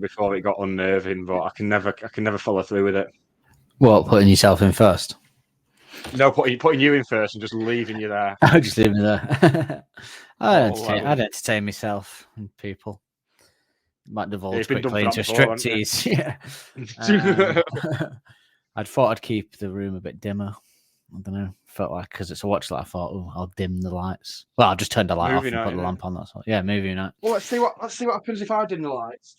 Before it got unnerving, but I can never follow through with it. What, putting yourself in first? No, putting you in first and just leaving you there. I'll just leave me there. I'd entertain myself and people. Might divulge quickly into a striptease. Yeah. I'd thought I'd keep the room a bit dimmer. I don't know. Felt like because it's a watch light, I thought, oh, I'll dim the lights. Well, I'll just turn the light off and put the lamp on. That's all. Yeah, movie night. Well, let's see what happens if I dim the lights.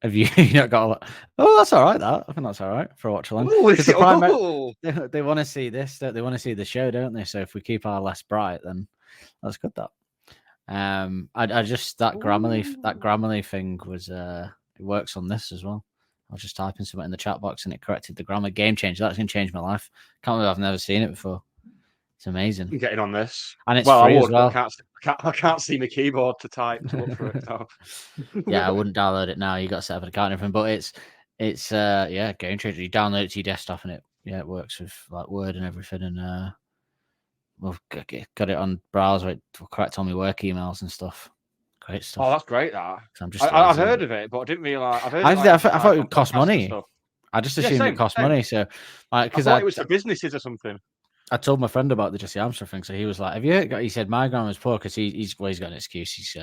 Have you not got a lot? Oh, that's all right. I think that's all right for a watch along. They want to see this. They want to see the show, don't they? So if we keep our less bright, then that's good. That. I just that Grammarly thing was it works on this as well. I was just typing something in the chat box and it corrected the grammar. Game changer. That's gonna change my life. Can't believe I've never seen it before. It's amazing. I'm getting on this, and it's free as well. I can't see my keyboard to type to look for it. So. Yeah, I wouldn't download it now. You got to set up an account and everything, but it's game changer. You download it to your desktop and it works with like Word and everything, and we've got it on browser. It will correct all my work emails and stuff. Great stuff. Oh, that's great. I've heard of it, but I didn't realize. I thought it would cost money. I just assumed it cost money. So, because I thought it was for businesses or something. I told my friend about the Jesse Armstrong thing, so he was like, "Have you?" He said, "My grandma's poor because he's got an excuse. He's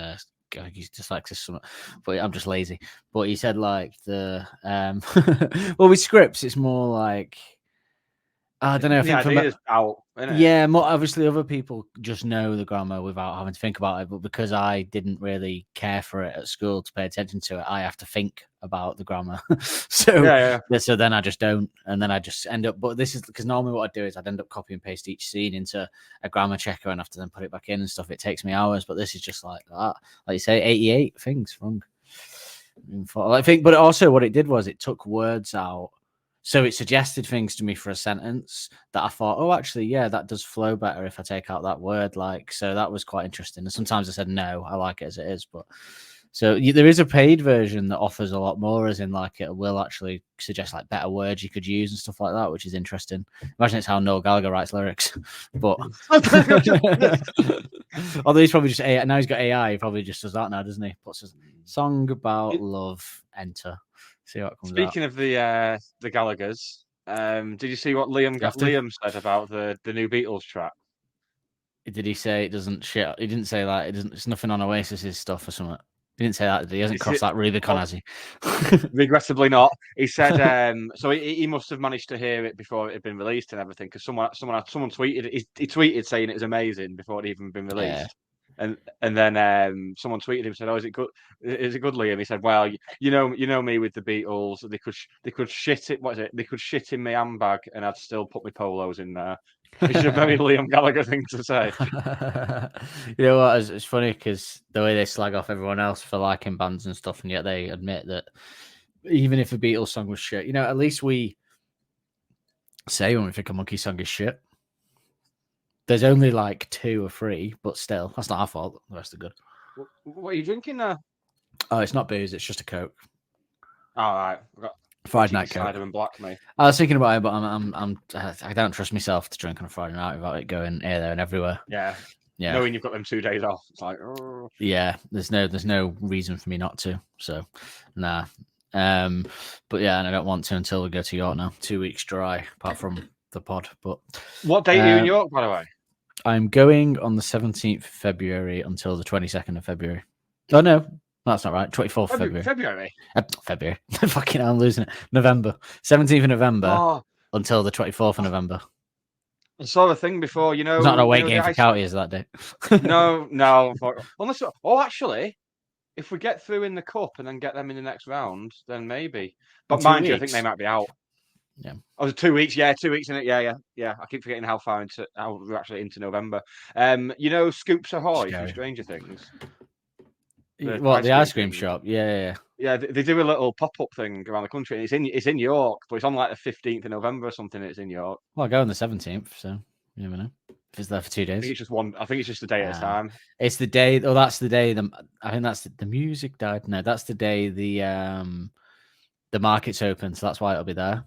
dyslexic, but I'm just lazy." But he said like the well with scripts, it's more like I don't know. The idea's out, isn't it? Yeah, more obviously other people just know the grammar without having to think about it. But because I didn't really care for it at school to pay attention to it, I have to think about the grammar. So then I just don't, and then I just end up. But this is because normally what I do is I'd end up copy and paste each scene into a grammar checker and have to then put it back in and stuff. It takes me hours, but this is just like that. Like you say, 88 things wrong. I think, but also what it did was it took words out. So it suggested things to me for a sentence that I thought, oh, actually, yeah, that does flow better if I take out that word. Like, so that was quite interesting. And sometimes I said, no, I like it as it is. But so there is a paid version that offers a lot more, as in like it will actually suggest like better words you could use and stuff like that, which is interesting. Imagine it's how Noel Gallagher writes lyrics. But although he's probably just AI, now he's got AI, he probably just does that now, doesn't he? Puts a song about love, enter. See what comes Speaking out. Of the Gallaghers, did you see what Liam said about the new Beatles track? Did he say it doesn't shit? He didn't say that. It's nothing on Oasis's stuff or something. He didn't say that. He hasn't crossed that Rubicon, has he? Regrettably not. He said so. He must have managed to hear it before it had been released and everything. Because someone tweeted. He tweeted saying it was amazing before it had even been released. Yeah. And then someone tweeted him and said, "Oh, is it good? Is it good, Liam?" He said, "Well, you know me with the Beatles. They could shit it. What is it? They could shit in my handbag, and I'd still put my polos in there." Which is a very Liam Gallagher thing to say. You know what? It's funny because the way they slag off everyone else for liking bands and stuff, and yet they admit that even if a Beatles song was shit, at least we say when we think a Monkey song is shit. There's only like 2 or 3, but still, that's not our fault. The rest are good. What are you drinking there? Oh, it's not booze. It's just a Coke. All right. Friday night Coke. Cider and black, mate. I was thinking about it, but I don't trust myself to drink on a Friday night without it going here, there, and everywhere. Yeah. Knowing you've got them 2 days off, it's like, oh. Yeah. There's no reason for me not to. So, nah. But yeah, and I don't want to until we go to York now. 2 weeks dry, apart from the pod. But what date are you in York, by the way? I'm going on the 17th of February until the 22nd of February. Oh no, that's not right. 24th of February. February. Fucking hell, I'm losing it. November. 17th of November until the 24th of November. I saw the thing before, It's not an away game for County, is that day? No. Unless, actually, if we get through in the cup and then get them in the next round, then maybe. But mind you, I think they might be out. Yeah. Oh, 2 weeks. Yeah, 2 weeks in it. Yeah. I keep forgetting how we're actually into November. Scoops Ahoy from Stranger Things. The ice cream shop? Yeah. Yeah, they do a little pop-up thing around the country. And it's in York, but it's on like the 15th of November or something. It's in York. Well, I go on the 17th, so you never know. If it's there for 2 days. I think it's just a day at a time. It's the day. Oh, that's the day. I think that's the music died. No, that's the day the market's open. So that's why it'll be there.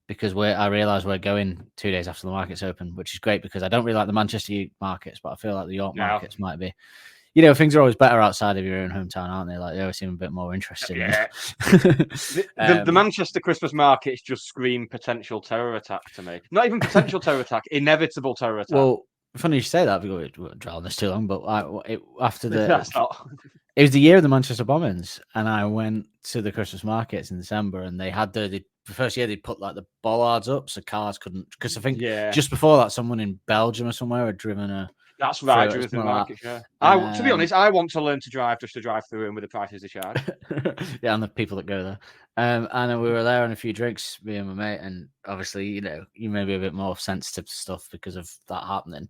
because I realise we're going 2 days after the markets open, which is great because I don't really like the Manchester markets, but I feel like the York markets might be. Things are always better outside of your own hometown, aren't they? Like they always seem a bit more interesting. Yeah. the Manchester Christmas markets just scream potential terror attack to me. Not even potential terror attack, inevitable terror attack. Well, funny you say that. We won't dwell on this too long, but after That's not. It was the year of the Manchester bombings, and I went to the Christmas markets in December, and they had the first year they put like the bollards up so cars couldn't. Because I think just before that, someone in Belgium or somewhere had driven a. That's right, driven through the market. Yeah. To be honest, I want to learn to drive just to drive through them with the prices they charge. Yeah, and the people that go there. And we were there on a few drinks, me and my mate, and obviously, you may be a bit more sensitive to stuff because of that happening.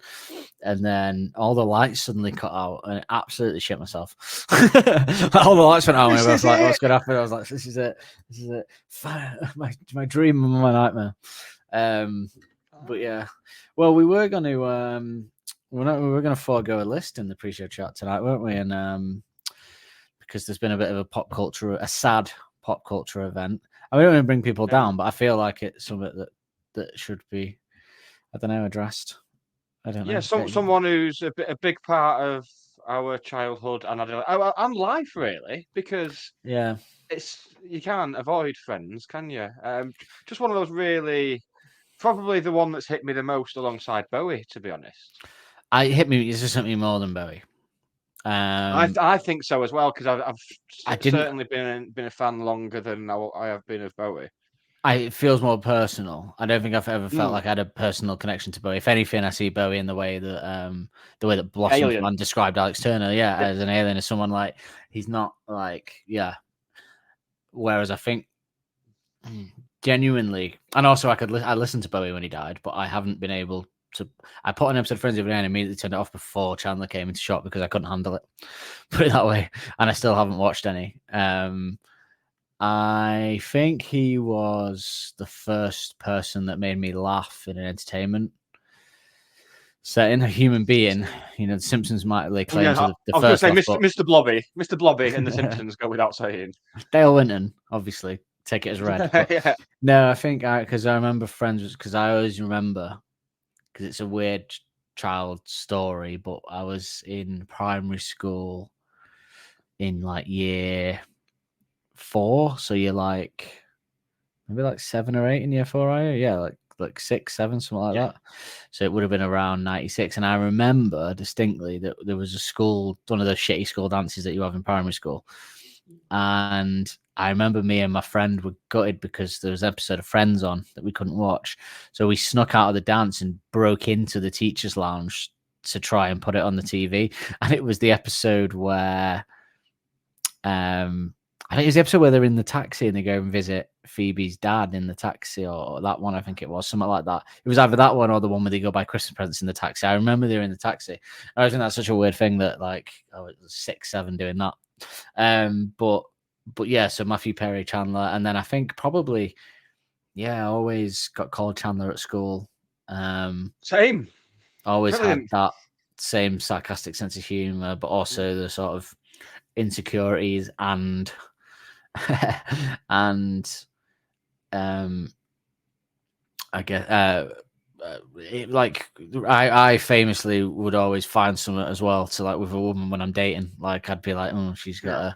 And then all the lights suddenly cut out, and it absolutely shit myself. All the lights went out, and I was like, "What's going to happen?" I was like, "This is it. This is it. My dream and my nightmare." But yeah, well, we were going to. We were going to forego a list in the pre-show chat tonight, weren't we? And because there's been a bit of a sad pop culture event. I don't want to bring people down, but I feel like it's something that should be, I don't know, addressed. I don't know. Yeah, someone who's a big part of our childhood and life, really, because you can't avoid Friends, can you? Just one of those really, probably the one that's hit me the most alongside Bowie, to be honest. It's just hit me more than Bowie. I think so as well, because I've certainly been a fan longer than I have been of Bowie. It feels more personal. I don't think I've ever felt like I had a personal connection to Bowie. If anything, I see Bowie in the way that Blossom Man described Alex Turner, as an alien, as someone like he's not like Whereas I think genuinely, and also I listened to Bowie when he died, but I haven't been able. I put an episode of Friends the other day and immediately turned it off before Chandler came into shot because I couldn't handle it. Put it that way. And I still haven't watched any. I think he was the first person that made me laugh in an entertainment setting, a human being. The Simpsons might lay claim to the first. I was going to say Mr. Blobby and the Simpsons go without saying. Dale Winton, obviously, take it as read. But no, I think because I remember Friends, because I always remember. Because it's a weird child story, but I was in primary school in like year 4, so you're like maybe like 7 or 8 in year 4, are you? Yeah, like 6, 7, something like that. So it would have been around 96, and I remember distinctly that there was a school, one of those shitty school dances that you have in primary school, and I remember me and my friend were gutted because there was an episode of Friends on that we couldn't watch. So we snuck out of the dance and broke into the teacher's lounge to try and put it on the TV. And it was the episode where, I think it was the episode where they're in the taxi and they go and visit Phoebe's dad in the taxi, or that one, I think it was, something like that. It was either that one or the one where they go buy Christmas presents in the taxi. I remember they were in the taxi. I think that's such a weird thing that it was 6, 7 doing that. But yeah, so Matthew Perry, Chandler, and then I think probably, I always got called Chandler at school. Same. Always had that same sarcastic sense of humor, but also the sort of insecurities and I guess I famously would always find something as well to like with a woman when I'm dating. Like I'd be like, oh, she's got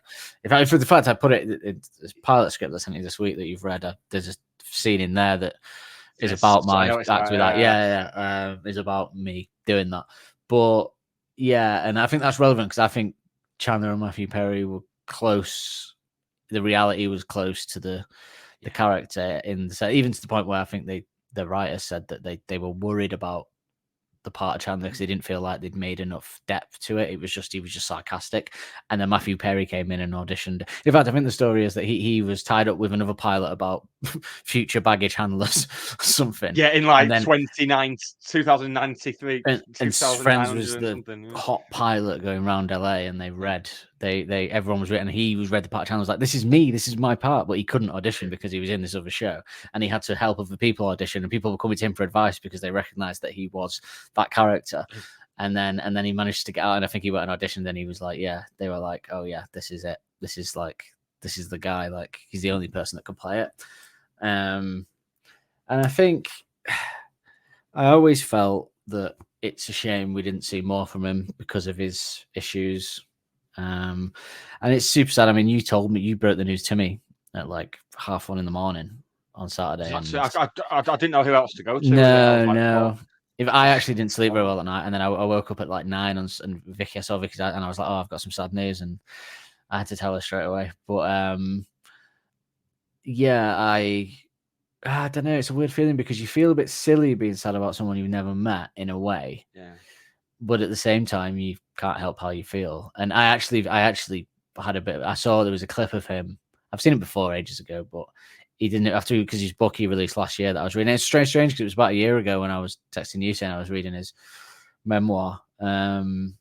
a. For the fact I put it, this pilot script I sent you this week that you've read, there's a scene in there that is about my actually is about me doing that. But and I think that's relevant because I think Chandler and Matthew Perry were close. The reality was close to the character even to the point where I think the writer said that they were worried about the part of Chandler because they didn't feel like they'd made enough depth to it. He was just sarcastic. And then Matthew Perry came in and auditioned. In fact, I think the story is that he was tied up with another pilot about future baggage handlers or something. Yeah, in 2093. And Friends was the hot pilot going around LA, and everyone was written. He was read the part of Chandler, was like, this is me, this is my part, but he couldn't audition because he was in this other show, and he had to help other people audition, and people were coming to him for advice because they recognized that he was that character. And then he managed to get out, and I think he went and auditioned. Then he was like, they were like, oh yeah, this is it. This is the guy. Like he's the only person that can play it. And I think I always felt that it's a shame we didn't see more from him because of his issues. And it's super sad. I mean, you broke the news to me at like 1:30 a.m. on Saturday. I didn't know who else to go to. No. If I actually didn't sleep very well at night, and then I woke up at like 9 and Vicky, I saw Vicky, and I was like, "Oh, I've got some sad news," and I had to tell her straight away. But yeah, I don't know. It's a weird feeling because you feel a bit silly being sad about someone you've never met in a way. Yeah. But at the same time, you can't help how you feel. And I actually had a bit. I saw there was a clip of him. I've seen it before ages ago, but he didn't have to because his book he released last year that I was reading. It's strange because it was about a year ago when I was texting you saying I was reading his memoir. And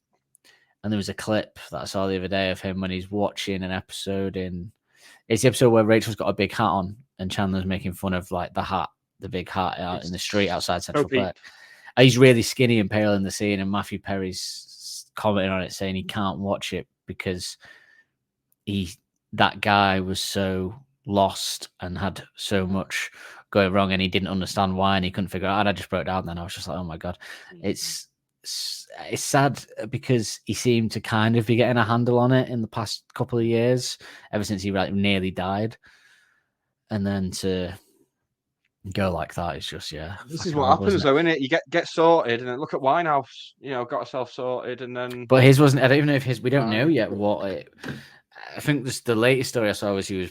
there was a clip that I saw the other day of him when he's watching an episode it's the episode where Rachel's got a big hat on and Chandler's making fun of like the big hat out in the street outside Central Park. He's really skinny and pale in the scene, and Matthew Perry's commenting on it saying he can't watch it because that guy was so lost and had so much going wrong and he didn't understand why and he couldn't figure it out. And I just broke down then. I was just like, oh my God. It's sad because he seemed to kind of be getting a handle on it in the past couple of years, ever since he nearly died. And then to go like that is just, this is what happens though, isn't it? You get sorted and then look at Winehouse, got herself sorted and then but his wasn't. I don't even know if his, we don't know yet what it. I think the latest story I saw was he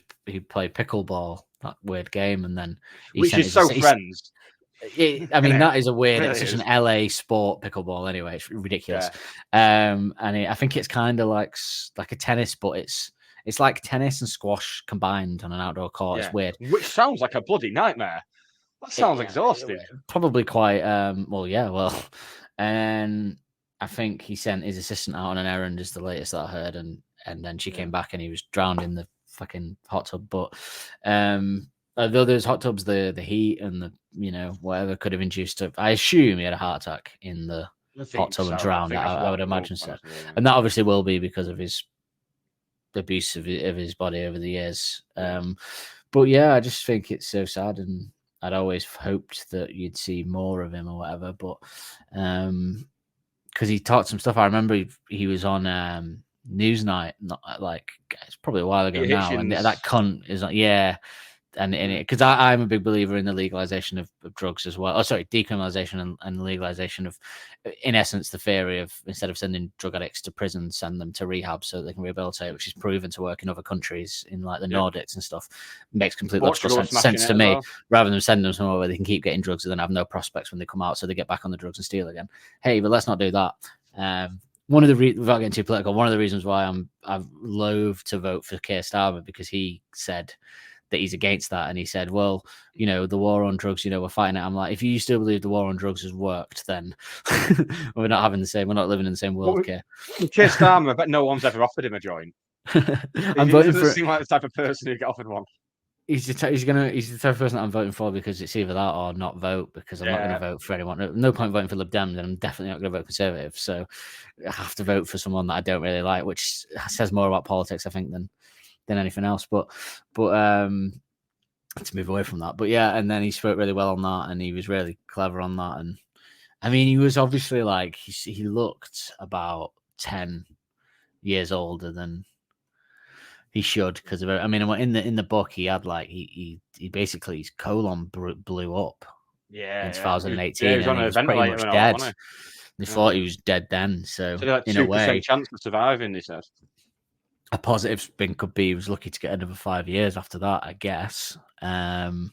played pickleball, that weird game, and then which is so Friends. I mean, that is a weird. Really, it's such an LA sport, pickleball. Anyway, it's ridiculous. Yeah. I think it's kind of like a tennis, but it's like tennis and squash combined on an outdoor court. Yeah. It's weird. Which sounds like a bloody nightmare. That sounds exhausting. Probably quite. And I think he sent his assistant out on an errand. Is the latest that I heard, and then she came back and he was drowned in the fucking hot tub. But although those hot tubs, the heat and the whatever could have induced it. I assume he had a heart attack in the hot tub and drowned. I would imagine so. And that obviously will be because of his abuse of his body over the years. But yeah, I just think it's so sad, and I'd always hoped that you'd see more of him or whatever. But because he talked some stuff, I remember he was on Newsnight, not like it's probably a while ago now, and that cunt is like, yeah. And because I'm a big believer in the legalization of drugs as well. Oh, sorry, decriminalization and legalization of, in essence, the theory of instead of sending drug addicts to prison, send them to rehab so they can rehabilitate, which is proven to work in other countries in like the Nordics and stuff. Makes complete logical sense to me, rather than sending them somewhere where they can keep getting drugs and then have no prospects when they come out, so they get back on the drugs and steal again. Hey, but let's not do that. One of the without getting too political, one of the reasons why I've loathe to vote for Keir Starmer because he said that he's against that, and he said, well, the war on drugs, we're fighting it. I'm like, if you still believe the war on drugs has worked, then we're not living in the same world. Keir Starmer, I bet no one's ever offered him a joint. I'm voting for. Seem like the type of person who get offered one. He's the type of person that I'm voting for because it's either that or not vote, because I'm not going to vote for anyone. No point voting for Lib Dems, and I'm definitely not going to vote Conservative. So I have to vote for someone that I don't really like, which says more about politics, I think, than anything else. But to move away from that. But yeah, and then he spoke really well on that, and he was really clever on that. And I mean, he was obviously like he looked about 10 years older than he should because of it. I mean, in the book he had like he basically his colon blew up. Yeah, in 2018. Yeah, he was pretty much dead. They thought he was dead then. So like in a way, chance of surviving. He says a positive spin could be he was lucky to get another 5 years after that, I guess. If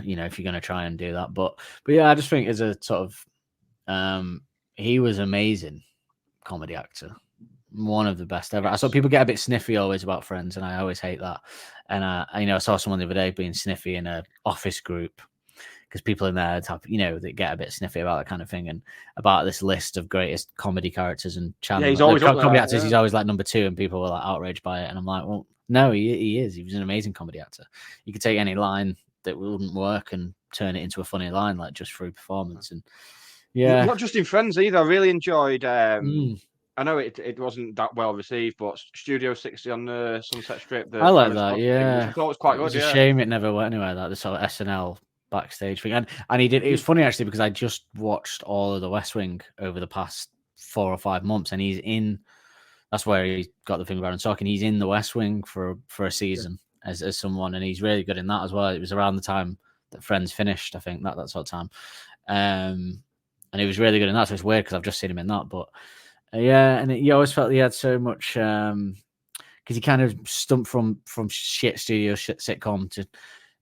you're going to try and do that, but yeah, I just think as a sort of, he was amazing comedy actor, one of the best ever. I saw people get a bit sniffy always about Friends, and I always hate that. And I saw someone the other day being sniffy in a office group because people in there that get a bit sniffy about that kind of thing and about this list of greatest comedy characters and Chandler. Yeah, he's always comedy actors. Yeah. He's always like number 2, and people were like outraged by it. And I'm like, well, no, he is. He was an amazing comedy actor. You could take any line that wouldn't work and turn it into a funny line, like just through performance. And yeah, not just in Friends either. I really enjoyed. I know it wasn't that well received, but Studio 60 on the Sunset Strip. I like that. Yeah, thing, which I thought was quite good. It's a shame it never went anywhere. Like the sort of SNL backstage thing, and he did. It was funny actually because I just watched all of The West Wing over the past 4 or 5 months, and he's in. That's where he got the thing about talking. He's in The West Wing for a season as someone, and he's really good in that as well. It was around the time that Friends finished, I think that sort of time, and he was really good in that. So it's weird because I've just seen him in that, but yeah, and you always felt he had so much. Because he kind of stumped from shit studio shit sitcom to,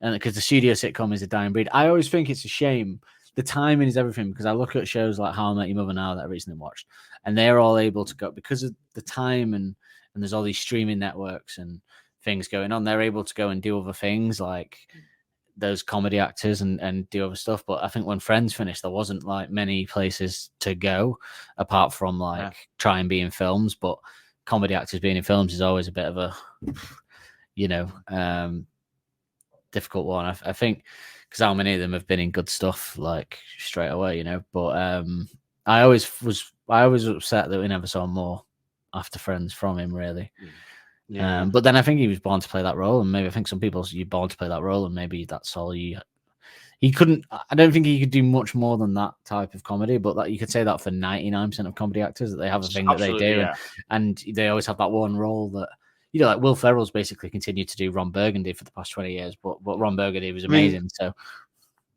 and because the studio sitcom is a dying breed. I always think it's a shame. The timing is everything, because I look at shows like How I Met Your Mother now that I recently watched, and they're all able to go because of the time, and there's all these streaming networks and things going on. They're able to go and do other things like those comedy actors and do other stuff. But I think when Friends finished, there wasn't like many places to go apart from like try and be in films. But comedy actors being in films is always a bit of a, difficult one. I think because how many of them have been in good stuff like straight away, But I always was upset that we never saw more after Friends from him, really. Yeah. But then I think he was born to play that role, and maybe I think some people you're born to play that role, and maybe that's all he couldn't. I don't think he could do much more than that type of comedy, but that you could say that for 99% of comedy actors, that they have a thing that they do, and they always have that one role that. Like Will Ferrell's basically continued to do Ron Burgundy for the past 20 years, but Ron Burgundy was amazing. So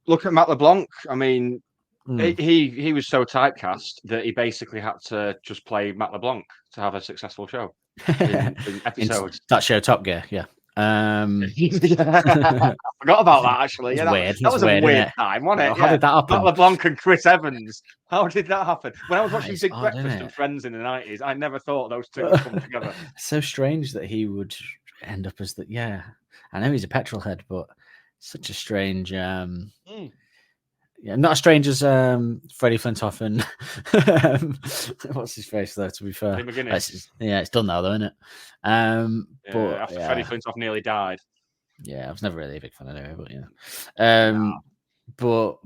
look at Matt LeBlanc. I mean, he was so typecast that he basically had to just play Matt LeBlanc to have a successful show in episodes. That show Top Gear, yeah. I forgot about that actually. Yeah, that was a weird time, wasn't it? How did that happen? Matt LeBlanc and Chris Evans. How did that happen? When I was watching Big Breakfast and Friends in the 90s, I never thought those two would come together. It's so strange that he would end up as the. Yeah, I know he's a petrol head, but such a strange. Yeah, not as strange as Freddie Flintoff and what's his face though. To be fair, it's done now though, isn't it? But after Freddie Flintoff nearly died. Yeah, I was never really a big fan anyway, but yeah. But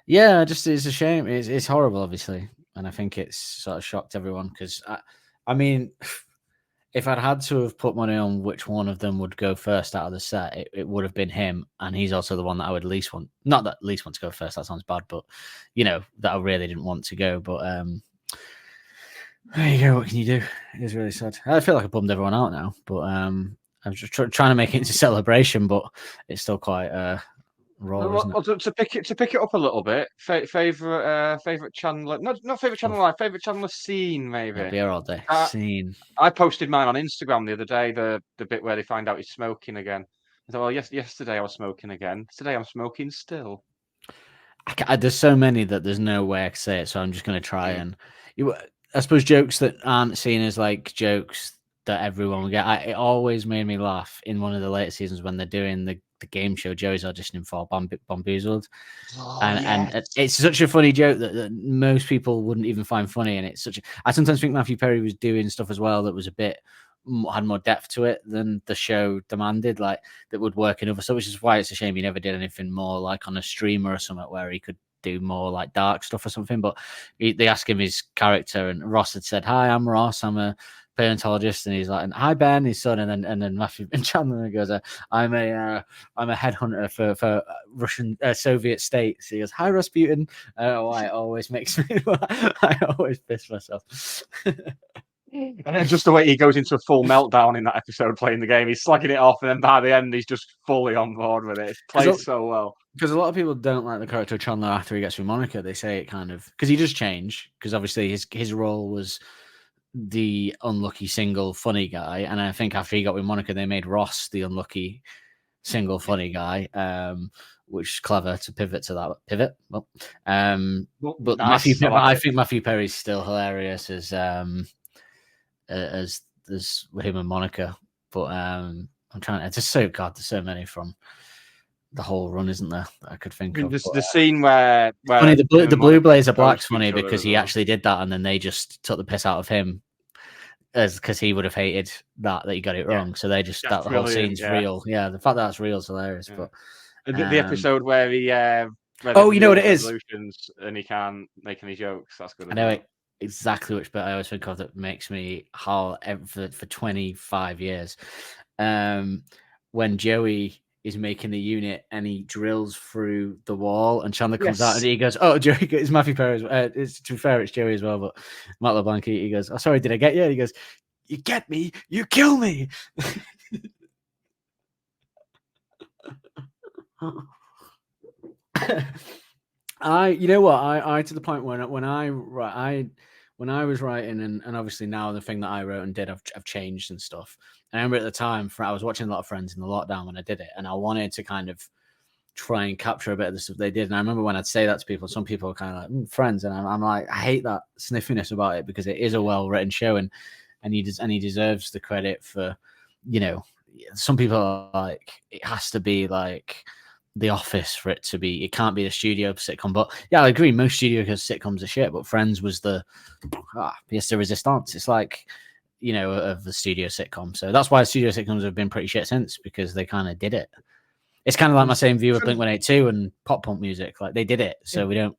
yeah, just it's a shame. It's horrible, obviously, and I think it's sort of shocked everyone because I mean, if I'd had to have put money on which one of them would go first out of the set, it would have been him, and he's also the one that I would least want. Not that least want to go first. That sounds bad, but that I really didn't want to go. But there you go. What can you do? It is really sad. I feel like I bummed everyone out now, but I'm just trying to make it into celebration, but it's still quite raw. Isn't it? To pick it up a little bit, favorite Chandler, not favorite Chandler life, favorite Chandler scene, maybe. I'll be here all day. Scene. I posted mine on Instagram the other day. The bit where they find out he's smoking again. I thought, well, yesterday I was smoking again. Today I'm smoking still. There's so many that there's no way I can say it, so I'm just going to try and. I suppose jokes that aren't seen as like jokes that everyone will get. It always made me laugh in one of the later seasons when they're doing the game show Joey's auditioning for, Bamboozled. And it's such a funny joke that most people wouldn't even find funny. And it's I sometimes think Matthew Perry was doing stuff as well that was had more depth to it than the show demanded, like that would work in other stuff, which is why it's a shame he never did anything more like on a streamer or something where he could do more like dark stuff or something. But they asked him his character, and Ross had said, "Hi, I'm Ross. I'm a paleontologist," and he's like, "Hi, Ben," his son, and then Matthew and Chandler goes, "I'm a headhunter for Russian Soviet states." He goes, "Hi, Rasputin." I don't know why it always makes me. I always piss myself. And then just the way he goes into a full meltdown in that episode playing the game, he's slagging it off, and then by the end, he's just fully on board with it. It's played so well. Because a lot of people don't like the character of Chandler after he gets with Monica. They say it kind of because he does change. Because obviously his role was the unlucky single funny guy, and I think after he got with Monica, they made Ross the unlucky single funny guy, which is clever to pivot to that pivot. Well, but I think Matthew Perry's still hilarious as with him and Monica. But I'm trying to just there's so many from the whole run, isn't there, that I could think of. The scene where funny, the Blue Blazer Black's funny because he actually did that, and then they just took the piss out of him because he would have hated that he got it wrong. So they just that the whole scene's real. Yeah, the fact that that's real is hilarious. Yeah. But the episode where he you know what it is, and he can't make any jokes. That's good. I know it. Exactly which bit I always think of that makes me howl for 25 years. When Joey is making the unit, and he drills through the wall, and Chandler comes out, and he goes, "Oh, Joey, it's Matthew Perry. It's, to be fair, it's Joey as well, but Matt LeBlanc, he goes, "Oh, sorry, did I get you?" He goes, "You get me, you kill me." You know what, I to the point when I was writing, and obviously now the thing that I wrote and did, I've changed and stuff. And I remember at the time, I was watching a lot of Friends in the lockdown when I did it, and I wanted to kind of try and capture a bit of the stuff they did. And I remember when I'd say that to people, some people were kind of like, Friends, and I'm like, I hate that sniffiness about it, because it is a well written show, and he deserves the credit for, you know, some people are like, it has to be like The Office for it to be. It can't be a studio sitcom. But yeah, I agree. Most studio sitcoms are shit, but Friends was the pièce de résistance. It's like, you know, of the studio sitcom. So that's why studio sitcoms have been pretty shit since, because they kind of did it. It's kind of like my same view of Blink-182 and pop punk music. Like, they did it, so we don't.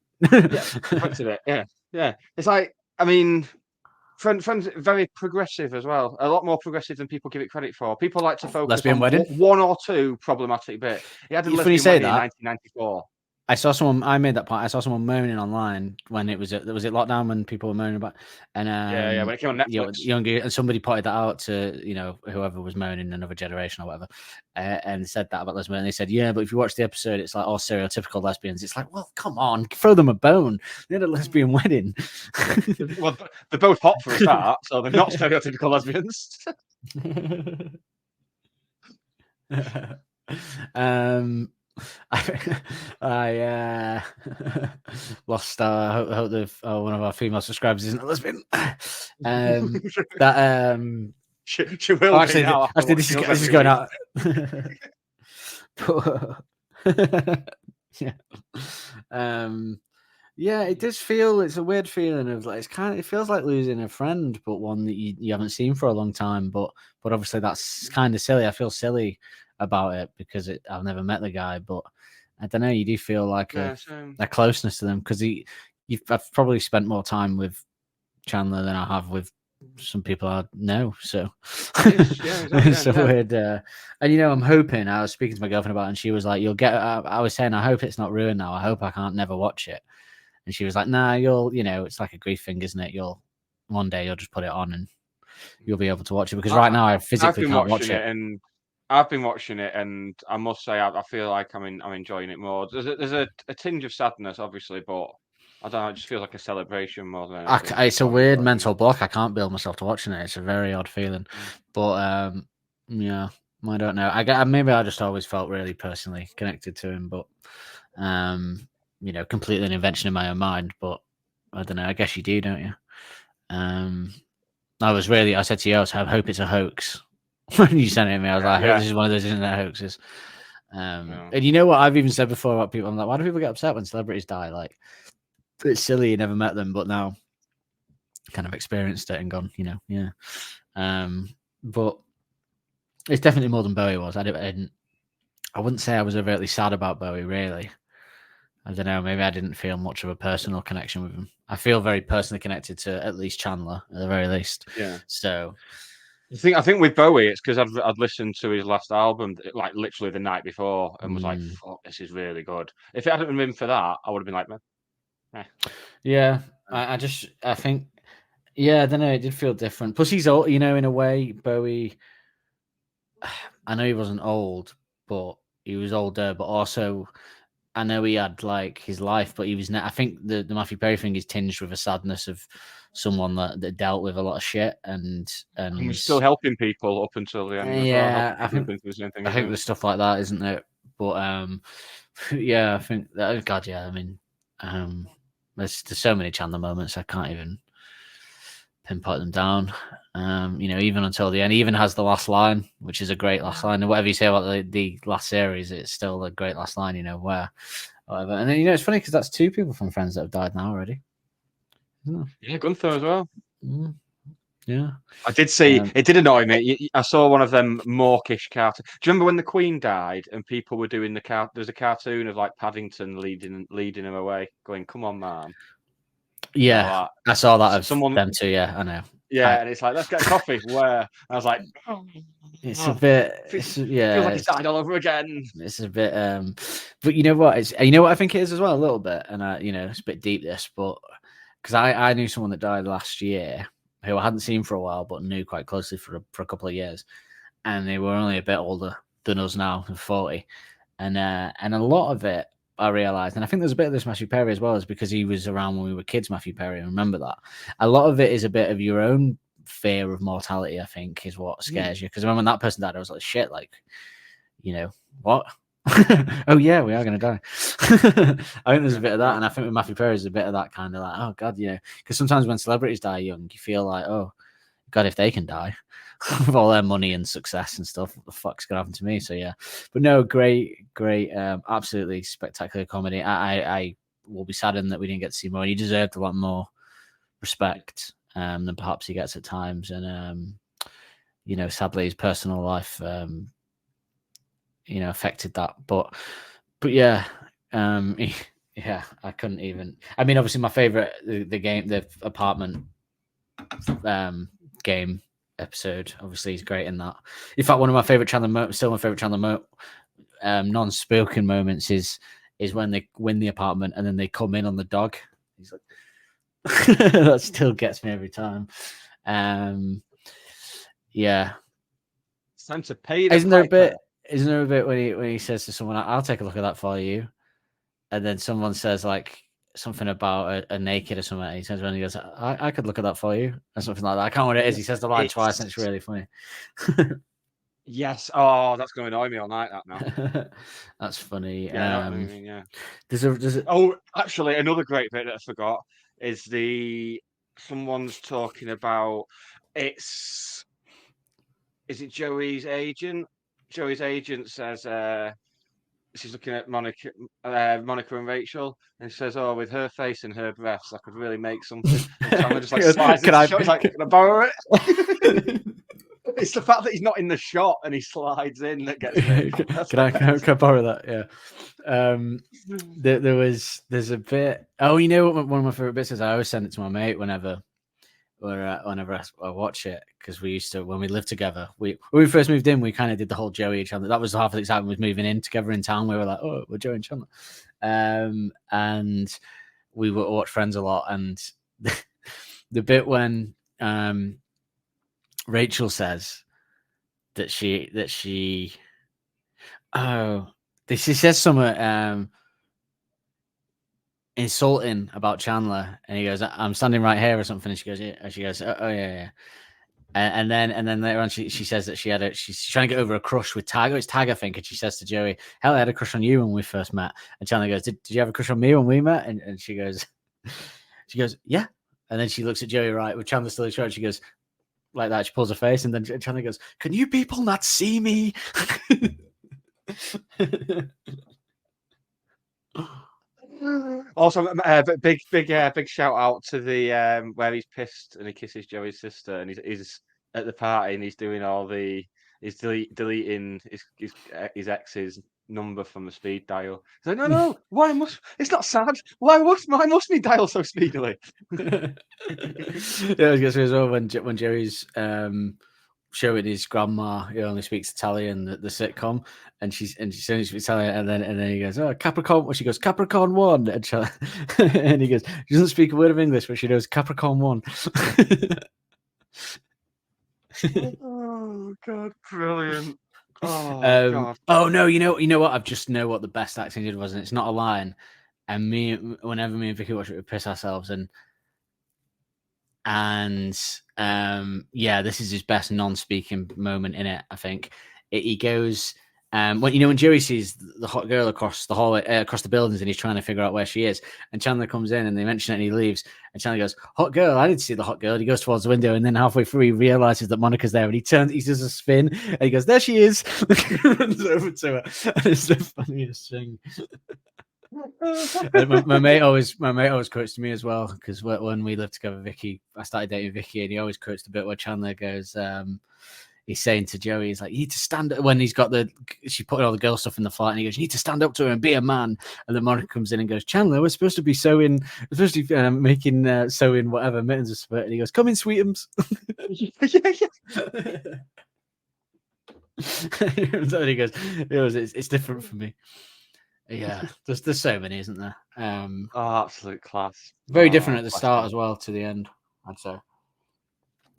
Yeah. It's like, I mean, Friends very progressive as well. A lot more progressive than people give it credit for. People like to focus Lesbian on Wedding? one or two problematic bit. He had a lesbian wedding in 1994. I saw someone. I made that point. I saw someone moaning online when it was lockdown, when people were moaning about, and when it came on Netflix, younger, and somebody pointed that out to, you know, whoever was moaning, Another Generation or whatever, and said that about lesbian. And they said, yeah, but if you watch the episode, it's like all stereotypical lesbians. It's like, well, come on, throw them a bone. They had a lesbian wedding. Well, they're both hot for a start, so they're not stereotypical lesbians. I lost. I hope one of our female subscribers isn't a lesbian. She will. Actually, this is going out. Yeah, it does feel. It's a weird feeling of like, it feels like losing a friend, but one that you haven't seen for a long time. But obviously that's kind of silly. I feel silly about it because I've never met the guy, but I don't know. You do feel like a closeness to them, because I've probably spent more time with Chandler than I have with some people I know. So it's weird. And you know, I'm hoping. I was speaking to my girlfriend about it, and she was like, "You'll get." I was saying, I hope it's not ruined now. I hope I can't never watch it. And she was like, "Nah, you'll. You know, it's like a grief thing, isn't it? One day you'll just put it on and you'll be able to watch it." Because right now I physically can't watch it. And I've been watching it, and I must say I feel like I'm enjoying it more. There's a tinge of sadness, obviously, but I don't know. It just feels like a celebration more than anything. It's a weird mental block. I can't build myself to watching it. It's a very odd feeling, but yeah, I don't know. Maybe I just always felt really personally connected to him, but you know, completely an invention in my own mind. But I don't know. I guess you do, don't you? I said to you, I hope it's a hoax. When you sent it to me, I was like, I hope this is one of those internet hoaxes. And you know what I've even said before about people? I'm like, why do people get upset when celebrities die? Like, it's silly, you never met them, but now kind of experienced it and gone, you know, yeah. But it's definitely more than Bowie was. I wouldn't say I was overtly sad about Bowie, really. I don't know, maybe I didn't feel much of a personal connection with him. I feel very personally connected to at least Chandler, at the very least. Yeah. So I think with Bowie, it's because I'd listened to his last album like literally the night before and was like, "Fuck, this is really good." If it hadn't been for that, I would have been like, "Meh." Yeah, I think, yeah, I don't know. It did feel different. Plus, he's old, you know, in a way. Bowie, I know he wasn't old, but he was older. But also, I know he had like his life, but he was. I think the Matthew Perry thing is tinged with a sadness of someone that dealt with a lot of shit and was still helping people up until the end. Yeah, I think there's stuff like that, isn't it? But yeah, I think that. God, yeah. I mean, there's so many Chandler moments I can't even pinpoint them down. You know, even until the end, he even has the last line, which is a great last line. And whatever you say about the last series, it's still a great last line. You know, whatever. And then, you know, it's funny because that's two people from Friends that have died now already. Yeah, Gunther as well. Yeah, I did see. It did annoy me. I saw one of them mawkish cartoons. Do you remember when the Queen died and people were doing there's a cartoon of like Paddington leading him away, going, "Come on, man." Yeah, I saw that of them too. Yeah, I know. Yeah, and it's like, let's get coffee. Where? And I was like, oh. It's a bit, feels like it's died all over again. It's a bit, but you know what? You know what I think it is as well, a little bit, and it's a bit deep this, but because I knew someone that died last year who I hadn't seen for a while, but knew quite closely for a couple of years, and they were only a bit older than us now, 40, and a lot of it I realised, and I think there's a bit of this Matthew Perry as well, is because he was around when we were kids. Matthew Perry, remember that? A lot of it is a bit of your own fear of mortality, I think, is what scares you. Because when that person died, I was like, shit, like, what? Oh yeah, we are going to die. I think there's a bit of that, and I think with Matthew Perry is a bit of that kind of like, oh god, because sometimes when celebrities die young, you feel like, oh god, if they can die with all their money and success and stuff, what the fuck's gonna happen to me? So yeah, but no, great, absolutely spectacular comedy. I will be saddened that we didn't get to see more. He deserved a lot more respect than perhaps he gets at times, and sadly his personal life affected that, but yeah, yeah, I couldn't even. I mean, obviously my favorite, the apartment game episode, obviously he's great in that. In fact, one of my favorite Chandler non-spoken moments is when they win the apartment and then they come in on the dog. He's like, that still gets me every time. Yeah, it's time to pay. Isn't there a bit when he says to someone, "I'll take a look at that for you," and then someone says like something about a naked or something, and he turns around and he goes, I could look at that for you, or something like that. I can't remember what it is. He says the line twice, and it's really funny. Yes. Oh, that's going to annoy me all night, that now. That's funny. Yeah, I mean, yeah. Oh, actually, another great bit that I forgot is someone's talking about is it Joey's agent? Joey's agent says she's looking at Monica and Rachel, and says, "Oh, with her face and her breasts, I could really make something." And Chandler just like slides into the shot. He's like, "Can I borrow it?" It's the fact that he's not in the shot and he slides in that gets me. Can I borrow that? Yeah. There's a bit. Oh, you know what? One of my favorite bits is I always send it to my mate whenever I watch it, because we used to, when we lived together, when we first moved in, we kind of did the whole Joey and Chandler. That was half of the excitement, was moving in together in town. We were like, oh, we're Joey and Chandler, and we would watch Friends a lot. And the bit when Rachel says that she says something insulting about Chandler, and he goes, "I'm standing right here" or something, and she goes, "Yeah," and she goes, "Oh yeah." And then later on, she says that she's trying to get over a crush with Tag. It's Tag, I think, and she says to Joey, "Hell, I had a crush on you when we first met." And Chandler goes, "Did you have a crush on me when we met?" And she goes, "Yeah." And then she looks at Joey, right, with Chandler still in shot. She goes like that. She pulls her face, and then Chandler goes, "Can you people not see me?" Also, big shout out to the where he's pissed and he kisses Joey's sister, and he's at the party and he's doing he's deleting his ex's number from the speed dial. He's like, no, it's not sad. Why must we dial so speedily? Yeah, I was gonna say as well, when Joey's showing his grandma, he only speaks Italian, the sitcom, and she only speaks Italian, and then he goes, "Oh, Capricorn." Well, she goes, "Capricorn 1," and he goes, "She doesn't speak a word of English, but she knows Capricorn 1." Oh god, brilliant! Oh god! Oh no, you know what? I just know what the best acting did was, and it's not a line. And whenever me and Vicky watch it, we piss ourselves, and yeah, this is his best non-speaking moment in it, I think. He goes, when Joey sees the hot girl across the hallway, across the buildings, and he's trying to figure out where she is, and Chandler comes in and they mention it and he leaves, and Chandler goes, "Hot girl, I didn't see the hot girl." And he goes towards the window, and then halfway through he realizes that Monica's there, and he does a spin, and he goes, "There she is." Runs over to her, and it's the funniest thing. my mate always quotes to me as well, because when we lived together, I started dating Vicky, and he always quotes the bit where Chandler goes, he's saying to Joey, he's like, "You need to stand up," when she's putting all the girl stuff in the flat, and he goes, "You need to stand up to her and be a man." And then Monica comes in and goes, "Chandler, we're supposed to be making sewing whatever mittens or something," and he goes, "Come in, sweetums." Yeah. he goes, it's different for me. Yeah, there's so many, isn't there? Absolute class. Very different at the start as well to the end, I'd say.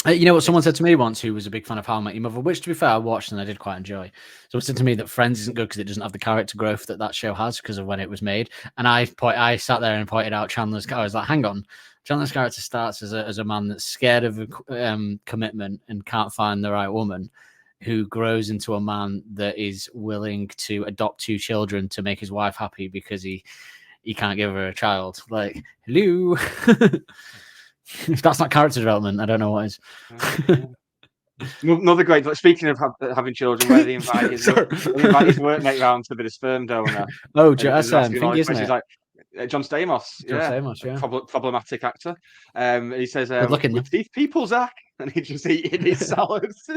You know what someone said to me once, who was a big fan of How I Met Your Mother, which, to be fair, I watched and I did quite enjoy. Someone said to me that Friends isn't good because it doesn't have the character growth that show has because of when it was made. And I sat there and pointed out Chandler's. I was like, hang on, Chandler's character starts as a man that's scared of commitment and can't find the right woman, who grows into a man that is willing to adopt 2 children to make his wife happy because he can't give her a child. Like, hello. If that's not character development, I don't know what is. Another great. Speaking of having children, where they invite his workmate round to be the sperm donor. Oh, that's isn't it? Like John Stamos. Stamos, yeah. Problematic actor. He says, "With teeth, people, Zach," and he just eating his salads.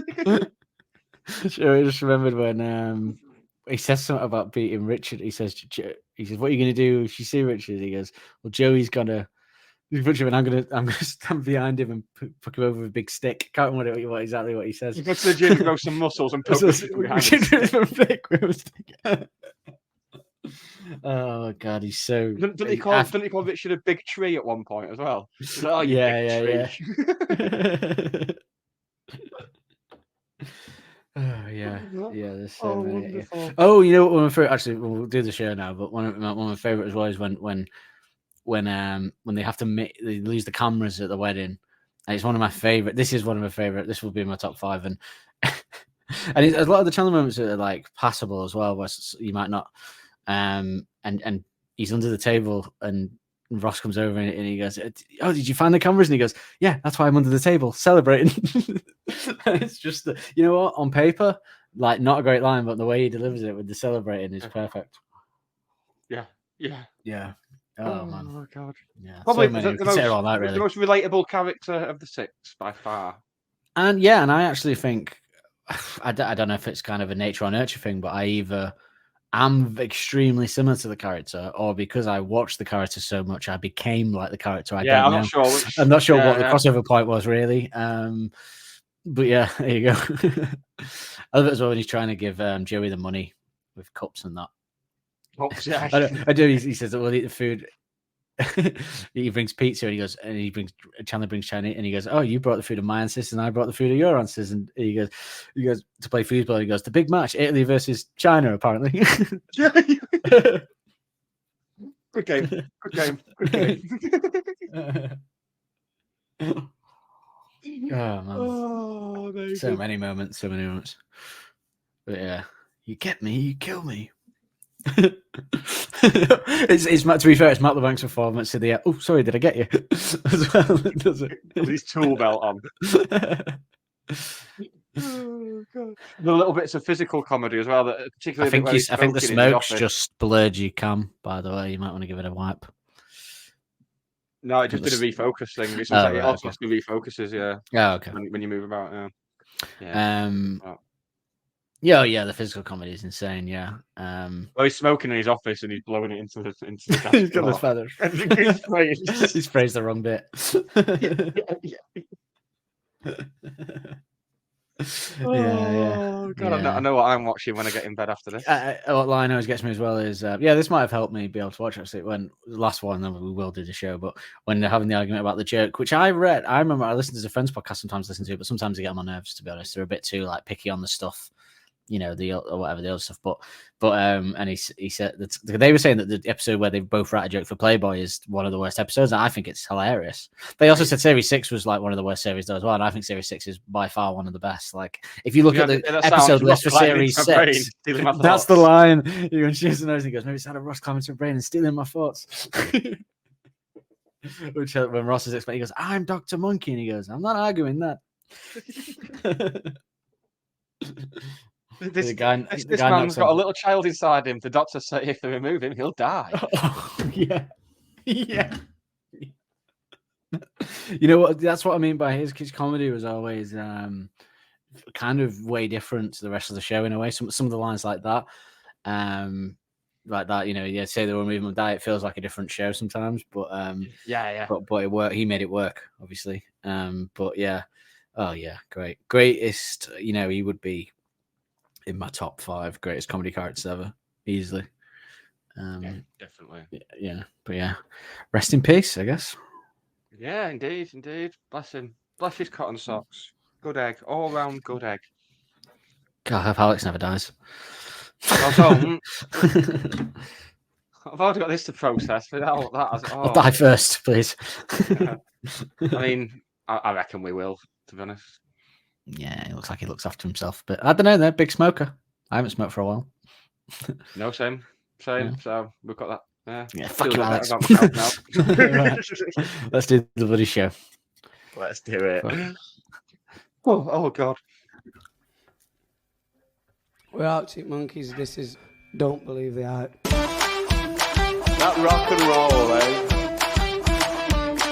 Sure, I just remembered when he says something about beating Richard. He says, "What are you going to do if you see Richard?" He goes, "Well, Joey's gonna." And I'm gonna stand behind him and fuck him over with a big stick. Can't remember exactly what he says. You go to the gym and grow some muscles and poke behind him. Oh God, he's so. Didn't he call Richard a big tree at one point as well? Like, oh, yeah. Oh yeah. There's so many. Wonderful. Oh, you know what? One of my favorite, actually, we'll do the show now. But one of my favorite as well is when they have to they lose the cameras at the wedding, and it's one of my favorite. This is one of my favorite. This will be in my top 5, and and a lot of the channel moments are like passable as well, where you might not. And he's under the table, and Ross comes over and he goes, "Oh, did you find the cameras?" And he goes, "Yeah, that's why I'm under the table celebrating." It's just you know what, on paper, like not a great line, but the way he delivers it with the celebrating is perfect. Yeah. Oh man! Oh God! Yeah, probably so the most relatable character of the 6 by far. And I actually think I don't know if it's kind of a nature or nurture thing, but I either am extremely similar to the character, or because I watched the character so much, I became like the character. I'm not sure. I'm not sure what the crossover point was really. But yeah, there you go. I love it as well when he's trying to give Joey the money with cups and that. I do. He says that we'll eat the food. He brings pizza and he goes, and Chandler brings Chinese and he goes, "Oh, you brought the food of my ancestors and I brought the food of your ancestors." And he goes to play foosball. And he goes, "The big match, Italy versus China, apparently." Good game. Oh man! So many moments. But yeah, you get me, you kill me. It's Matt. To be fair, it's Matt LeBlanc's performance to the. Oh, sorry, did I get you? As well, does it? His tool belt on. Oh, God. The little bits of physical comedy as well. That particularly, I think the smoke's just blurred your cam. By the way, you might want to give it a wipe. No, it just did a refocus thing. It automatically refocuses. Yeah. Oh, okay. When you move about. Yeah. Yeah, the physical comedy is insane. Yeah. Well, he's smoking in his office and he's blowing it into the. He's got his feathers. He sprays the wrong bit. Oh God! Yeah. I know what I'm watching when I get in bed after this. What line always gets me as well is this might have helped me be able to watch actually when the last one. Then we will do the show, but when they're having the argument about the joke, which I remember I listen to a friend's podcast sometimes listen to, but sometimes they get on my nerves. To be honest, they're a bit too like picky on the stuff. You know, or whatever the other stuff, but and he said that they were saying that the episode where they both write a joke for Playboy is one of the worst episodes. And I think it's hilarious. They also said Series 6 was like one of the worst series though as well, and I think Series 6 is by far one of the best. Like if you look at the episode list for Series 6, that's the line. When she has the nose, he goes, "Maybe it's had a Ross climbing to her brain and stealing my thoughts." Which when Ross is explaining, he goes, "I'm Dr. Monkey," and he goes, "I'm not arguing that." This man's got a little child inside him. The doctor said if they remove him, he'll die. Yeah. You know what? That's what I mean by his comedy was always kind of way different to the rest of the show in a way. Some of the lines like that, you know, say they were moving diet. It feels like a different show sometimes, but But it worked. He made it work, obviously. But yeah, greatest. You know, he would be. in my top 5 greatest comedy characters ever, easily. Yeah, definitely. Yeah, but yeah, rest in peace, I guess. Yeah, indeed. Bless him. Bless his cotton socks. Good egg, all round good egg. God, I hope Alex never dies. Well, don't. I've already got this to process. But I'll die first, please. I mean, I reckon we will, to be honest. Yeah, it looks like he looks after himself, but I don't know. They're big smoker. I haven't smoked for a while. No, same. Yeah. So we've got that. Yeah, fuck you, Alex. Now. Right. Let's do the bloody show. Let's do it. Oh God. We're Arctic Monkeys. This is Don't Believe the Hype. That rock and roll, eh?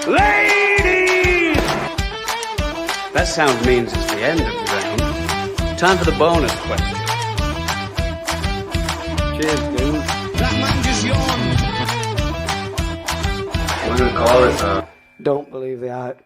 Ladies! That sound means it's the end of the round. Time for the bonus question. Cheers, dude. That man just yawned. We're gonna call it Don't Believe the Hype.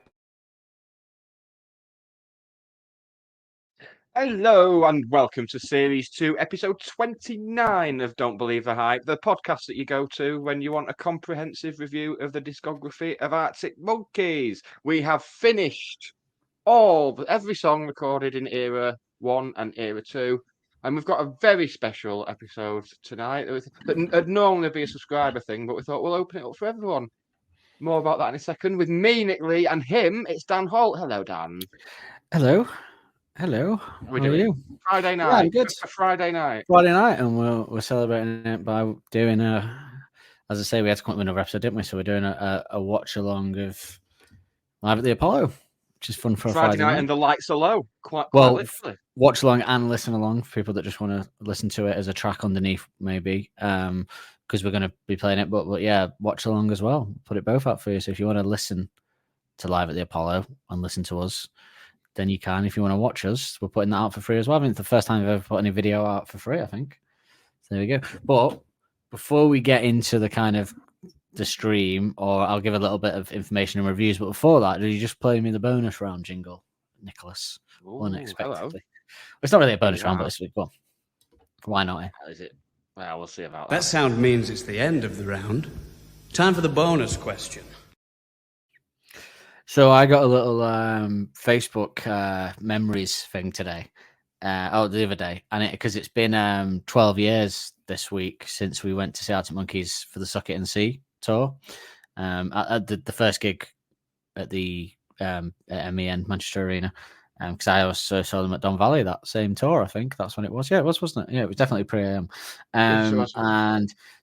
Hello and welcome to Series 2, Episode 29 of Don't Believe the Hype, the podcast that you go to when you want a comprehensive review of the discography of Arctic Monkeys. We have finished every song recorded in Era 1 and Era 2, and we've got a very special episode tonight. It'd normally be a subscriber thing, but we thought we'll open it up for everyone. More about that in a second. With me, Nick Lee, and him, it's Dan Holt. Hello, Dan. Hello. How are you? Friday night. Yeah, I'm good. Friday night, and we're celebrating it by doing as I say, we had to come up with another episode, didn't we? So we're doing a watch along of Live at the Apollo, which is fun for a Friday night. And the lights are low. Quite literally. Watch along and listen along for people that just want to listen to it as a track underneath, maybe. Because we're going to be playing it, but yeah, watch along as well. Put it both up for you. So if you want to listen to Live at the Apollo and listen to us, then you can. If you want to watch us, we're putting that out for free as well. I mean, it's the first time I've ever put any video out for free, I think. So there we go. But before we get into the kind of the stream, or I'll give a little bit of information and reviews, but before that, did you just play me the bonus round jingle, Nicholas? Unexpectedly. Hello. It's not really a bonus round, but it's well, why not? Is it? Well, we'll see about that. That sound means it's the end of the round. Time for the bonus question. So I got a little Facebook memories thing today. The other day, and because it's been 12 years this week since we went to see Arctic Monkeys for the Suck It and See tour. At the first gig at the MEN Manchester Arena, because I also saw them at Don Valley that same tour. I think that's when it was. Yeah, it was, wasn't it? Yeah, it was definitely pre-AM. And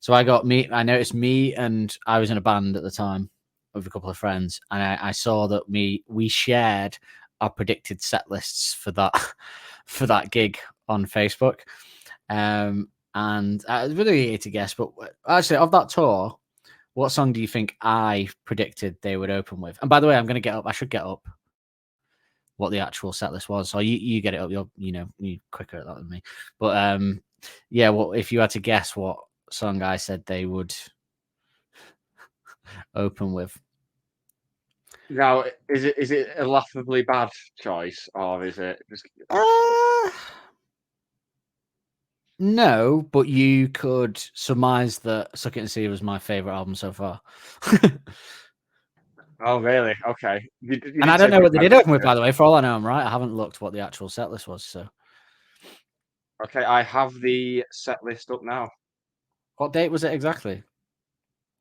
so I noticed me, and I was in a band at the time with a couple of friends, and I saw that we shared our predicted set lists for that gig on Facebook, and I was really eager to guess. But actually, of that tour, what song do you think I predicted they would open with? And by the way, I'm going to get up. I should get up what the actual set list was. So you get it up. You're quicker at that than me. But yeah. Well, if you had to guess what song I said they would open with. Now, is it a laughably bad choice, or is it just? No, but you could surmise that Suck It and See was my favorite album so far. Oh, really? Okay. And I don't know what they did open with, by the way. For all I know, I'm right. I haven't looked what the actual set list was. So. Okay, I have the set list up now. What date was it exactly?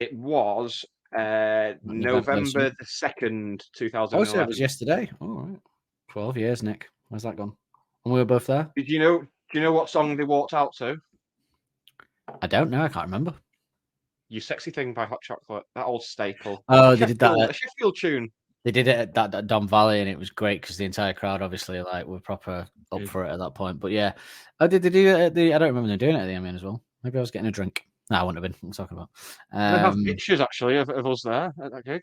It was November the 2nd, 2011. Oh, so it was yesterday. All right. 12 years, Nick. Where's that gone? And we were both there. Do you know what song they walked out to? I don't know. I can't remember. You Sexy Thing by Hot Chocolate. That old staple. Oh, they did that. A Sheffield tune. They did it at that Don Valley, and it was great because the entire crowd obviously were proper up for it at that point. But yeah, did they do it at the? I don't remember them doing it at the MEN as well. Maybe I was getting a drink. No, I wouldn't have been. What I'm talking about. I have pictures actually of us there at that gig.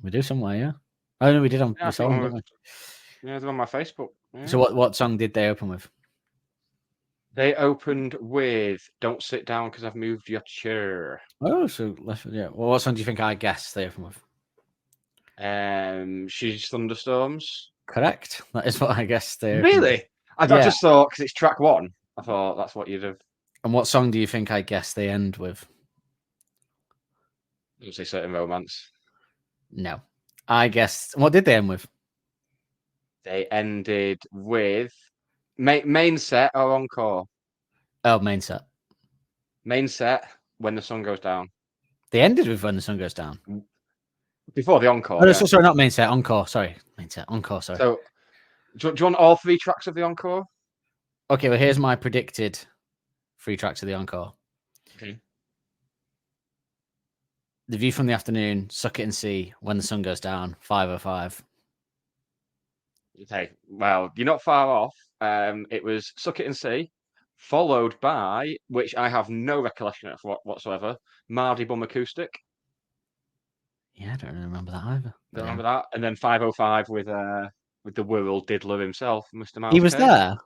We do somewhere, yeah. Oh no, we did on. Yeah, saw them, didn't we? Yeah, they're on my Facebook. Yeah. So what song did they open with? They opened with "Don't Sit Down Because I've Moved Your Chair." Oh, so yeah. Well, what song do you think I guessed they open with? She's Thunderstorms. Correct. That is what I guessed they. Really? I just thought because it's track 1. I thought that's what you'd have. And what song do you think I guess they end with? I would say Certain Romance. No. I guess. What did they end with? They ended with main set or encore? Oh, main set. Main set, When the Sun Goes Down. They ended with When the Sun Goes Down. Before the encore. Oh, no, sorry, not main set. Encore. Sorry. Main set. Encore. Sorry. So, do you want all 3 tracks of the encore? Okay, well, here's my predicted 3 tracks of the encore. Okay. The View from the Afternoon, Suck It and See, When the Sun Goes Down, 505. Okay, well, you're not far off. It was Suck It and See, followed by, which I have no recollection of whatsoever, Mardy Bum Acoustic. Yeah, I don't really remember that either. Don't remember that. And then 505 with the world diddler himself, Mr. Miles. He was Kane. there.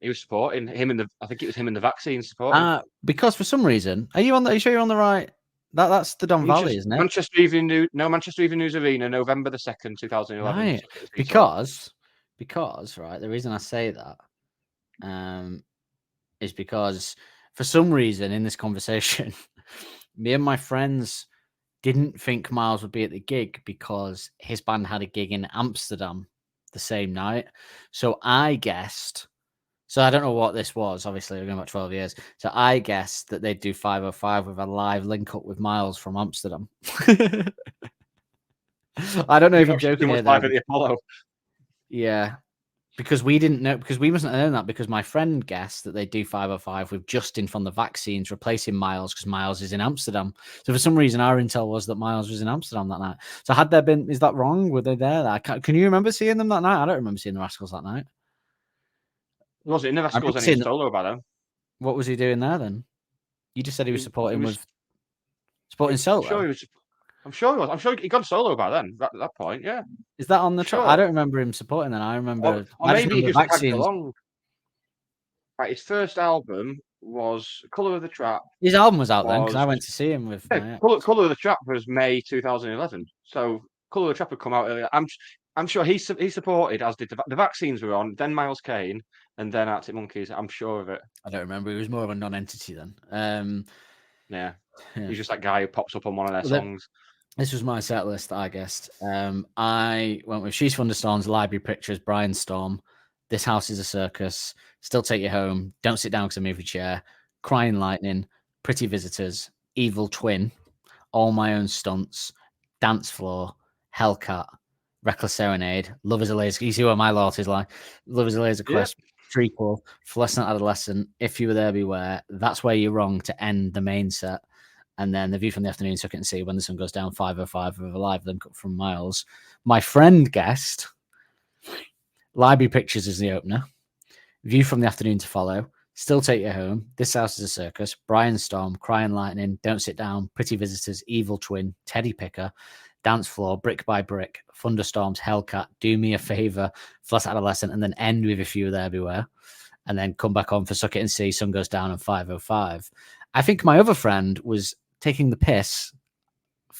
He was supporting him I think it was him in the vaccine supporting. Because for some reason, are you sure you're on the right? That's the Don Valley, isn't it? Manchester Evening News Arena, November the 2nd, 2011. Right. Because right, the reason I say that is because for some reason in this conversation, me and my friends didn't think Miles would be at the gig because his band had a gig in Amsterdam the same night. So I guessed. So I don't know what this was. Obviously, we're going back 12 years. So I guessed that they'd do 505 with a live link up with Miles from Amsterdam. I don't know if I'm joking here. Live at the Apollo. Yeah, because we didn't know, because we mustn't have known that because my friend guessed that they'd do 505 with Justin from the Vaccines replacing Miles because Miles is in Amsterdam. So for some reason, our intel was that Miles was in Amsterdam that night. So had there been, is that wrong? Were they there? Can you remember seeing them that night? I don't remember seeing the Rascals that night. Was it? It never scores any solo about them. What was he doing there then? You just said he was supporting solo. I'm sure he was. I'm sure he got solo by then. At that point, yeah. Is that on the track? I don't remember him supporting then. I remember. Or maybe he just tagged along. Right, his first album was Colour of the Trap. His album was out then because I went to see him with. Yeah, Colour of the Trap was May 2011. So Colour of the Trap had come out earlier. I'm sure he supported, as did the Vaccines were on, then Miles Kane, and then Arctic Monkeys. I'm sure of it. I don't remember. He was more of a non-entity then. Yeah. He's just that guy who pops up on one of their songs. This was my set list that I guessed. I went with She's Thunderstorms, Library Pictures, Brian Storm, This House is a Circus, Still Take You Home, Don't Sit Down Because I Move Your Chair, Crying Lightning, Pretty Visitors, Evil Twin, All My Own Stunts, Dance Floor, Hellcat, Reckless Serenade, Love is a Laser. You see what my loyalties like. Love is a Laser Quest, Treacle, Fluorescent Adolescent, If You Were There, Beware, That's Where You're Wrong to end the main set. And then The View from the Afternoon, Suck It and See, When the Sun Goes Down, 505 with a live link up from Miles. My friend guessed Library Pictures is the opener. View from the Afternoon to follow. Still Take You Home. This House is a Circus. Brian Storm, Crying Lightning, Don't Sit Down, Pretty Visitors, Evil Twin, Teddy Picker, Dance Floor, Brick by Brick, Thunderstorms, Hellcat, Do Me a Favor, Fluorescent Adolescent, and then end with If You Were There, Beware. And then come back on for Suck It and See, Sun Goes Down, and 505. I think my other friend was taking the piss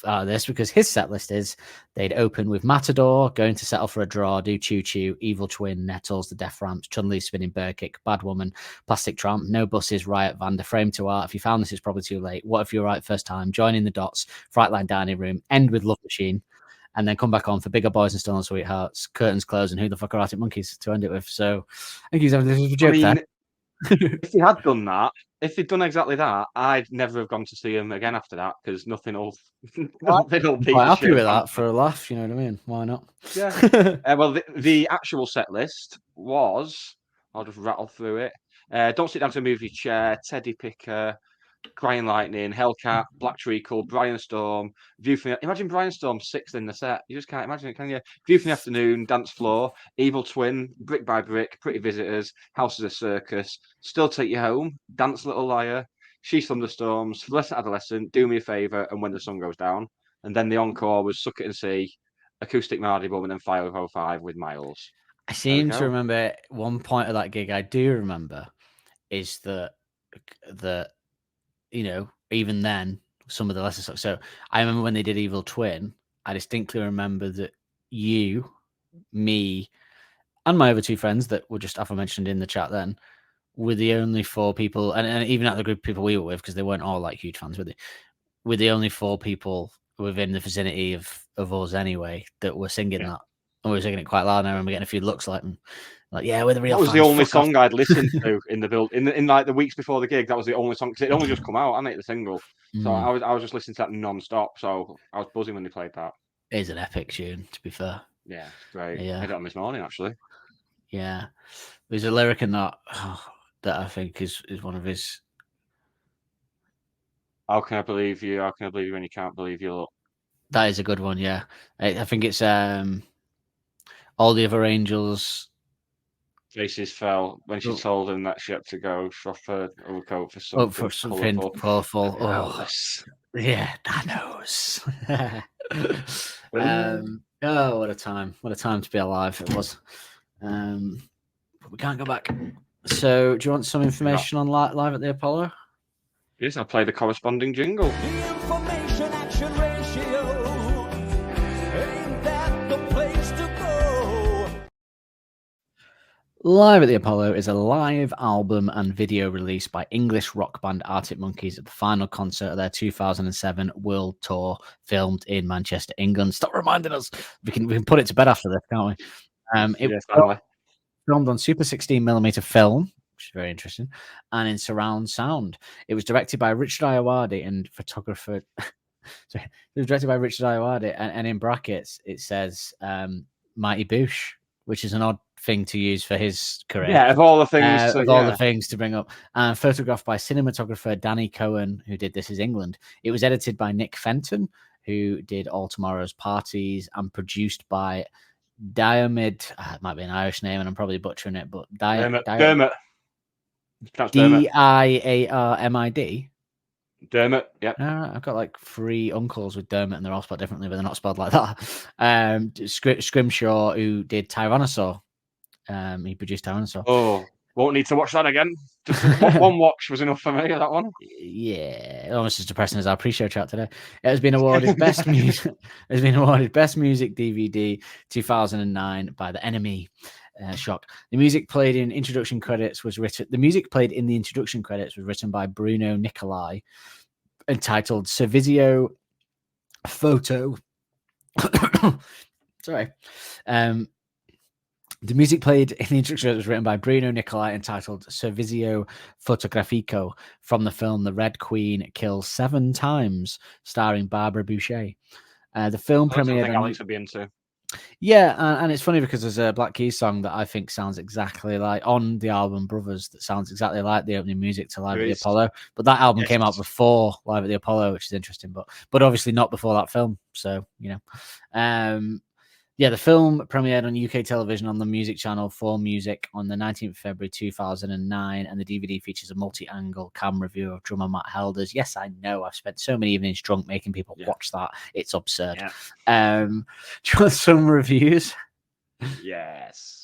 out of this because his set list is they'd open with Matador, Going to Settle for a Draw, Do Choo Choo, Evil Twin, Nettles, The Death Ramps, Chun-Li Spinning Bird Kick, Bad Woman, Plastic Tramp, No Buses, Riot Vander, Frame to Art, If You Found This It's Probably Too Late, What If You're Right First Time, Joining the Dots, Frightline Dining Room, end with Love Machine, and then come back on for Bigger Boys and Still on Sweethearts, Curtains Close, and Who the Fuck Are Arctic Monkeys to end it with. So I think he's having this a joke there. If he had done that, if he'd done exactly that, I'd never have gone to see him again after that because nothing will beat quite happy with that for a laugh, you know what I mean? Why not? Yeah. Well, the actual set list was, I'll just rattle through it. Don't Sit Down to Move Your Chair, Teddy Picker, Crying Lightning, Hellcat, Black Treacle, Brian Storm, imagine Brian Storm sixth in the set. You just can't imagine it, can you? View from the Afternoon, Dance Floor, Evil Twin, Brick by Brick, Pretty Visitors, House is a Circus, Still Take You Home, Dance Little Liar, She's Thunderstorms, Fluorescent Adolescent, Do Me a Favor, and When the Sun Goes Down. And then the encore was Suck It and See, Acoustic Mardy Bum, and then 505 with Miles. I seem to remember one point of that gig I do remember is that you know, even then, some of the lesser stuff. So I remember when they did Evil Twin, I distinctly remember that you, me, and my other two friends that were just aforementioned in the chat then, we're the only 4 people, and even at the group of people we were with, because they weren't all like huge fans, we're the only 4 people within the vicinity of us anyway that were singing that. And we were singing it quite loud. And I remember getting a few looks like them. Like, yeah, we're the real fans. That was the only song I'd listened to in the build in like the weeks before the gig. That was the only song because it only just come out, hadn't it, the single. So I was just listening to that non-stop. So I was buzzing when they played that. It is an epic tune, to be fair. Yeah, it's great. Yeah. I heard it on this morning actually. Yeah, there's a lyric in that that I think is one of his. How can I believe you? How can I believe you when you can't believe you? Look. That is a good one. Yeah, I think it's all the other angels. Faces fell when she told him that she had to go shop her overcoat for something colourful. Oh, yeah, Thanos. Oh, what a time! What a time to be alive it was. But we can't go back. So, do you want some information on Live at the Apollo? Yes, I'll play the corresponding jingle. The information action ratio, ain't that the place to go? Live at the Apollo is a live album and video release by English rock band Arctic Monkeys at the final concert of their 2007 world tour, filmed in Manchester, England. Stop reminding us. We can put it to bed after this, can't we? It was filmed on Super 16mm film, which is very interesting, and in surround sound. It was directed by Richard Ayoade and photographer. Sorry, it was directed by Richard Ayoade, and in brackets it says Mighty Boosh, which is an odd thing to use for his career. Yeah, of all the things, all the things to bring up. And photographed by cinematographer Danny Cohen, who did This Is England. It was edited by Nick Fenton, who did All Tomorrow's Parties, and produced by Diarmid. It might be an Irish name, and I'm probably butchering it, but Dermot. Diarmid. Dermot, yeah. I've got like 3 uncles with Dermot, and they're all spelled differently, but they're not spelled like that. Scrimshaw, who did Tyrannosaur. He produced Tyrannosaur. Oh, won't need to watch that again. Just one watch was enough for me. That one. Yeah, almost as depressing as our pre-show chat today. It has been awarded best music. Has been awarded best music DVD 2009 by The Enemy. Shock. The music played in introduction credits was written. The music played in the introduction credits was written by Bruno Nicolai, entitled Servizio Photo. Sorry. The music played in the introduction was written by Bruno Nicolai, entitled Servizio Fotografico, from the film The Red Queen Kills 7 Times, starring Barbara Boucher. The film premiered. Alex would be into. Yeah, and it's funny because there's a Black Keys song that I think sounds exactly like on the album Brothers, that sounds exactly like the opening music to Live at the Apollo. But that album came out before Live at the Apollo, which is interesting, but obviously not before that film. So, you know. Yeah, the film premiered on UK television on the music channel 4 Music on the 19th of February 2009, and the DVD features a multi-angle camera view of drummer Matt Helders. Yes, I know. I've spent so many evenings drunk making people watch that. It's absurd. Yeah. Do you want some reviews? Yes.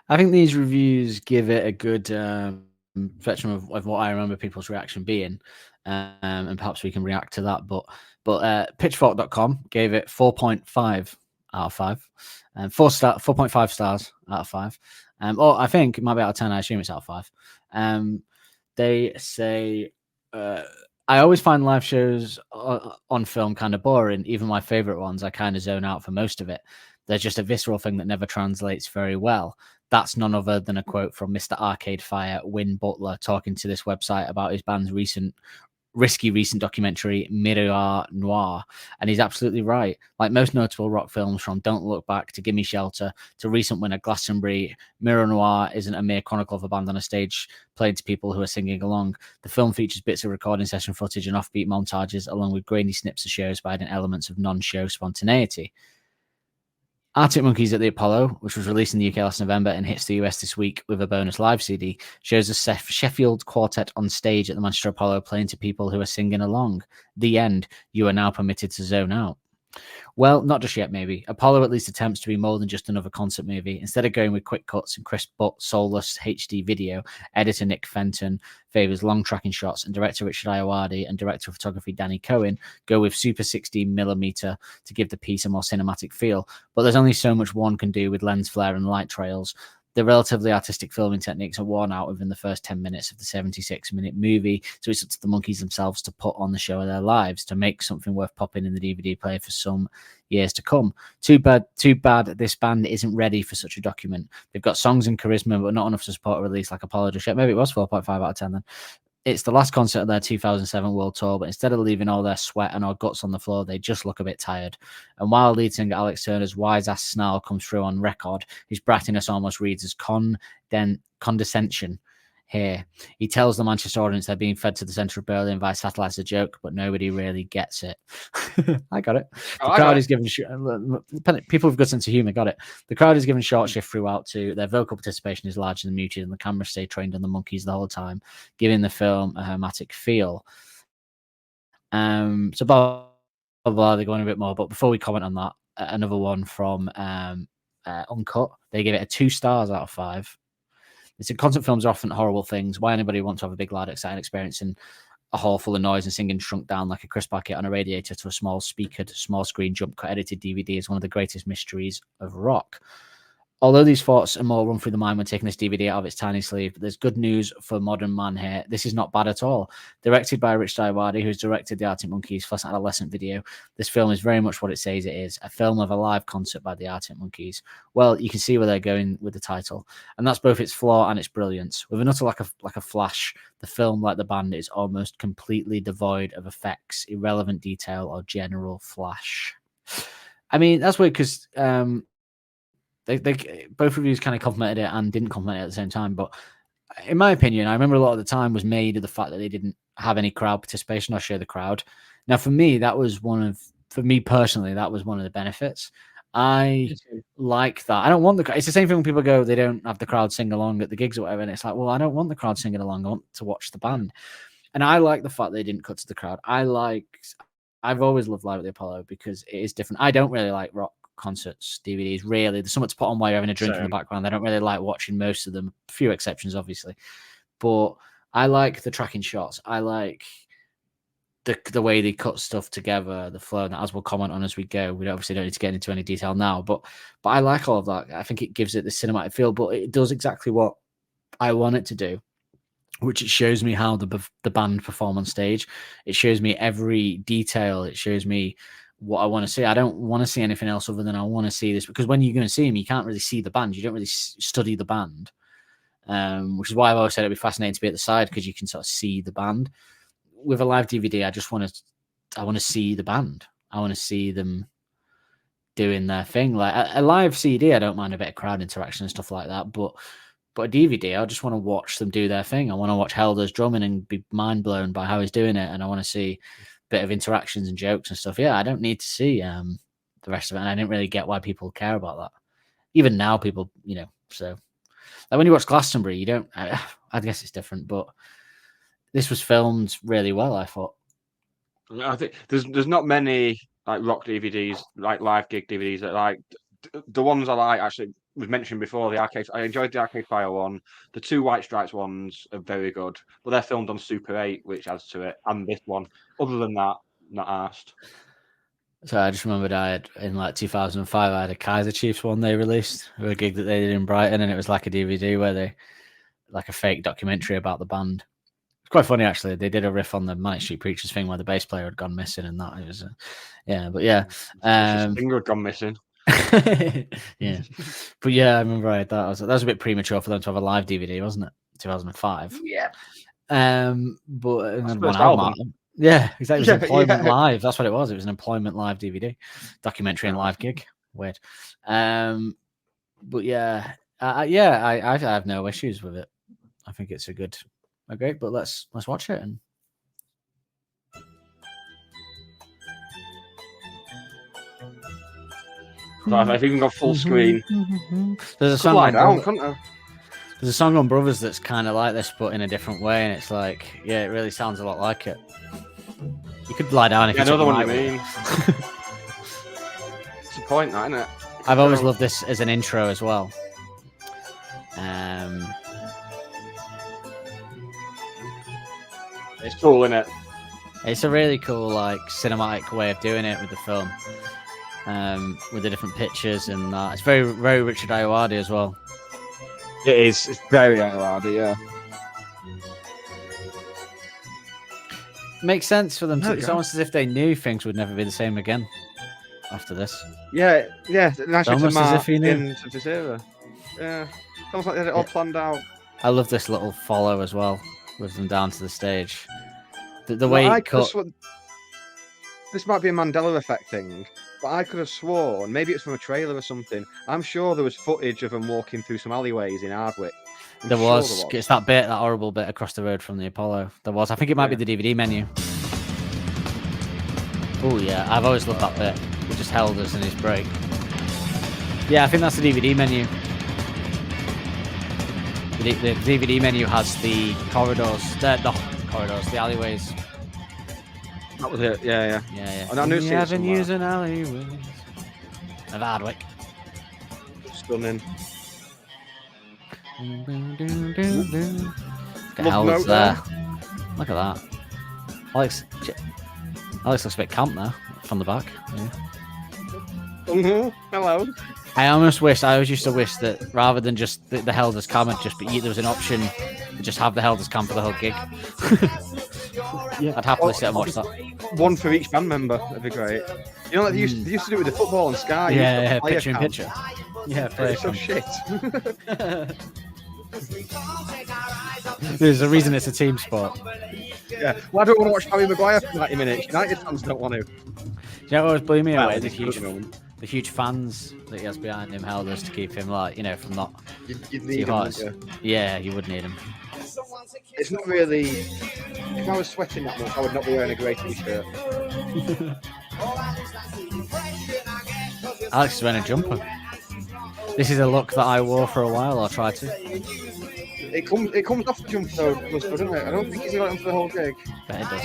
I think these reviews give it a good spectrum of what I remember people's reaction being, and perhaps we can react to that. But Pitchfork.com gave it 4.5 out of 5, and 4.5 stars out of 5. Or I think it might be out of 10. I assume it's out of 5. They say, I always find live shows on film kind of boring. Even my favorite ones, I kind of zone out for most of it. There's just a visceral thing that never translates very well. That's none other than a quote from Mr. Arcade Fire, Win Butler, talking to this website about his band's recent documentary, Miroir Noir. And he's absolutely right. Like most notable rock films, from Don't Look Back to Gimme Shelter to recent winner Glastonbury, Miroir Noir isn't a mere chronicle of a band on a stage played to people who are singing along. The film features bits of recording session footage and offbeat montages, along with grainy snips of shows providing elements of non-show spontaneity. Arctic Monkeys at the Apollo, which was released in the UK last November and hits the US this week with a bonus live CD, shows a Sheffield quartet on stage at the Manchester Apollo playing to people who are singing along. The end. You are now permitted to zone out. Well, not just yet, maybe. Apollo at least attempts to be more than just another concert movie. Instead of going with quick cuts and crisp but soulless HD video, editor Nick Fenton favors long tracking shots, and director Richard Ayoade and director of photography Danny Cohen go with super 16mm to give the piece a more cinematic feel. But there's only so much one can do with lens flare and light trails. The relatively artistic filming techniques are worn out within the first 10 minutes of the 76-minute movie, so it's up to the monkeys themselves to put on the show of their lives, to make something worth popping in the DVD player for some years to come. Too bad this band isn't ready for such a document. They've got songs and charisma, but not enough to support a release like Apollo just yet. Maybe it was 4.5 out of 10 then. It's the last concert of their 2007 World Tour, but instead of leaving all their sweat and our guts on the floor, they just look a bit tired. And while lead singer Alex Turner's wise-ass snarl comes through on record, his brattiness almost reads as condescension here. He tells the Manchester audience they're being fed to the centre of Berlin via satellite as a joke, but nobody really gets it. I got it. The crowd is given people with good sense of humour got it. The crowd is given short shift throughout too. Their vocal participation is larger than muted, and the cameras stay trained on the monkeys the whole time, giving the film a hermetic feel. So blah blah blah. They're going a bit more, but before we comment on that, another one from Uncut. They give it a 2 stars out of 5. They said concert films are often horrible things. Why anybody wants to have a big, loud, exciting experience in a hall full of noise and singing shrunk down like a crisp packet on a radiator to a small speakered, small screen jump cut edited DVD is one of the greatest mysteries of rock. Although these thoughts are more run through the mind when taking this DVD out of its tiny sleeve, there's good news for modern man here. This is not bad at all. Directed by Rich Ayoade, who's directed the Arctic Monkeys' first adolescent video, this film is very much what it says it is, a film of a live concert by the Arctic Monkeys. Well, you can see where they're going with the title, and that's both its flaw and its brilliance. With an utter like a flash, the film, like the band, is almost completely devoid of effects, irrelevant detail, or general flash. I mean, that's weird because they both reviews kind of complimented it and didn't compliment it at the same time. But in my opinion, I remember a lot of the time was made of the fact that they didn't have any crowd participation or share the crowd. Now, for me personally, that was one of the benefits. I like that. I don't want it's the same thing when people go, they don't have the crowd sing along at the gigs or whatever. And it's like, well, I don't want the crowd singing along. I want to watch the band. And I like the fact they didn't cut to the crowd. I've always loved Live at the Apollo because it is different. I don't really like rock concerts, DVDs, really. There's something to put on while you're having a drink in the background. I don't really like watching most of them, a few exceptions, obviously. But I like the tracking shots. I like the way they cut stuff together, the flow, and as we'll comment on as we go. We obviously don't need to get into any detail now, but I like all of that. I think it gives it the cinematic feel, but it does exactly what I want it to do, which it shows me how the band perform on stage. It shows me every detail. It shows me what I want to see. I don't want to see anything else other than I want to see this, because when you're going to see them, you can't really see the band. You don't really study the band, which is why I've always said it'd be fascinating to be at the side, because you can sort of see the band. With a live DVD, I want to see the band. I want to see them doing their thing. Like a live CD, I don't mind a bit of crowd interaction and stuff like that, but a DVD, I just want to watch them do their thing. I want to watch Helder's drumming and be mind blown by how he's doing it, and I want to see bit of interactions and jokes and stuff. Yeah, I don't need to see the rest of it, and I didn't really get why people care about that. Even now, people, so like when you watch Glastonbury, you don't. I guess it's different, but this was filmed really well, I thought. I think there's not many like rock DVDs, like live gig DVDs that like the ones I like. Actually, was mentioned before the Arcade. I enjoyed the Arcade Fire one. The 2 White Stripes ones are very good, but they're filmed on Super 8, which adds to it. And this one, other than that, not asked. So I just remembered in like 2005, I had a Kaiser Chiefs one they released, a gig that they did in Brighton, and it was like a DVD where they, like a fake documentary about the band. It's quite funny actually. They did a riff on the Manic Street Preachers thing where the bass player had gone missing, and that it was, Finger had gone missing. Yeah, but yeah, I remember that was a bit premature for them to have a live DVD, wasn't it? 2005. Yeah. But one album. Yeah, exactly. It was Employment Live. That's what it was. It was an Employment Live DVD, documentary and live gig. Weird. But yeah, I have no issues with it. I think it's great. But let's watch it and. So I've even got full screen. There's a song There's a song on Brothers that's kind of like this, but in a different way, and it's like, it really sounds a lot like it. You could lie down if you know the one you mean. point, that, isn't it? I've always loved this as an intro as well. It's cool, isn't it? It's a really cool, like, cinematic way of doing it with the film, with the different pictures and that. It's very, very Richard Ayoade as well. It is. It's very Ayoade, yeah. Makes sense for them. It's almost as if they knew things would never be the same again after this. Yeah. Almost as if he knew. Of this era. Yeah. It's almost like they had it all planned out. I love this little follow as well, with them down to the stage. The way it cut. This might be a Mandela effect thing, but I could have sworn, maybe it's from a trailer or something. I'm sure there was footage of them walking through some alleyways in Hardwick. There was. It's that horrible bit across the road from the Apollo. There was. I think it might be the DVD menu. Oh yeah, I've always loved that bit. He just held us in his break. Yeah, I think that's the DVD menu. The DVD menu has the corridors, the alleyways. That was it. Yeah. And I knew the avenues and alleyways of Hardwick. Stunning. Hell's there. Look at that. Alex looks a bit camp there from the back. Yeah. Hello. I always used to wish that rather than just the Helders Cam, there was an option to just have the Helders Cam for the whole gig. Yeah. I'd happily sit and watch that. One for each band member. That'd be great. You know, like they used to do it with the football and Sky. Yeah, picture in picture. Yeah, it's so shit. There's a reason it's a team sport. Yeah. Well, I don't want to watch Harry Maguire for 90 minutes. United fans don't want to. Do you know what always blew me away? The huge fans that he has behind him held us to keep him, like, from not you'd need him, yeah, you would need him. It's not really. If I was sweating that much, I would not be wearing a grey t-shirt. Alex is wearing a jumper. This is a look that I wore for a while, or tried to. It comes off the jumper though, doesn't it? I don't think he's got it for the whole gig. But it does.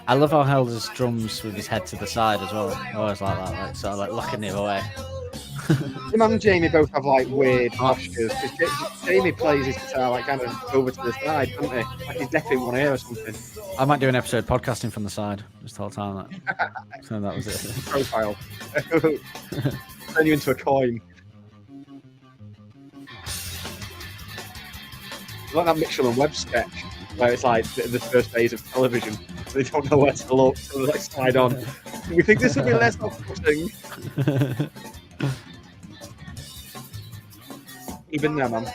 I love how Helder's drums with his head to the side as well. I always like that, like sort of like looking the other way. Him and Jamie both have like weird postures. Because Jamie plays his guitar like kind of over to the side, doesn't he? Like he's deaf in one ear or something. I might do an episode podcasting from the side just the whole time. So that was it. Profile. Turn you into a coin. Like that Mitchell and Webb sketch where it's like the first days of television. They don't know where to look, so they like slide on. We think this will be less off-putting. Even there, man.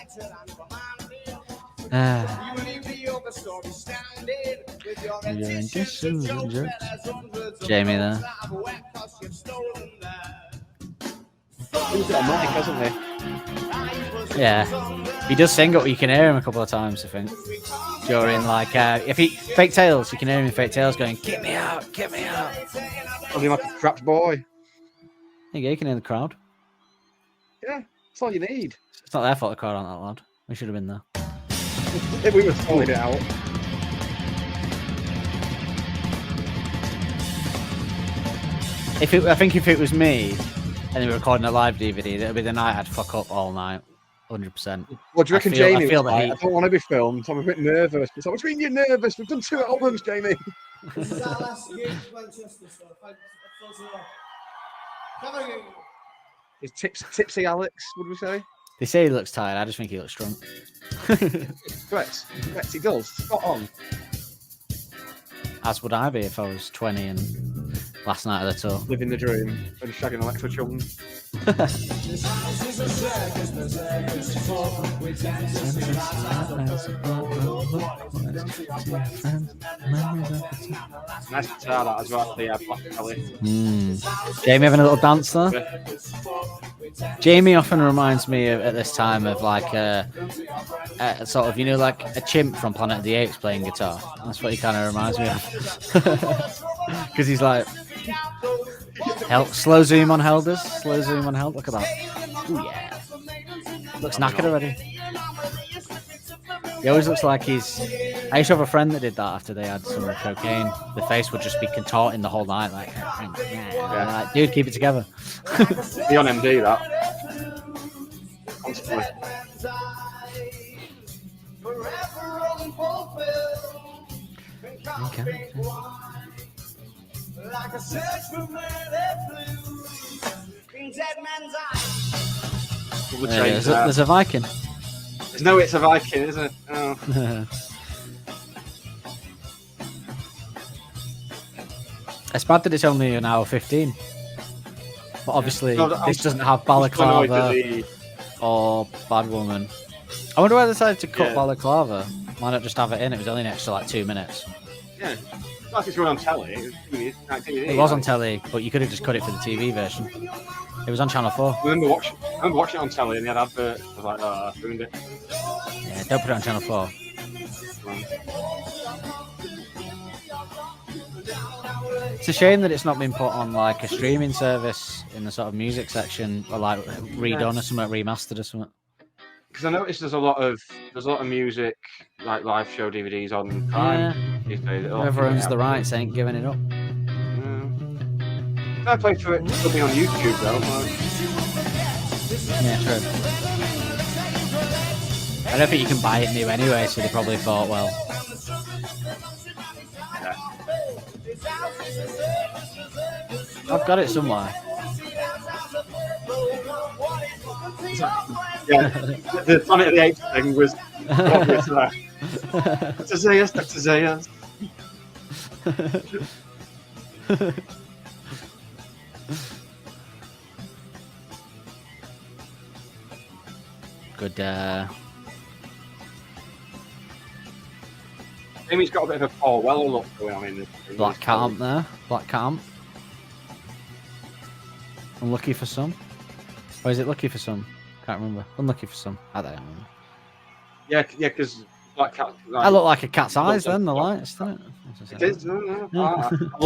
Jamie there. He's got a mic, hasn't he? Yeah, he does sing it. You can hear him a couple of times, I think. During like, if he Fake Tales, you can hear him in Fake Tales going, "Get me out, get me out." Something like a trapped boy. There you go, you can hear the crowd. Yeah, that's all you need. It's not their fault the crowd aren't that loud. We should have been there. If we were sorting it out. I think if it was me and they were recording a live DVD, that would be the night I'd fuck up all night. 100%. What do you reckon, Jamie? I feel that I don't want to be filmed. I'm a bit nervous. It's like, what do you mean you're nervous? We've done 2 albums, Jamie. This is our last gig in Manchester, so thanks a lot. Is tipsy Alex, would we say? They say he looks tired. I just think he looks drunk. Correct, he does. Spot on. As would I be if I was 20 and last night of the tour. Living the dream and shagging electro children. Nice guitar that as well. The Black Kelly. Jamie having a little dance there. Yeah. Jamie often reminds me at this time of like a sort of, like a chimp from Planet of the Apes playing guitar. That's what he kind of reminds me of. Because he's like, slow zoom on Helders. Slow zoom on Held. Look at that. Ooh, yeah. Looks knackered already. He always looks like he's I used to have a friend that did that after they had some cocaine. The face would just be contorting the whole night, like, like dude, keep it together. Be on MD, that. Constantly. Okay. Like a search for murder blues in dead man's eyes. We'll change that. There's a Viking. No, it's a Viking, isn't it? Oh. It's bad that it's only an hour 15. But obviously, this doesn't have Balaclava or Bad Woman. I wonder why they decided to cut Balaclava. Why not just have it in? It was only an extra like 2 minutes. Yeah. Like it's running on telly. It was on telly, but you could have just cut it for the TV version. It was on Channel 4. I remember watching it on telly and they had adverts. I was like, oh, I ruined it. Yeah, don't put it on Channel 4. It's a shame that it's not been put on like a streaming service in the sort of music section, or like redone or something, remastered or something. Because I noticed there's a lot of music, like live show DVDs on Prime. Whoever owns the rights ain't giving it up. I play for it to be on YouTube though. Yeah, true. I don't think you can buy it new anyway, so they probably thought, well. I've got it somewhere. Yeah, the Planet of the Apes thing was obvious there. Dr. Zayas. Good. Amy's got a bit of a Paul Weller look going on in this. Black Camp there. Black Camp. Unlucky for some. Or is it lucky for some? Can't remember. Unlucky for some. I don't know. Yeah, because Black Cat. I look like a cat's eyes then, the lights, doesn't it? It is. No.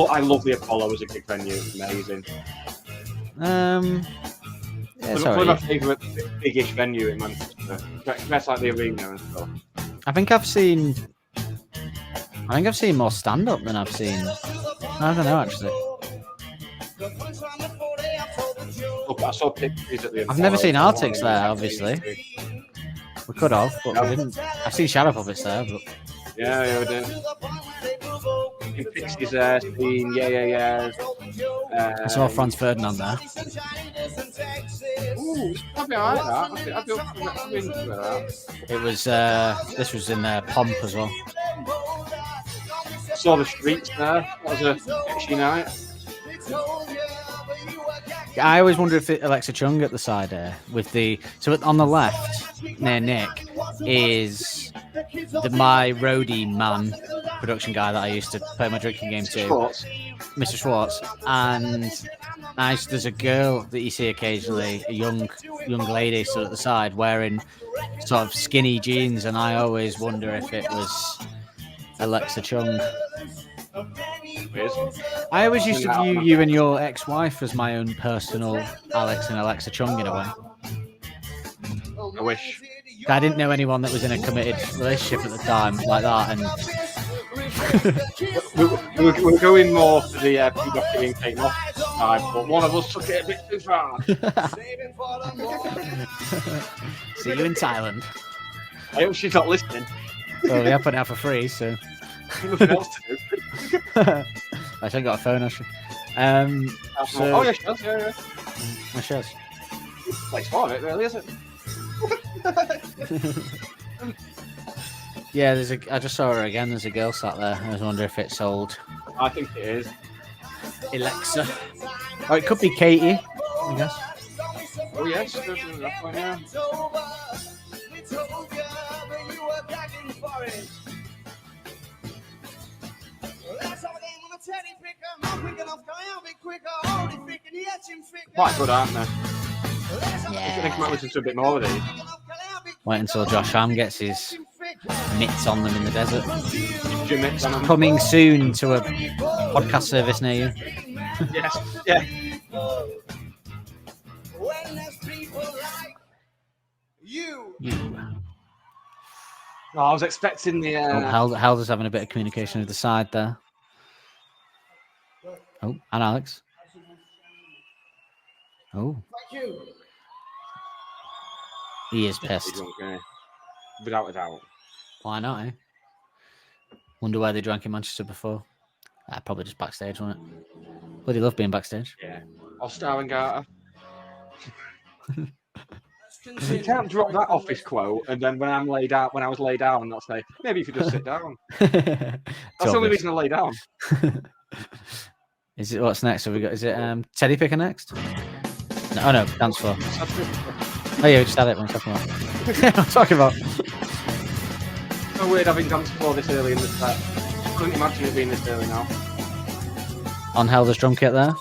I love the Apollo as a big venue. It's amazing. Yeah, it's probably my favourite big-ish venue in Manchester. That's like the arena and stuff. I think I've seen more stand-up than I've seen. I don't know actually. I saw pictures at the I've never seen Arctics there, obviously. We could have, but we didn't. I've seen Shadow Puppets there, but yeah, we did. In Pixies there, seen yeah. I saw Franz Ferdinand there. Ooh, probably alright. I'd be into that. It was. This was in Pomp as well. Saw the Streets there. That was a pitchy night. I always wonder if Alexa Chung at the side there with the on the left near Nick is my roadie man production guy that I used to play my drinking game to, Mr. Schwartz, and there's a girl that you see occasionally, a young lady stood at the side wearing sort of skinny jeans, and I always wonder if it was Alexa Chung. I always used to view you and your ex-wife as my own personal Alex and Alexa Chung in a way. I wish. I didn't know anyone that was in a committed relationship at the time like that, and we're going more for the Peacock and Kate Moss side, but one of us took it a bit too far. See you in Thailand. I hope she's not listening. Well, we have put it out for free, so. Nothing else to do. I ain't got a phone, actually. Oh, yeah, she does. Yeah. My shows. Place for it, really, isn't it? Yeah, I just saw her again. There's a girl sat there. I was wondering if it's old. I think it is. Alexa. Or it could be Katie, I guess. Oh, yes. That one, yeah. Quite good, aren't they? Yeah. I think I might listen to a bit more of these. Wait until Josh Ham gets his mitts on them in the desert. Mitts on them. Coming soon to a podcast service near you. Yes, yeah. Oh, I was expecting the. Helder's having a bit of communication with the side there. Oh, and Alex. Oh. Thank you. He is pissed. Without a doubt. Why not, eh? Wonder where they drank in Manchester before. Probably just backstage, wasn't it? Bloody love being backstage. Yeah. Ostar and Garter. You can't drop that office quote and then when I was laid down, not say, maybe you could just sit down. That's the only reason I lay down. Is it what's next? Have we got? Is it Teddy Picker next? No, oh no, dance floor. Oh yeah, we just had it. What I'm talking about. So weird having dance floor this early in the set. Couldn't imagine it being this early now. On Helder's drum kit there.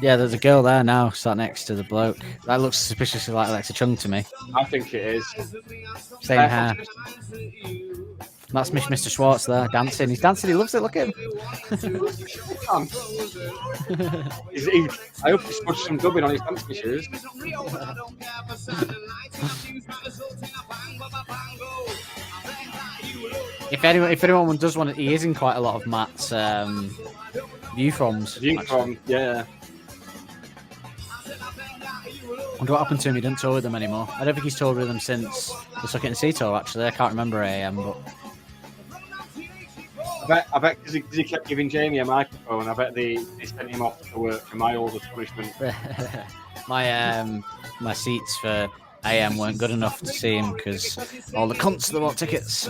Yeah, there's a girl there now, sat next to the bloke. That looks suspiciously like Alexa Chung to me. I think it is. Same hair. That's Mr. Schwartz there, dancing. He's dancing, he loves it, look at him. I hope he smudged some dubbing on his dancing shoes. If anyone does want it, he is in quite a lot of Matt's Viewfroms. Yeah. I wonder what happened to him. He didn't tour with them anymore. I don't think he's toured with them since the Suck It and See tour, actually. I can't remember AM, but... I bet because he kept giving Jamie a microphone, I bet they sent him off to work for miles of punishment. My seats for AM weren't good enough to see him because all the cunts that bought tickets.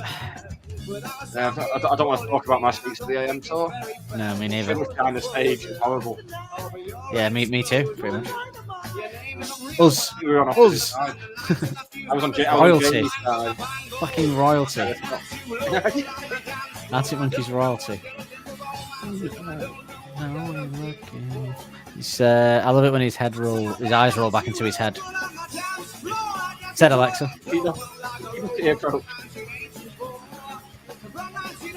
Yeah, I don't want to talk about my seats for the AM tour. No, me neither. It was kind of stage, it's horrible. Yeah, me too, pretty much. Us. We were on opposite side. I was on royalty. Side. Fucking royalty. Arctic Monkeys royalty. I love it when his eyes roll back into his head. Said Alexa.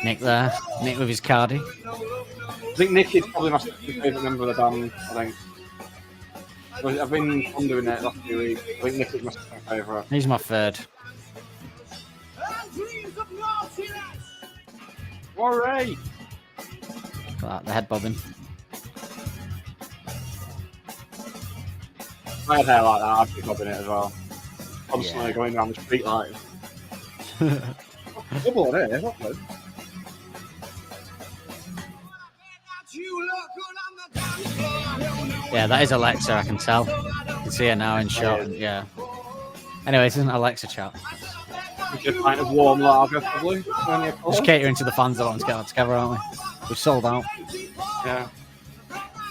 Nick there. Nick with his cardie. I think Nick is probably my favourite member of the band, I think. I've been wondering it last few weeks. I think Nick is my second favourite. He's my third. Hooray! Look at that, the head bobbing. If I had hair like that, I'd be bobbing it as well. Constantly going around the street like double on it, isn't it? Yeah, that is Alexa, I can tell. You can see her now in shot. Yeah. Anyway, this isn't Alexa chat. Just a pint of warm lager, probably. Just catering to the fans that want to get out together, aren't we? We've sold out. Yeah.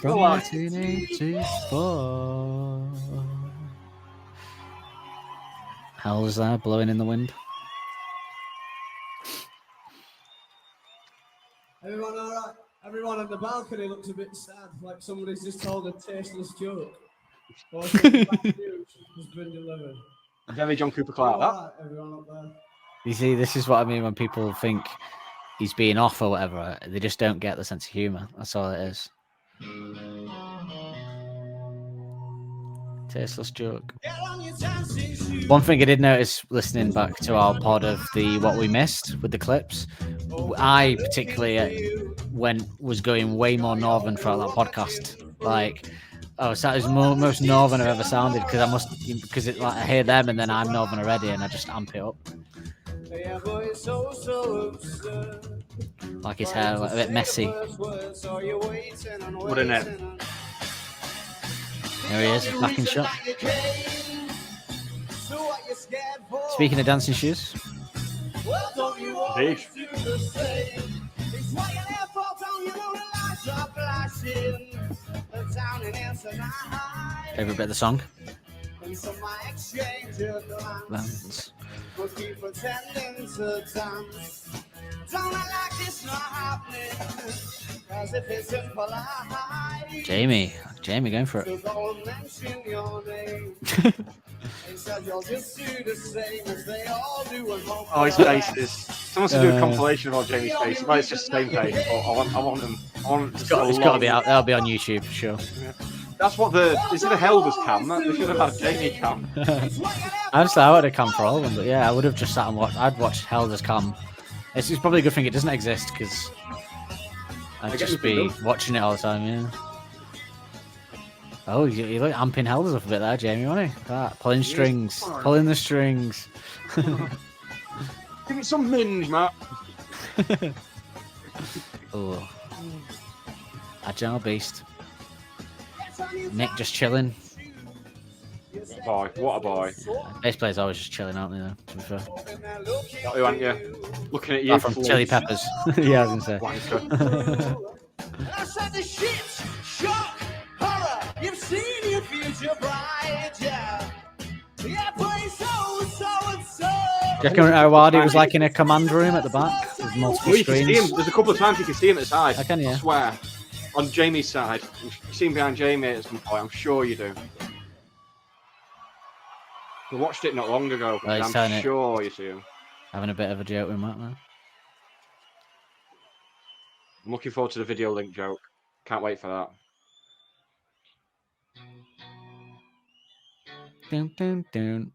From 1984. Hell's there, blowing in the wind. Everyone all right? Everyone on the balcony looks a bit sad, like somebody's just told a tasteless joke. Or something bad news has been delivered. Very John Cooper Clark, that. Everyone up there. You see, this is what I mean when people think he's being off or whatever. They just don't get the sense of humour. That's all it is. Tasteless joke. One thing I did notice listening back to our pod of the what we missed with the clips, I particularly was going way more northern throughout that podcast. Like, oh, so that was most northern I've ever sounded because I hear them and then I'm northern already and I just amp it up. Like his hair, like a bit messy. Wouldn't it? There he is, back in shot. Speaking of dancing shoes. Indeed. Favorite bit of the song? Dance. Jamie going for it. Oh, his face is Someone should do a compilation of all Jamie's face. Well, it's just the same face. But I want them. It's got to be out. That'll be on YouTube for sure. Yeah. That's what instead of Helder's cam, they should have had a Jamie cam. Honestly, I would have come for all of them, but yeah, I would have just sat and watched. I'd watch Helder's cam. It's probably a good thing it doesn't exist because I'd just be watching it all the time. Yeah. Oh, you look amping Helder's up a bit there, Jamie, wasn't he? Pulling strings, pulling the strings. Give me some minge, Matt. Oh, Agile Beast. Nick just chilling. Boy, what a boy. Bass players always just chilling, aren't they, though, to be fair? Who aren't you? Looking at you. From Chili Peppers. Yeah, I was going to say. I said the shit, shock, horror. You've seen your future bright, yeah. Yeah, play so and so. Do you reckon Awadi was like in a command room at the back with multiple screens? You can see him. There's a couple of times you can see him at the side. I can, yeah. I swear. On Jamie's side. You've seen behind Jamie at some point. I'm sure you do. We watched it not long ago. I'm sure you see him. Having a bit of a joke with Matt now. I'm looking forward to the video link joke. Can't wait for that. Dun, dun, dun.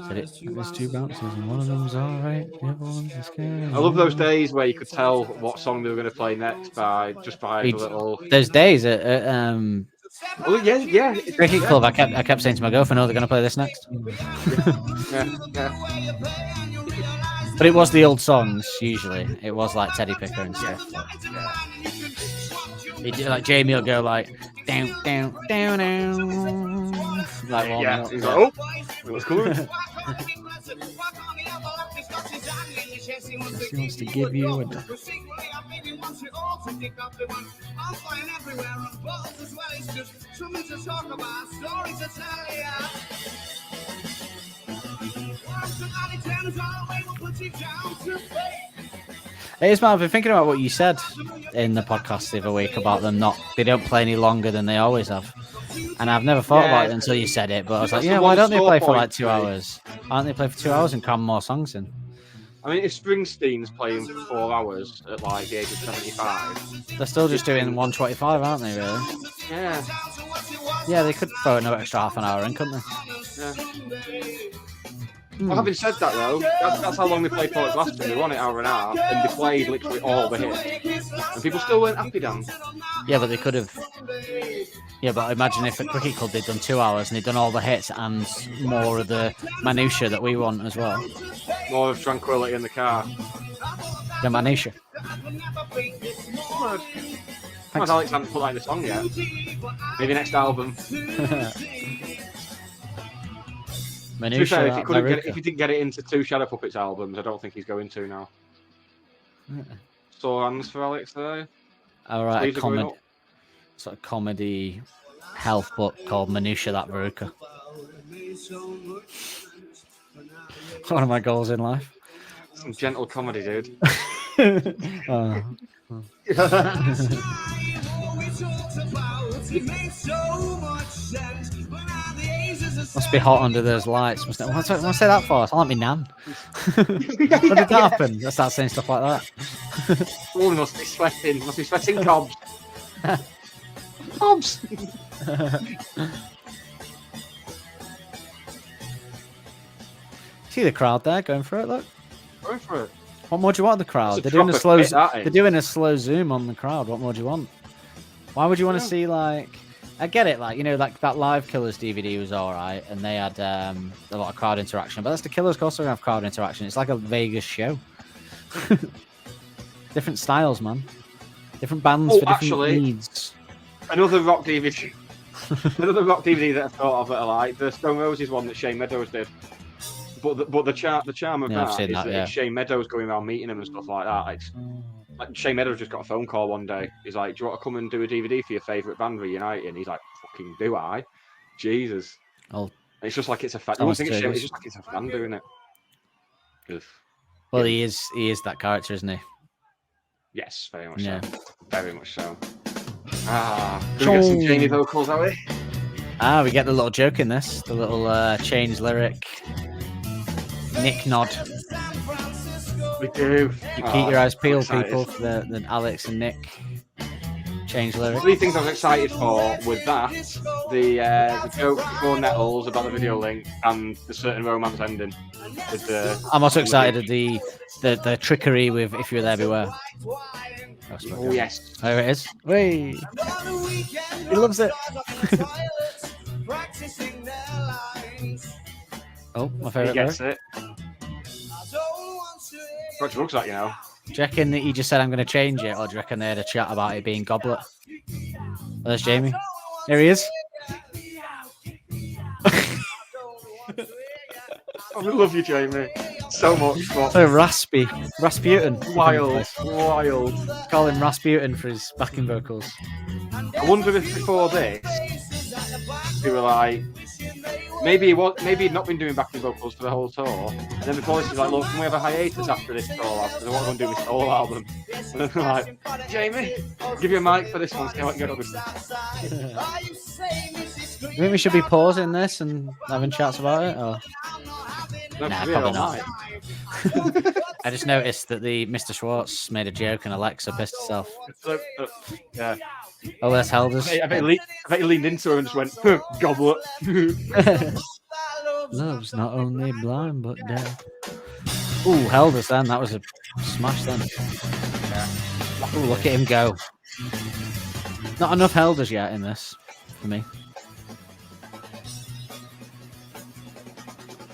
There's two bouncers and one of them's alright. The other one's scared. I love those days where you could tell what song they were going to play next by a little. Those days at Oh yeah. Cricket Club. I kept saying to my girlfriend, "Oh, they're going to play this next." yeah. But it was the old songs usually. It was like Teddy Picker and stuff. Like Jamie will go like down, down, down, down. Like warming up. He's like, oh, what's coming? He wants to give you a. Hey, Ismail, I've been thinking about what you said in the podcast the other week about them they don't play any longer than they always have. And I've never thought about it until you said it, but I was like, yeah, why don't they play for like 2 hours? Why don't they play for 2 hours and cram more songs in? I mean, if Springsteen's playing for 4 hours at like the age of 75, they're still just doing 125, aren't they, really? Yeah. Yeah, they could throw another extra half an hour in, couldn't they? Yeah. Well, having said that, though, that's how long they played for at Glastonbury. They won it hour and a half, and they played literally all the hits. And people still weren't happy, Dan. Yeah, but they could have. Yeah, but imagine if at Cricket Club they'd done 2 hours and they'd done all the hits and more of the minutiae that we want as well. More of tranquility in the car. The minutiae. Thanks, Alex hasn't put that in the song yet. Maybe next album. To be fair, if he didn't get it into 2 Shadow Puppets albums, I don't think he's going to now. Sore hands for Alex there. All right, sort of comedy health book called Minutia That Veruca. One of my goals in life. Some gentle comedy, dude. Must be hot under those lights. What's I say that for? I like me nan. What did that happen? I start saying stuff like that. Oh, must be sweating. Must be sweating cobs. Cobs. See the crowd there going for it. Look. Going for it. What more do you want? The crowd? They're doing a slow. They're doing a slow zoom on the crowd. What more do you want? Why would you want to see like? I get it, like, you know, like that Live Killers DVD was all right, and they had a lot of crowd interaction, but that's the Killers also have crowd interaction. It's like a Vegas show. Different styles, man. Different bands for different needs. Another rock DVD. Another rock DVD that I thought of that I like, the Stone Roses one that Shane Meadows did. But the charm of that is that Shane Meadows going around meeting him and stuff like that. It's, like Shane Meadows just got a phone call one day. He's like, "Do you want to come and do a DVD for your favourite band reuniting?" And he's like, "Fucking do I?" Jesus. Oh, it's just like it's a fan. I think it's just like it's a fan doing it. Well, he is that character, isn't he? Yes, very much so. Very much so. Do we get some Jamie vocals, are we? We get the little joke in this. The little change lyric. Nick nod. We do. You keep your eyes peeled, people, for the Alex and Nick change lyrics. 3 things I was excited for with that: the joke before Nettles about the video link and the certain romance ending. With the, I'm also excited at the trickery with "If You're There, Beware." Oh yes, There it is. Whey! He loves it. Oh, my he favourite gets lyric. it. What looks like, you know. Do you reckon that he just said I'm going to change it, or do you reckon they had a chat about it being Goblet? Oh, there's Jamie. There he is. I love you, Jamie, so much. But So raspy. Rasputin. wild. Call him Rasputin for his backing vocals. I wonder if before this, they were like, maybe he'd not been doing backing vocals for the whole tour. And then before this, he's like, look, can we have a hiatus after this tour? Because I want to go and do my solo album. And then they're like, Jamie, give you a mic for this one, see how it goes. You think we should be pausing this and having chats about it? Or? Nah, probably not. I just noticed that the Mr. Schwartz made a joke and Alexa pissed herself. Yeah. Oh, there's Helders. I bet he leaned into her and just went, goblet. Love's not only blind but deaf. Ooh, Helders then. That was a smash then. Ooh, look at him go. Not enough Helders yet in this for me.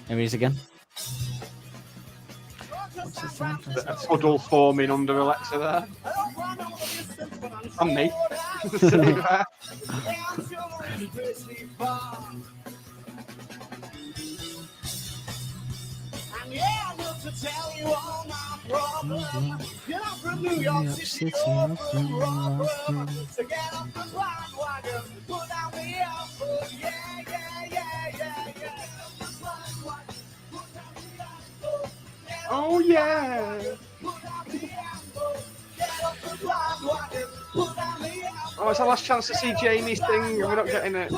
Here he is again. A puddle forming under Alexa there. And me. Sitting there. To tell you all my problems. You're not from New York City, or from Brooklyn. So get off the bandwagon, put down the output. Yeah. Oh yeah. Oh, it's our last chance to see Jamie's thing, and we're not getting it.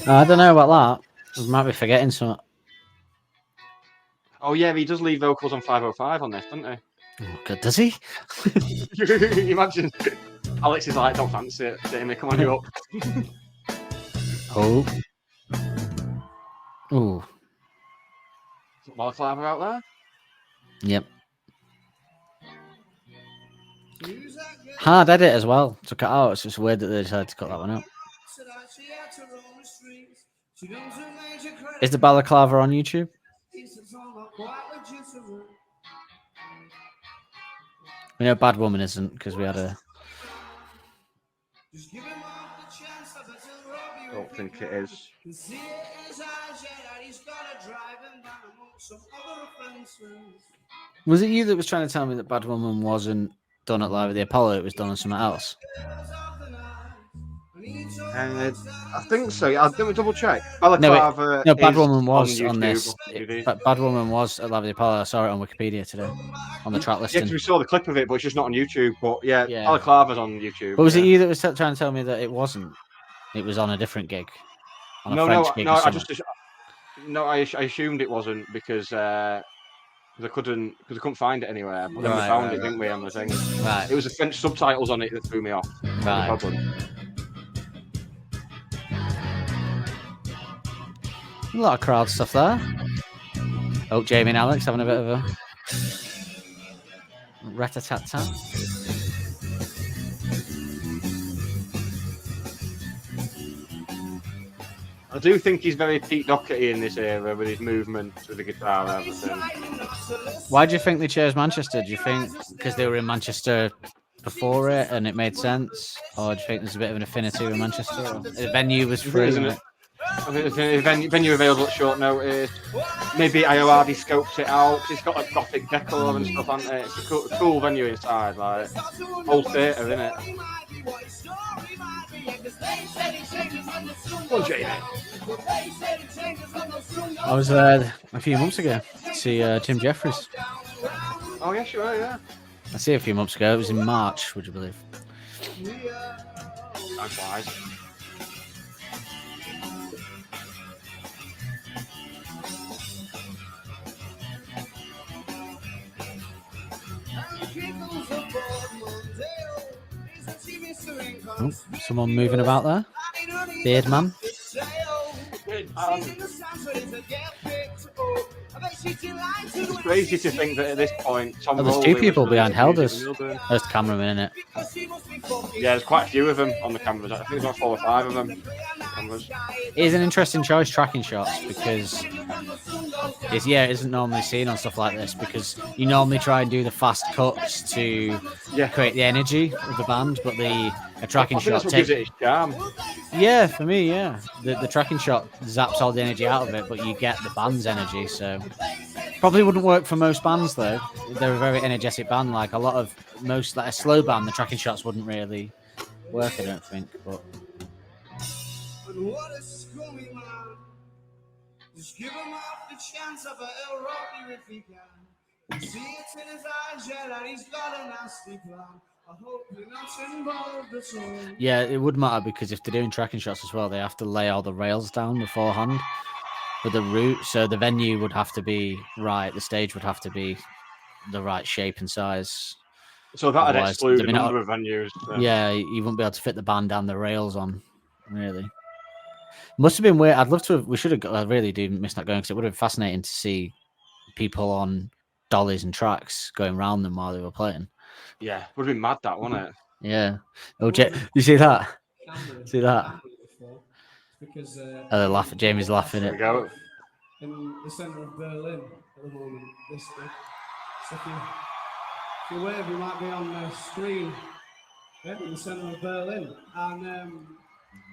I don't know about that. We might be forgetting something. Oh yeah, he does lead vocals on 505 on this, doesn't he? Oh, God, does he? Imagine Alex is like, don't fancy it, Jamie, come on, you up. Oh. Ooh. Balaclava out there? Yep. Hard edit as well. Took it out. It's just weird that they decided to cut that one out. Is the balaclava on YouTube? We know Bad Woman isn't because we had a. Don't think it is. Was it you that was trying to tell me that Bad Woman wasn't done at Live at the Apollo? It was done on something else. I think so. I'll double check. Balaclava no, Bad Woman was on YouTube, this. Bad Woman was at Live at the Apollo. I saw it on Wikipedia today on the track listing. Yeah, because we saw the clip of it, but it's just not on YouTube. But yeah. Balaclava's on YouTube. But was it you that was trying to tell me that it wasn't? It was on a different gig. On a French gig I assumed it wasn't because they couldn't find it anywhere. But then we found it, didn't we, on the thing? Right. It was the French subtitles on it that threw me off. Right. A lot of crowd stuff there. Oh, Jamie and Alex having a bit of a rat-a-tat-tat. I do think he's very Pete Doherty in this era with his movements with the guitar and everything. Why do you think they chose Manchester? Do you think because they were in Manchester before it and it made sense? Or do you think there's a bit of an affinity with Manchester? Or the venue was free, isn't it? I think the venue available at short notice. Maybe IORD scoped it out. It's got like gothic decor and stuff on it. It's a cool venue inside, like old theatre, isn't it? Come on, Jamie. I was there a few months ago to see Tim Jeffries. Oh yeah, sure, yeah. I see a few months ago. It was in March, would you believe? Likewise. Oh, someone moving about there. Beard man. It's crazy to think that at this point, Tom there's Rowley two people was behind Helders. Melbourne. There's the cameraman in it. Yeah, there's quite a few of them on the cameras. I think there's about 4 or 5 of them. Cameras. It is an interesting choice, tracking shots, because it isn't normally seen on stuff like this, because you normally try and do the fast cuts to create the energy of the band, but a tracking shot gives it its charm. Yeah, for me, yeah. The tracking shot zaps all the energy out of it, but you get the band's energy, so probably wouldn't work for most bands though. They're a very energetic band. Like a slow band, the tracking shots wouldn't really work, I don't think. But what a scummy man. Just give him half the chance of a ill rocky if he can. You see it in his eyes, yeah, that he's got a nasty plan. I hope you're not involved at all. Yeah, it would matter, because if they're doing tracking shots as well, they have to lay all the rails down beforehand for the route. So the venue would have to be right, the stage would have to be the right shape and size. So that'd exclude a number of venues. So. Yeah, you wouldn't be able to fit the band down the rails on, really. Must have been weird. I'd love to have, we should have, I really do miss not going, because it would have been fascinating to see people on dollies and tracks going around them while they were playing. Yeah, would have been mad, that, wouldn't it? Yeah. Oh, you see that? See that? Because they're laughing. Jamie's laughing at. Go. In the centre of Berlin at the moment. So if you wave, you might be on the screen in the centre of Berlin. And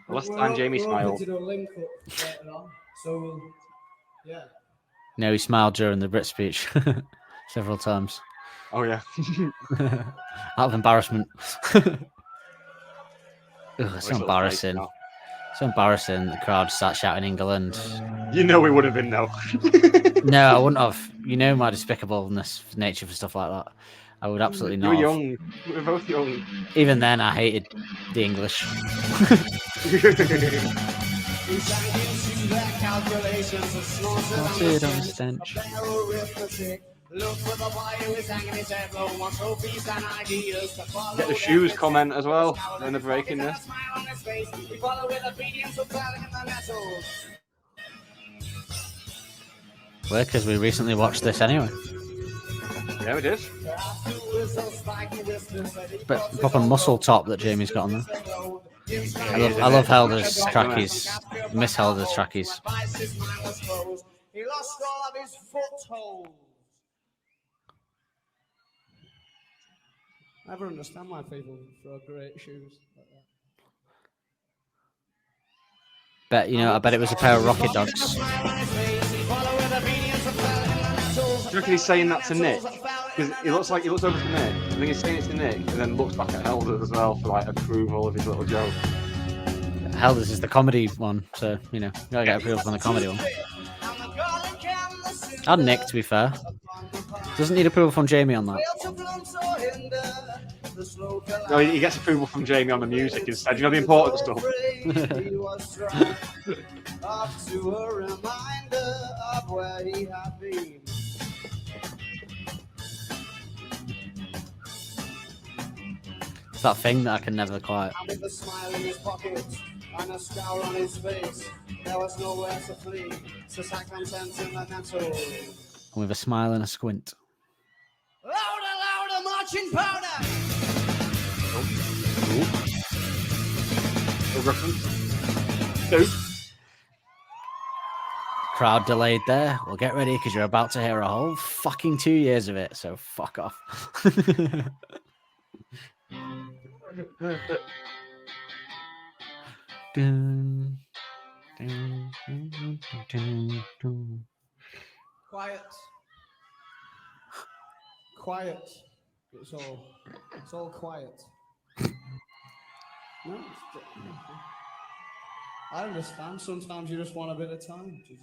last time Jamie smiled. To do a link up later on, so No, he smiled during the Brit speech several times. Oh yeah. Out of embarrassment. It's so embarrassing. So embarrassing. The crowd start shouting England. You know we would have been no. No, I wouldn't have. You know my despicableness nature for stuff like that. I would absolutely not. You were young. We were both young. Even then, I hated the English. Stench. Get the shoes comment as well in the break in this. Well, because we recently watched this anyway. Yeah, we did. But proper muscle top that Jamie's got on there. I love Helder's trackies. Miss Helder's trackies. He lost all of his foothold. I never understand why people throw great shoes like that. I bet it was a pair of rocket dogs. Do you reckon he's saying that to Nick? Because he looks over to Nick. I think he's saying it to Nick, and then looks back at Helders as well for like approval of his little joke. Helders is the comedy one, so you gotta get approval from the comedy one. And Nick, to be fair, doesn't need approval from Jamie on that. No, he gets approval from Jamie on the music instead. You know the important stuff. It's that thing that I can never quite. With a smile in his pocket and a scowl on his face, there was nowhere to flee. So circumstance in the natural. And with a smile and a squint. Louder, louder, marching powder! Crowd delayed there. Well, get ready because you're about to hear a whole fucking 2 years of it. So fuck off. Quiet. Quiet. It's all quiet. No, I understand. Sometimes you just want a bit of time. Just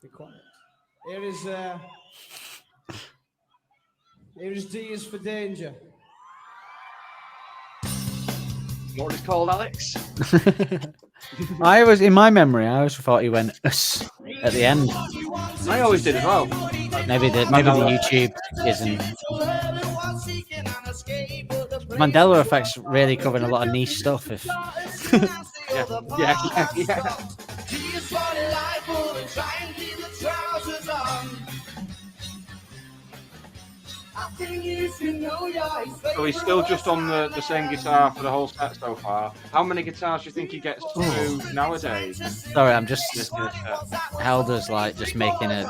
be quiet. Here is D is for danger. What it's called, Alex? In my memory, I always thought he went us at the end. I always did as well. Maybe the YouTube isn't. Mandela effect's really covering a lot of niche stuff. If yeah. So he's still just on the same guitar for the whole set so far. How many guitars do you think he gets through nowadays? Sorry, I'm just held as like just making a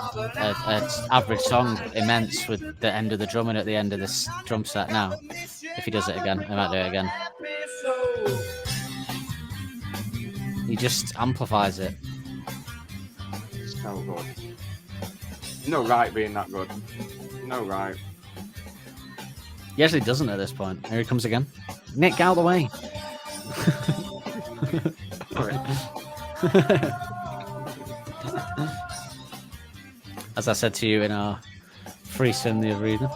average song immense with the end of the drumming at the end of this drum set now. If he does it again, I might do it again. He just amplifies it. So good. No right being that good. No right. He actually doesn't at this point. Here he comes again. Nick, get out of the way. As I said to you in our threesome the other evening.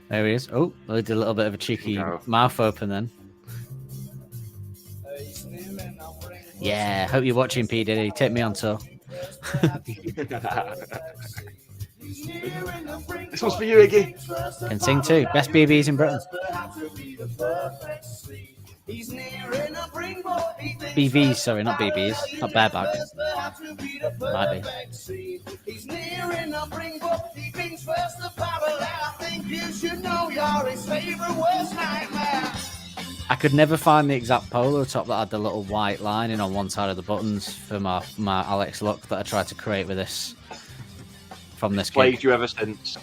There he is. Oh, I did a little bit of a cheeky mouth open then. Yeah, hope you're watching, P. Diddy. Take me on tour. This one's for you, Iggy. Can sing too. Best BBs in Britain. BVs, sorry, not BBs. Not bareback. Might be. I could never find the exact polo top that had the little white lining on one side of the buttons for my Alex look that I tried to create with this. From this gig. Plagued you ever since.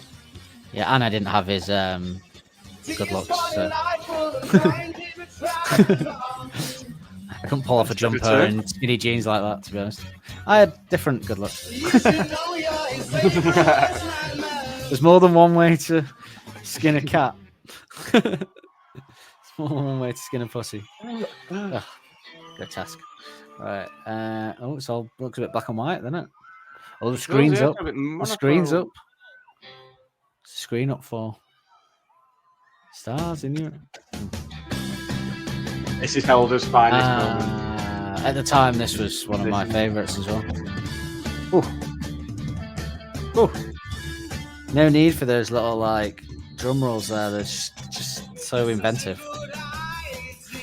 Yeah, and I didn't have his good looks. So. I couldn't pull off a jumper and skinny jeans like that, to be honest. I had different good looks. There's more than one way to skin a cat. There's more than one way to skin a pussy. Ugh, grotesque. Right. Oh, it all looks a bit black and white, doesn't it? Oh, the screen's up. The screen's up. Screen up for stars in your. This is Helder's finest moment. At the time, this was one of my favourites as well. Ooh. Ooh. No need for those little like drum rolls there. They're just so inventive.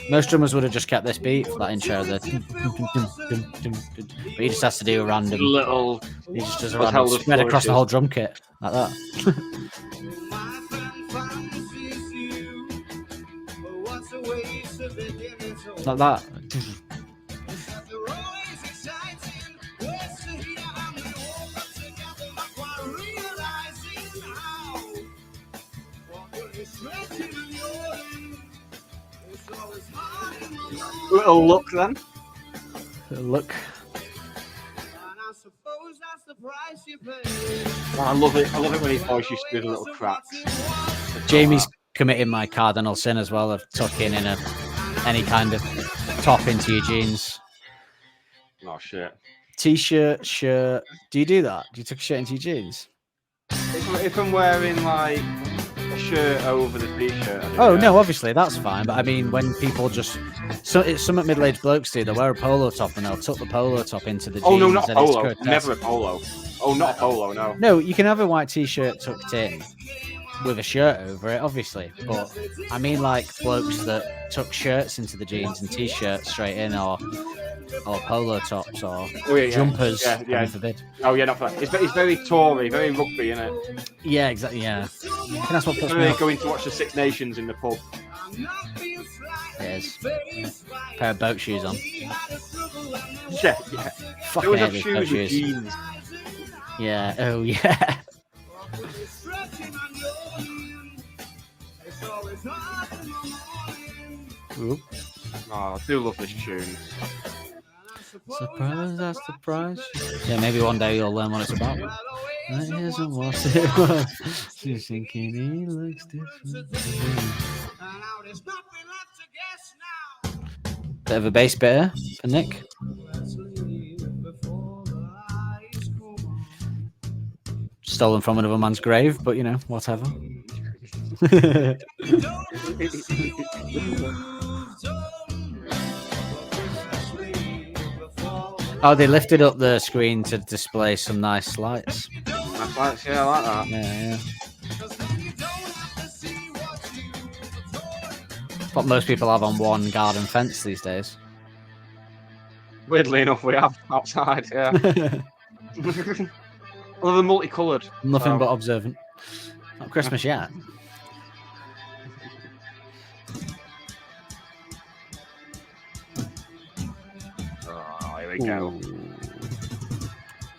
Most drummers would have just kept this beat for that intro. But he just has to do a random little. He just does a random spread across the whole drum kit like that. Like that. Little look then. Little look. Oh, I love it. I love it when his voice used to do the little cracks. Jamie's committing my cardinal sin as well of tucking in any kind of top into your jeans. Oh shit. T-shirt, shirt. Do you do that? Do you tuck a shirt into your jeans? If I'm wearing like a shirt over the t-shirt. Oh no, obviously that's fine. But I mean, when people just some middle-aged blokes do, they'll wear a polo top and they'll tuck the polo top into the jeans. Oh no, not a polo. Never a polo. Oh, not a polo. No. No, you can have a white t-shirt tucked in with a shirt over it, obviously. But I mean, like blokes that tuck shirts into the jeans and t-shirts straight in, or polo tops or jumpers. Yeah. Forbid. Oh yeah, not for that. It's very Tory, very rugby, isn't it? Yeah, exactly. Yeah, that's what puts me off. Going to watch the Six Nations in the pub. There's a pair of boat shoes on. Yeah. Fucking those have shoes with jeans. Yeah. Oh yeah. Ooh. Oh, I do love this tune. Surprise, that's the price. Yeah, maybe one day you'll learn what it's about. That isn't what it was. She's thinking he looks different. Bit of a bass bit for Nick. Stolen from another man's grave, but you know, whatever. Oh, they lifted up the screen to display some nice lights. Nice lights, yeah, I like that. Yeah. what most people have on one garden fence these days. Weirdly enough, we have outside, yeah. Well, they're multicoloured. Nothing but observant. Not Christmas yet. Oh, here we go.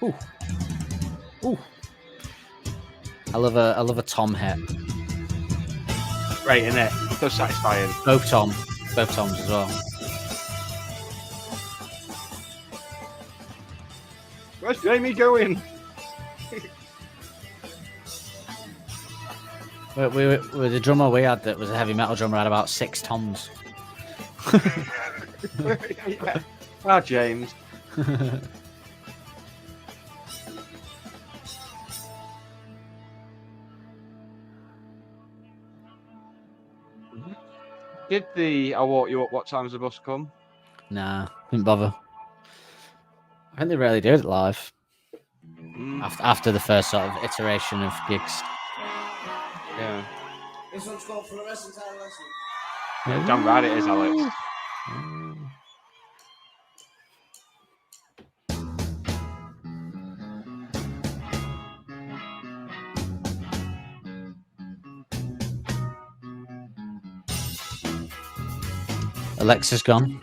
Ooh. Ooh. I love a Tom hit. Great, isn't it? So satisfying. Both Toms as well. Where's Jamie going? With the drummer we had that was a heavy metal drummer had about 6 Toms. Yeah. Ah, James. Did the I Walk You Up, What Time's the Bus come? Nah, didn't bother. I think they rarely do it live. After the first sort of iteration of gigs. Yeah. This one's called Fluorescent Adolescent. Yeah, damn right it is, Alex. Alexa's gone.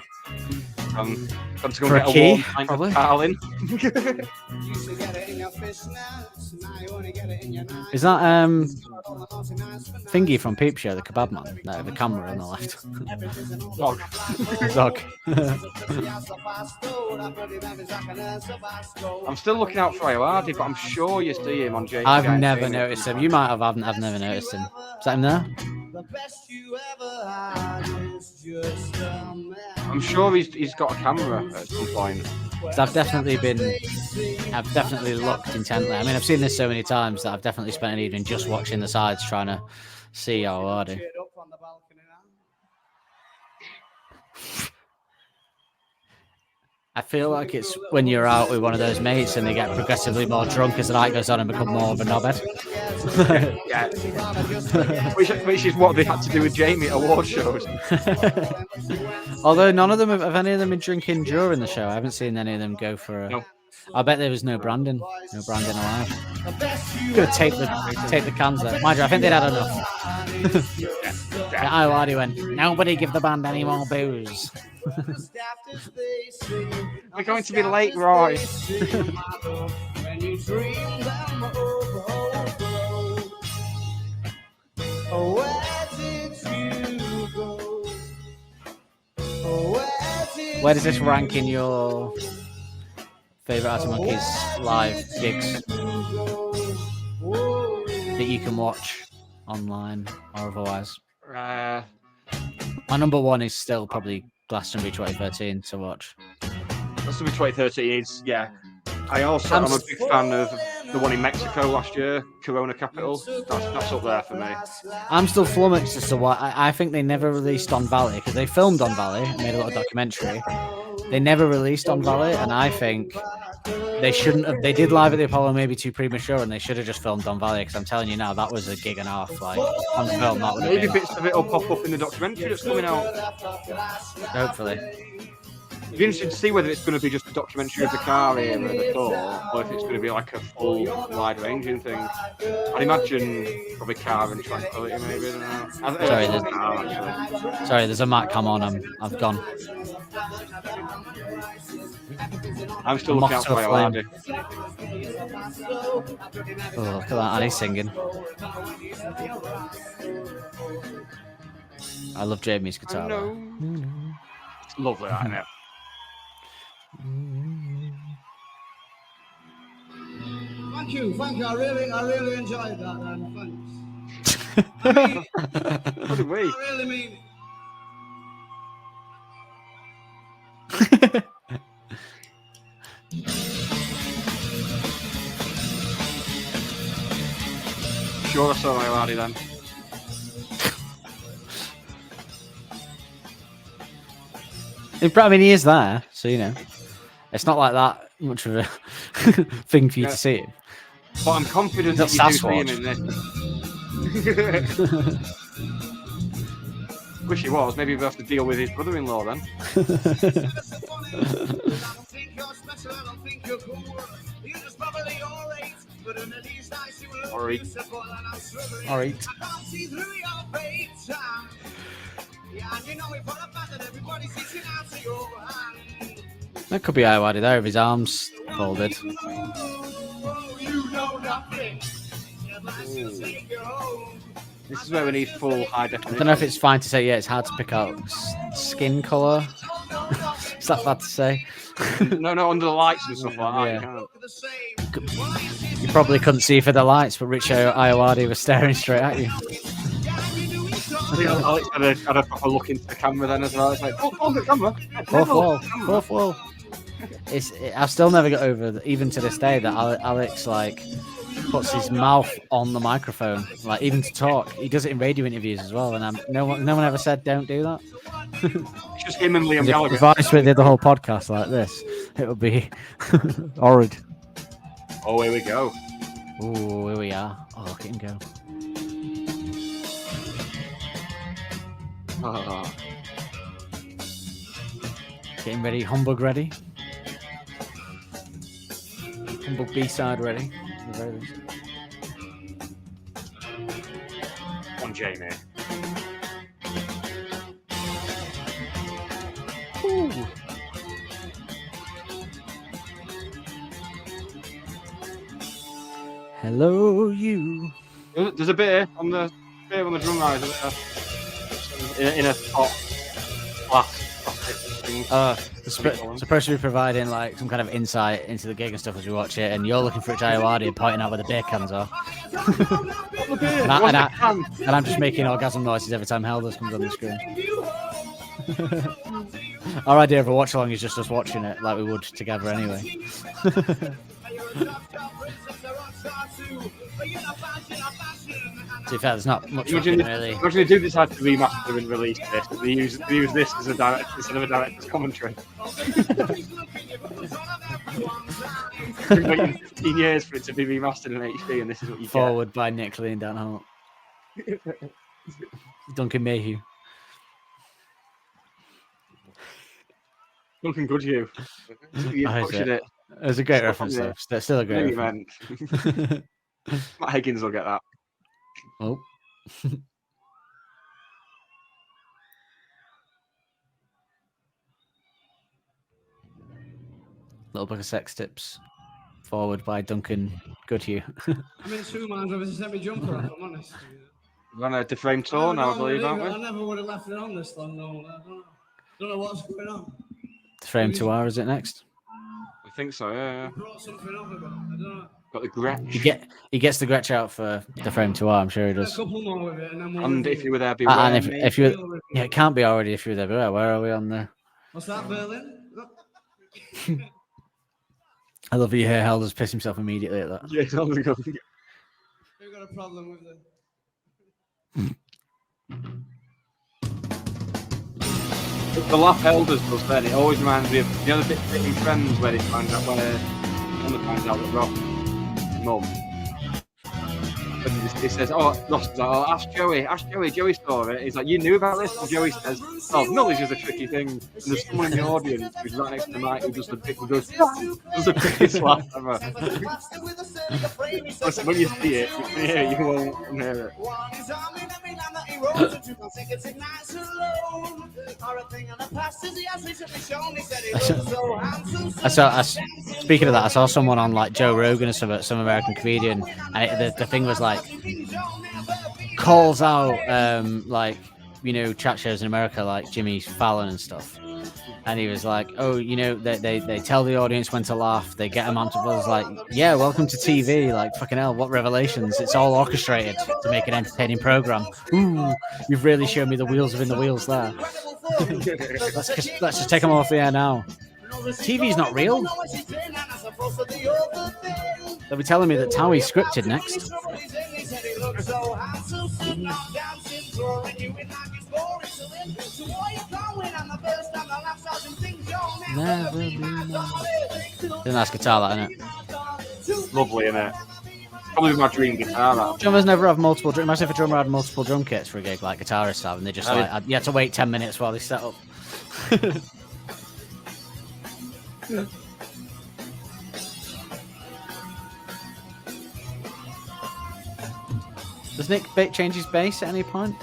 I'm going to go For and a get key, a warm pint probably. of Carlin. Used to get it in your fishnets, now you only get it in your knife. Is that Thingy from Peep Show, the kebab man? No, the camera on the left. Dog. Dog. I'm still looking out for Ilardi, but I'm sure you see him on James. I've never noticed him. You might have. I've never noticed him. Is that him there? The best you ever had is just a man. I'm sure he's got a camera at some point. 'Cause I've definitely looked intently. I mean, I've seen this so many times that I've definitely spent an evening just watching the sides, trying to see how hard it. Up on the balcony now. I feel like it's when you're out with one of those mates and they get progressively more drunk as the night goes on and become more of a knobhead. Yeah. which is what they had to do with Jamie at award shows. Although none of them have any of them been drinking during the show. I haven't seen any of them go for a. No. I bet there was no Brandon alive. Gonna take the cans there. Mind you, I think they'd had enough. I already went. Nobody give the band any more booze. We're going to be late, Roy. Where does this rank in your favourite Arctic Monkeys live gigs that you can watch online or otherwise? My number one is still probably Glastonbury 2013 to watch. Glastonbury 2013 is, yeah. I'm a big fan of the one in Mexico last year, Corona Capital. That's up there for me. I'm still flummoxed as to why. I think they never released On Valley because they filmed On Valley, made a little documentary. They never released On Valley, and I think they shouldn't have. They did Live at the Apollo maybe too premature, and they should have just filmed On Valley. Because I'm telling you now, that was a gig and a half. Like on film, that would have Maybe been. bits of it will pop up in the documentary that's coming out. Hopefully. It'd be interesting to see whether it's going to be just a documentary of the car era and the tour, or if it's going to be like a full wide-ranging thing. I'd imagine probably Car and Tranquility, maybe. I don't know. Sorry, there's a Mac Cam on. I've gone. I'm still looking out for Ilardi. Oh, look at that, and he's singing. I love Jamie's guitar. It's lovely, isn't it? Thank you. I really enjoyed that, and thanks. What did we? I really mean it. Sure, I saw Ilardi then. I mean, he is there, so you know, it's not like that much of a thing for you to see him. But I'm confident that you do see him in this. Wish he was. Maybe we'll have to deal with his brother-in-law then. All right. That could be Iowadi there if his arms folded. This is where we need full high definition. I don't know if it's fine to say, yeah, it's hard to pick out skin colour. Is that bad to say? No, under the lights and stuff like that. Yeah. You probably couldn't see for the lights, but Rich Iowadi was staring straight at you. I think Alex had a proper look into the camera then as well. It's like, oh, the camera. Fourth wall. I've still never got over, even to this day, that Alex puts his mouth on the microphone, even to talk. He does it in radio interviews as well, and no one ever said don't do that. It's just him and Liam Gallagher. If I did the whole podcast like this, it would be horrid. Oh, here we go. Oh, here we are. Oh, look at him go. Oh. Getting ready, Humbug ready. Humbug B-side ready. On Jamie. Ooh. Hello, you. There's a beer on the drum riser there. In a pot glass. Supposed to be providing some kind of insight into the gig and stuff as we watch it, and you're looking for Rich Iowadi and pointing out where the beer cans are. and I'm just making orgasm noises every time Helders comes on the screen. Our idea of a watch along is just us watching it like we would together anyway. To be fair, there's not much really. Imagine they do decide to remaster and release this. They use this as a direct instead of a director's commentary. We've waited 15 years for it to be remastered in HD, and this is what you Forward by Nick Lee and Dan Holt. Duncan Mayhew. Duncan Goodhue. You're pushing it. It was a great reference, though. That's still a great reference. Matt Higgins will get that. Oh. Little book of sex tips. Forward by Duncan Goodhue. I'm in two minds whether to send me jumper off, I'm honest. We're on a differame tour now, I believe, aren't we? I never would have left it on this long, though. I don't know what's going on. Difframe 2R, is it next? I think so, yeah. Brought something up about. I don't know. Got the Gretsch. He gets the Gretsch out for Difframe 2R, I'm sure he does. A couple more with it, and then we'll and if you were there, beware. And if you it can't be already if you were there, beware. Where are we on there? What's that, Berlin? I love you hear Helders piss himself immediately at that. Yeah, exactly. We've got a problem with it. The laugh Elders does then, it always reminds me of the other bit in Friends where he finds out that Ross mum. And he says, Ross is like, ask Joey. Joey saw it. He's like, you knew about this? And Joey says, knowledge is a tricky thing. And there's someone in the audience who's right next to the mic who does the biggest laugh ever. When you see it, you won't hear it. Speaking of that, I saw someone on Joe Rogan or some American comedian, and the thing was calls out chat shows in America like Jimmy Fallon and stuff, and he was like, they tell the audience when to laugh, they get them onto buzz, yeah, welcome to TV, fucking hell, what revelations, it's all orchestrated to make an entertaining program. Ooh, you've really shown me the wheels within the wheels there. let's just take them off the air now. TV's not real. They'll be telling me that Towie's scripted next. Never be more. It's a nice guitar, that, isn't it? Lovely, isn't it? Probably my dream guitar. That. Drummers never have multiple. Imagine if a drummer had multiple drum kits for a gig like guitarists have, and they just you had to wait 10 minutes while they set up. Does Nick change his bass at any point?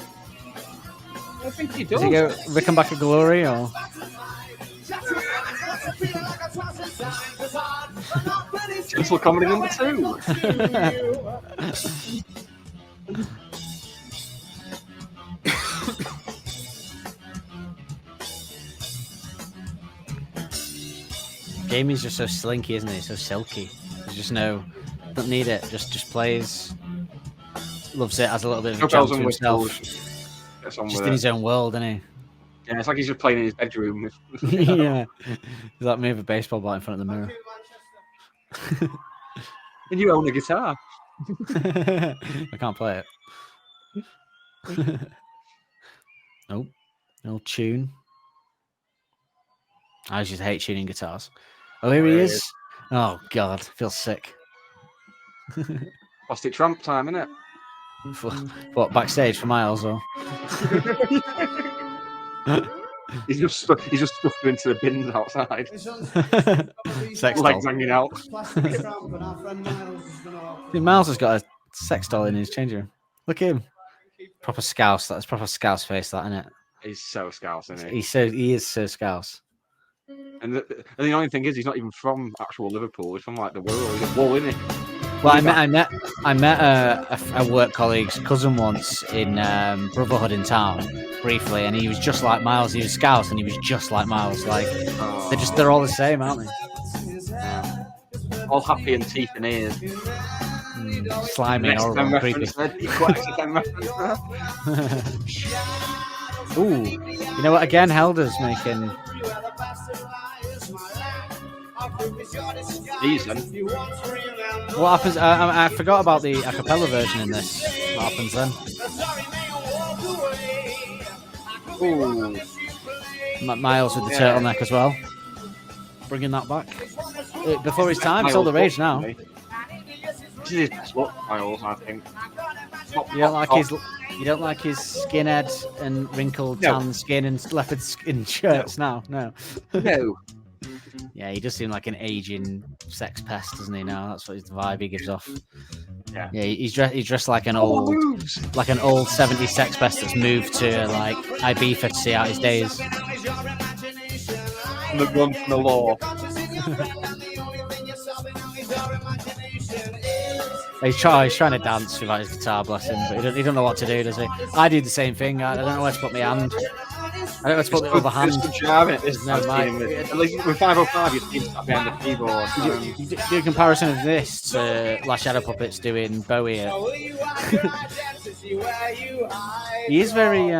I think he does. Does he go Rickenbacker Glory or? Gentle Comedy number 2. Jamie's just so slinky, isn't he? So silky. There's just don't need it. Just plays. Loves it. Has a little bit of a jump to himself. Just in his own world, isn't he? Yeah, it's like he's just playing in his bedroom. Yeah. He's like me with a baseball bat in front of the mirror. And you own a guitar. I can't play it. Nope. No tune. I just hate tuning guitars. Oh, here he is. Oh, God. I feel sick. Lost it Trump time, innit? What, backstage for Miles or? He's just stuffed into the bins outside. Sex legs doll. hanging out. See, Miles has got a sex doll in his changing room. Look at him. Proper scouse. That's proper scouse face, that, isn't it? He's so scouse, isn't He is so scouse. And the only thing is, he's not even from actual Liverpool. He's from like the world. He's a wall, isn't he? Well, I met a work colleague's cousin once in Brotherhood in town briefly, and he was just like Miles. He was Scouse, and he was just like Miles. Like they're all the same, aren't they? All happy and teeth and ears. Slimy, horrible, creepy. Ooh, you know what? Again, Helder's making. Decent. What happens? I forgot about the a cappella version in this. What happens then? Ooh. Miles with the turtleneck as well. Bringing that back. Before his time, it's all the rage now. This is his look, Miles, I think. You don't like his skinhead and wrinkled tan skin and leopard skin shirts now? No. No. Yeah, he does seem like an aging sex pest, doesn't he? Now that's what the vibe he gives off. Yeah, he's dressed like an old 70s sex pest that's moved to like Ibiza to see out his days. The run from the law. He's trying to dance without his guitar, bless him, but he don't know what to do, does he? I do the same thing. I don't know where to put my hand. I don't know where to put the other hand. There's no at least with 505, you seem to behind the keyboard. Do a comparison of this to Last Shadow Puppets doing Bowie. He is very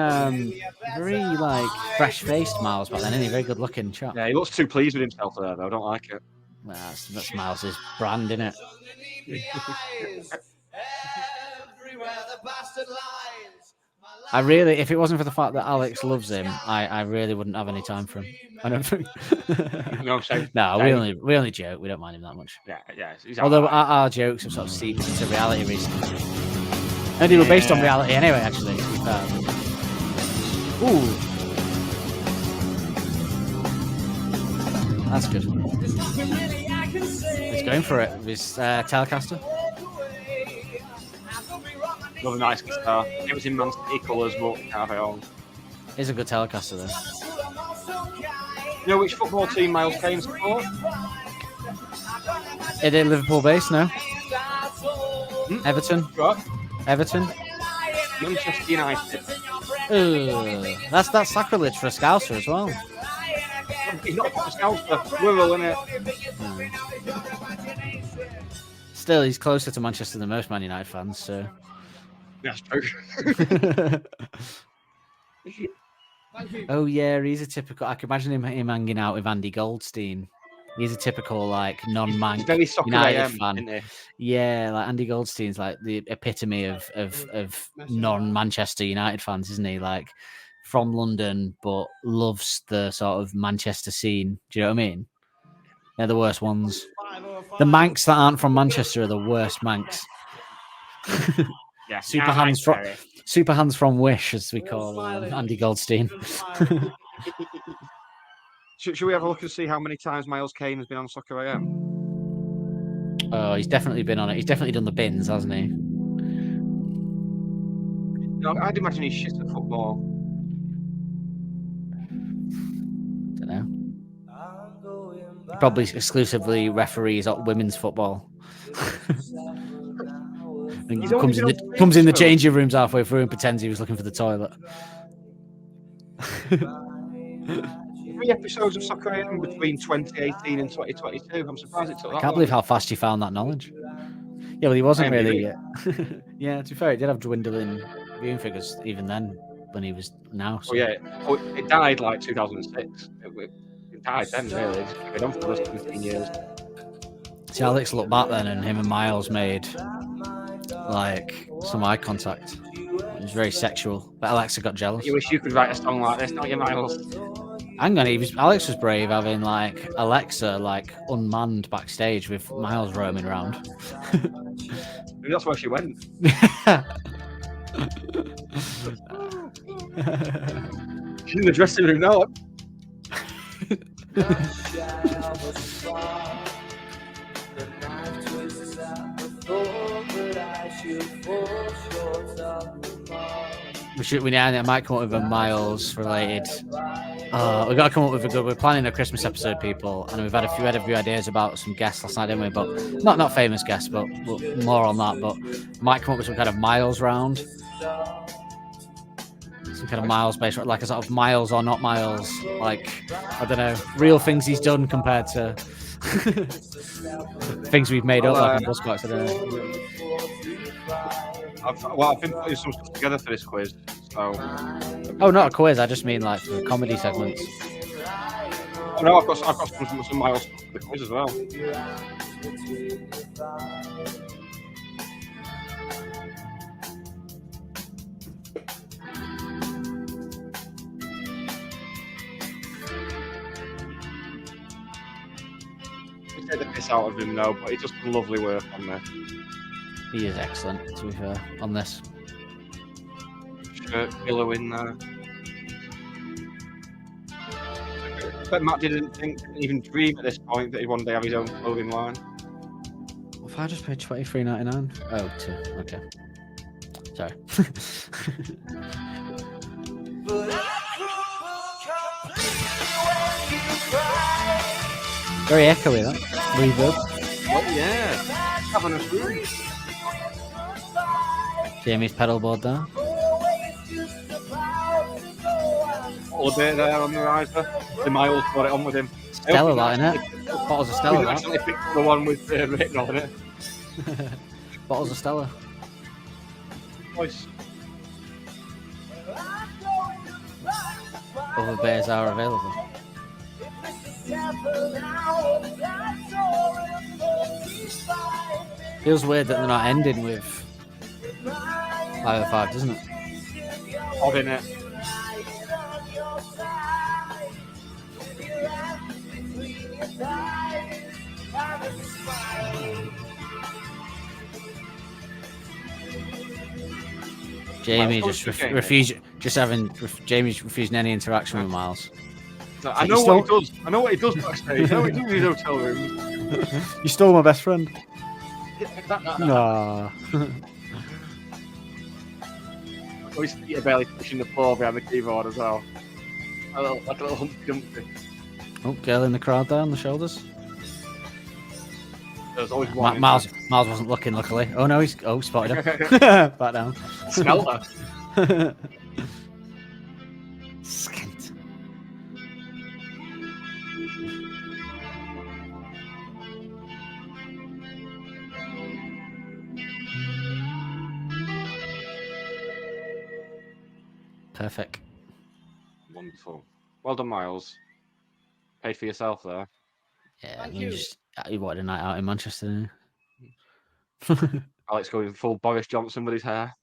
like fresh-faced, Miles, but then isn't he? Very good-looking chap. Yeah, he looks too pleased with himself there, though. I don't like it. Well, that's Miles's brand, isn't it? I really, if it wasn't for the fact that Alex loves him, I really wouldn't have any time for him. I don't think. No, we only joke. We don't mind him that much. Yeah. Although our jokes have sort of seeped into reality recently, and they were based on reality anyway. Actually, ooh, that's good. He's going for it with his Telecaster. Another nice guitar. It was in Man City colours, but can't have it on. He's a good Telecaster, though. You know which football team Miles Kane support? Is it Liverpool based now? Everton. What? Everton. Manchester United. That's sacrilege for a Scouser as well. He's not a Scouser. Wirral, innit? Still, he's closer to Manchester than most Man United fans, so. That's true. Oh yeah, he's a typical. I can imagine him hanging out with Andy Goldstein. He's a typical like non-Manc United fan. Isn't he? Yeah, like Andy Goldstein's like the epitome of non-Manchester United fans, isn't he? Like from London, but loves the sort of Manchester scene. Do you know what I mean? They're the worst ones. The Mancs that aren't from Manchester are the worst Mancs. Yeah, Super hands from Wish, as we call Andy Goldstein. Should we have a look and see how many times Miles Kane has been on Soccer AM? Oh, he's definitely been on it. He's definitely done the bins, hasn't he? No, I'd imagine he's shit at football. Don't know. Probably exclusively referees at women's football. And comes in the changing rooms halfway through and pretends he was looking for the toilet. 3 episodes of Soccer AM between 2018 and 2022. I'm surprised it took that long. I can't believe how fast you found that knowledge. Yeah, well, he wasn't really. Yeah, to be fair, it did have dwindling viewing figures even then when he was now. So. Oh, yeah. Oh, it died like 2006. It died then, really. It's been on for those 15 years. See, Alex looked back then and him and Miles made like some eye contact. It was very sexual. But Alexa got jealous. You wish you could write a song like this, don't you, Miles? Hang on, Alex was brave having like Alexa like unmanned backstage with Miles roaming around. Maybe that's where she went. She's in the dressing room now. We might come up with a Miles related. We've got to come up with a good. We're planning a Christmas episode, people, and we've had a few ideas about some guests last night, didn't we? But not famous guests, but more on that. But might come up with some kind of Miles round, some kind of Miles based, like a sort of Miles or not Miles, like I don't know, real things he's done compared to things we've made up like on Buzzcocks. I don't know. I've been putting some stuff together for this quiz. So. Oh, not a quiz. I just mean like for comedy segments. Oh, no, I've got some Miles stuff for the quiz as well. We take the piss out of him now, but he does some lovely work on there. He is excellent, to be fair, on this. Shirt pillow in there. But Matt didn't even dream at this point that he'd one day have his own clothing line. Well, if I just paid $23.99? Oh, $2. Okay. Sorry. Very echoey, that. Reverb. Oh, yeah. Having a room. Jamie's pedalboard there. All a bit there on the riser. The Miles got it on with him. Stella, that, innit? Bottles of Stella, that. Actually picked the one with written on it. Bottles of Stella. Nice. Other beers are available. Feels weird that they're not ending with 505, doesn't it? Odd, innit? Jamie just refused. Jamie's refusing any interaction with Miles. No, I know what he does. I know what he does backstage. I know what he does in his hotel room. You stole my best friend. Nah. Oh, his feet are barely pushing the floor behind the keyboard as well. Like a little Humpty Dumpty. Oh, girl in the crowd there on the shoulders. There's always one. Miles wasn't looking, luckily. Oh no, spotted her. Back down. Smelled her. Skint. Perfect. Wonderful. Well done, Miles. Paid for yourself there. Yeah, you wanted a night out in Manchester, didn't you? Alex going full Boris Johnson with his hair.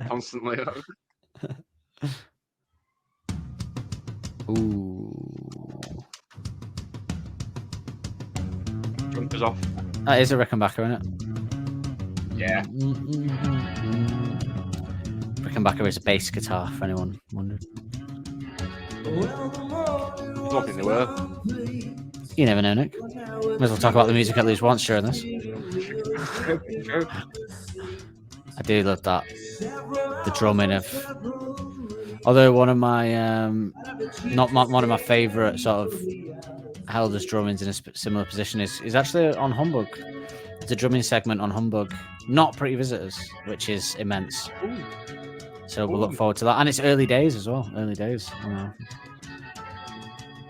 Constantly. Ooh. Jumpers off. That is a Rickenbacker, isn't it? Yeah. Rickenbacker is a bass guitar, for anyone wondered. I don't think they were. You never know, Nick. Might as well talk about the music at least once during this. True. I do love that. The drumming of... Although one of my... one of my favourite sort of Helder's drummings in a similar position is actually on Humbug. There's a drumming segment on Humbug, not Pretty Visitors, which is immense. Ooh. So we'll look forward to that. And it's early days as well. Early days. You know.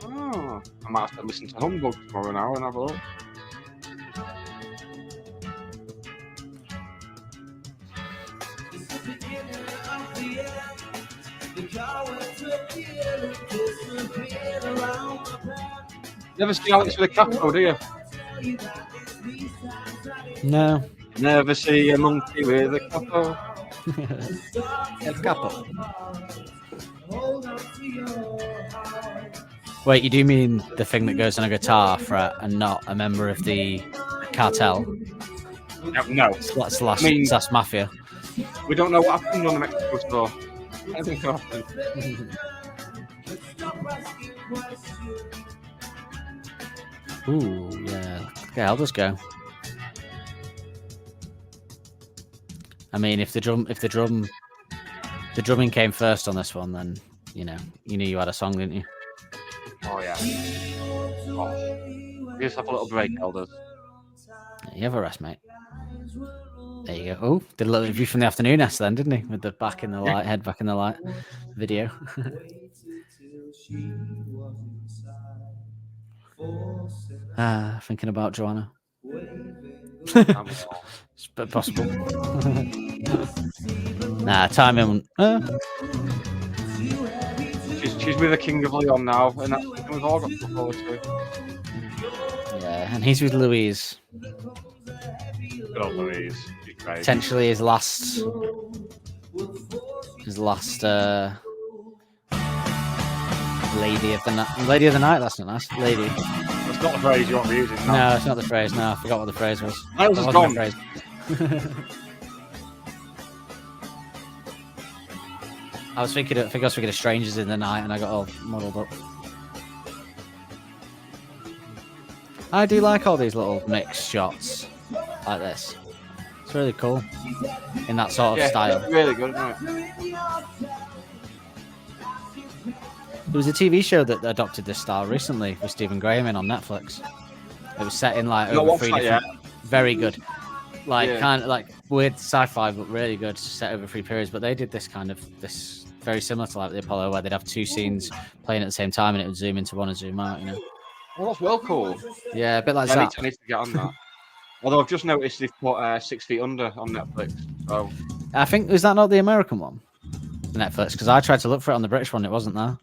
Oh, I might have to listen to Humbug tomorrow now and have a look. You never see Alex with a capo, do you? No. Never see a monkey with a capo. El capo. Wait, you do mean the thing that goes on a guitar fret and not a member of the cartel? No. That's mafia. We don't know what happened on the Mexico tour. Anything can happen. Ooh, yeah. Okay, I'll just go. I mean, if the drumming came first on this one, then you knew you had a song, didn't you? Oh yeah. Oh. Just have a little break, Elders. You have a rest, mate. There you go. Oh, did a little review from the afternoon S then, didn't he? With the back in the light, head back in the light video. Thinking about Joanna. It's possible. Nah, time in. She's with the King of Leon now, and that's what we've all got to look forward to. Yeah, and he's with Louise. Good old Louise. She's great. Potentially his last lady of the night. Lady of the night. That's not nice. Lady. That's not the phrase you want to be using. No, it's not the phrase. No, I forgot what the phrase was. Miles is gone. I was thinking of Strangers in the Night, and I got all muddled up. I do like all these little mixed shots like this. It's really cool in that sort of style. It's really good, isn't it? There was a TV show that adopted this style recently with Stephen Graham on Netflix. It was set in like over 3 different. Very good, kind of like weird sci-fi, but really good. Set over 3 periods. But they did this very similar to like the Apollo, where they'd have 2 scenes playing at the same time, and it would zoom into one and zoom out. You know. Well, that's well cool. Yeah, a bit like that. I need to get on that. Although I've just noticed they've put 6 Feet Under on Netflix. So I think, is that not the American one? Netflix, because I tried to look for it on the British one, it wasn't there.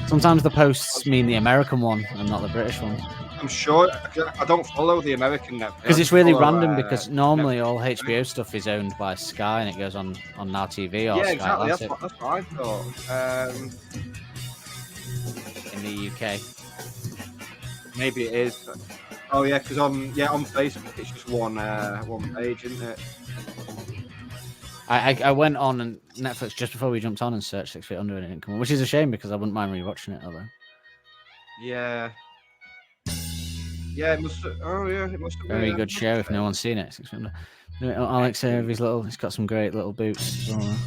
Sometimes the posts mean the American one and not the British one. I'm sure I don't follow the American Netflix. Because it's really random, because normally all HBO stuff is owned by Sky and it goes on Now TV or yeah, Sky exactly. Classic. That's what I thought. In the UK. Maybe it is. Oh yeah, because on Facebook it's just one page, isn't it? I went on and Netflix just before we jumped on and searched 6 Feet Under and it didn't come on, which is a shame because I wouldn't mind rewatching it although. Yeah. Yeah, it must have been. Very good show if no one's seen it. 6 Feet Under. Alex here with he's got some great little boots as well.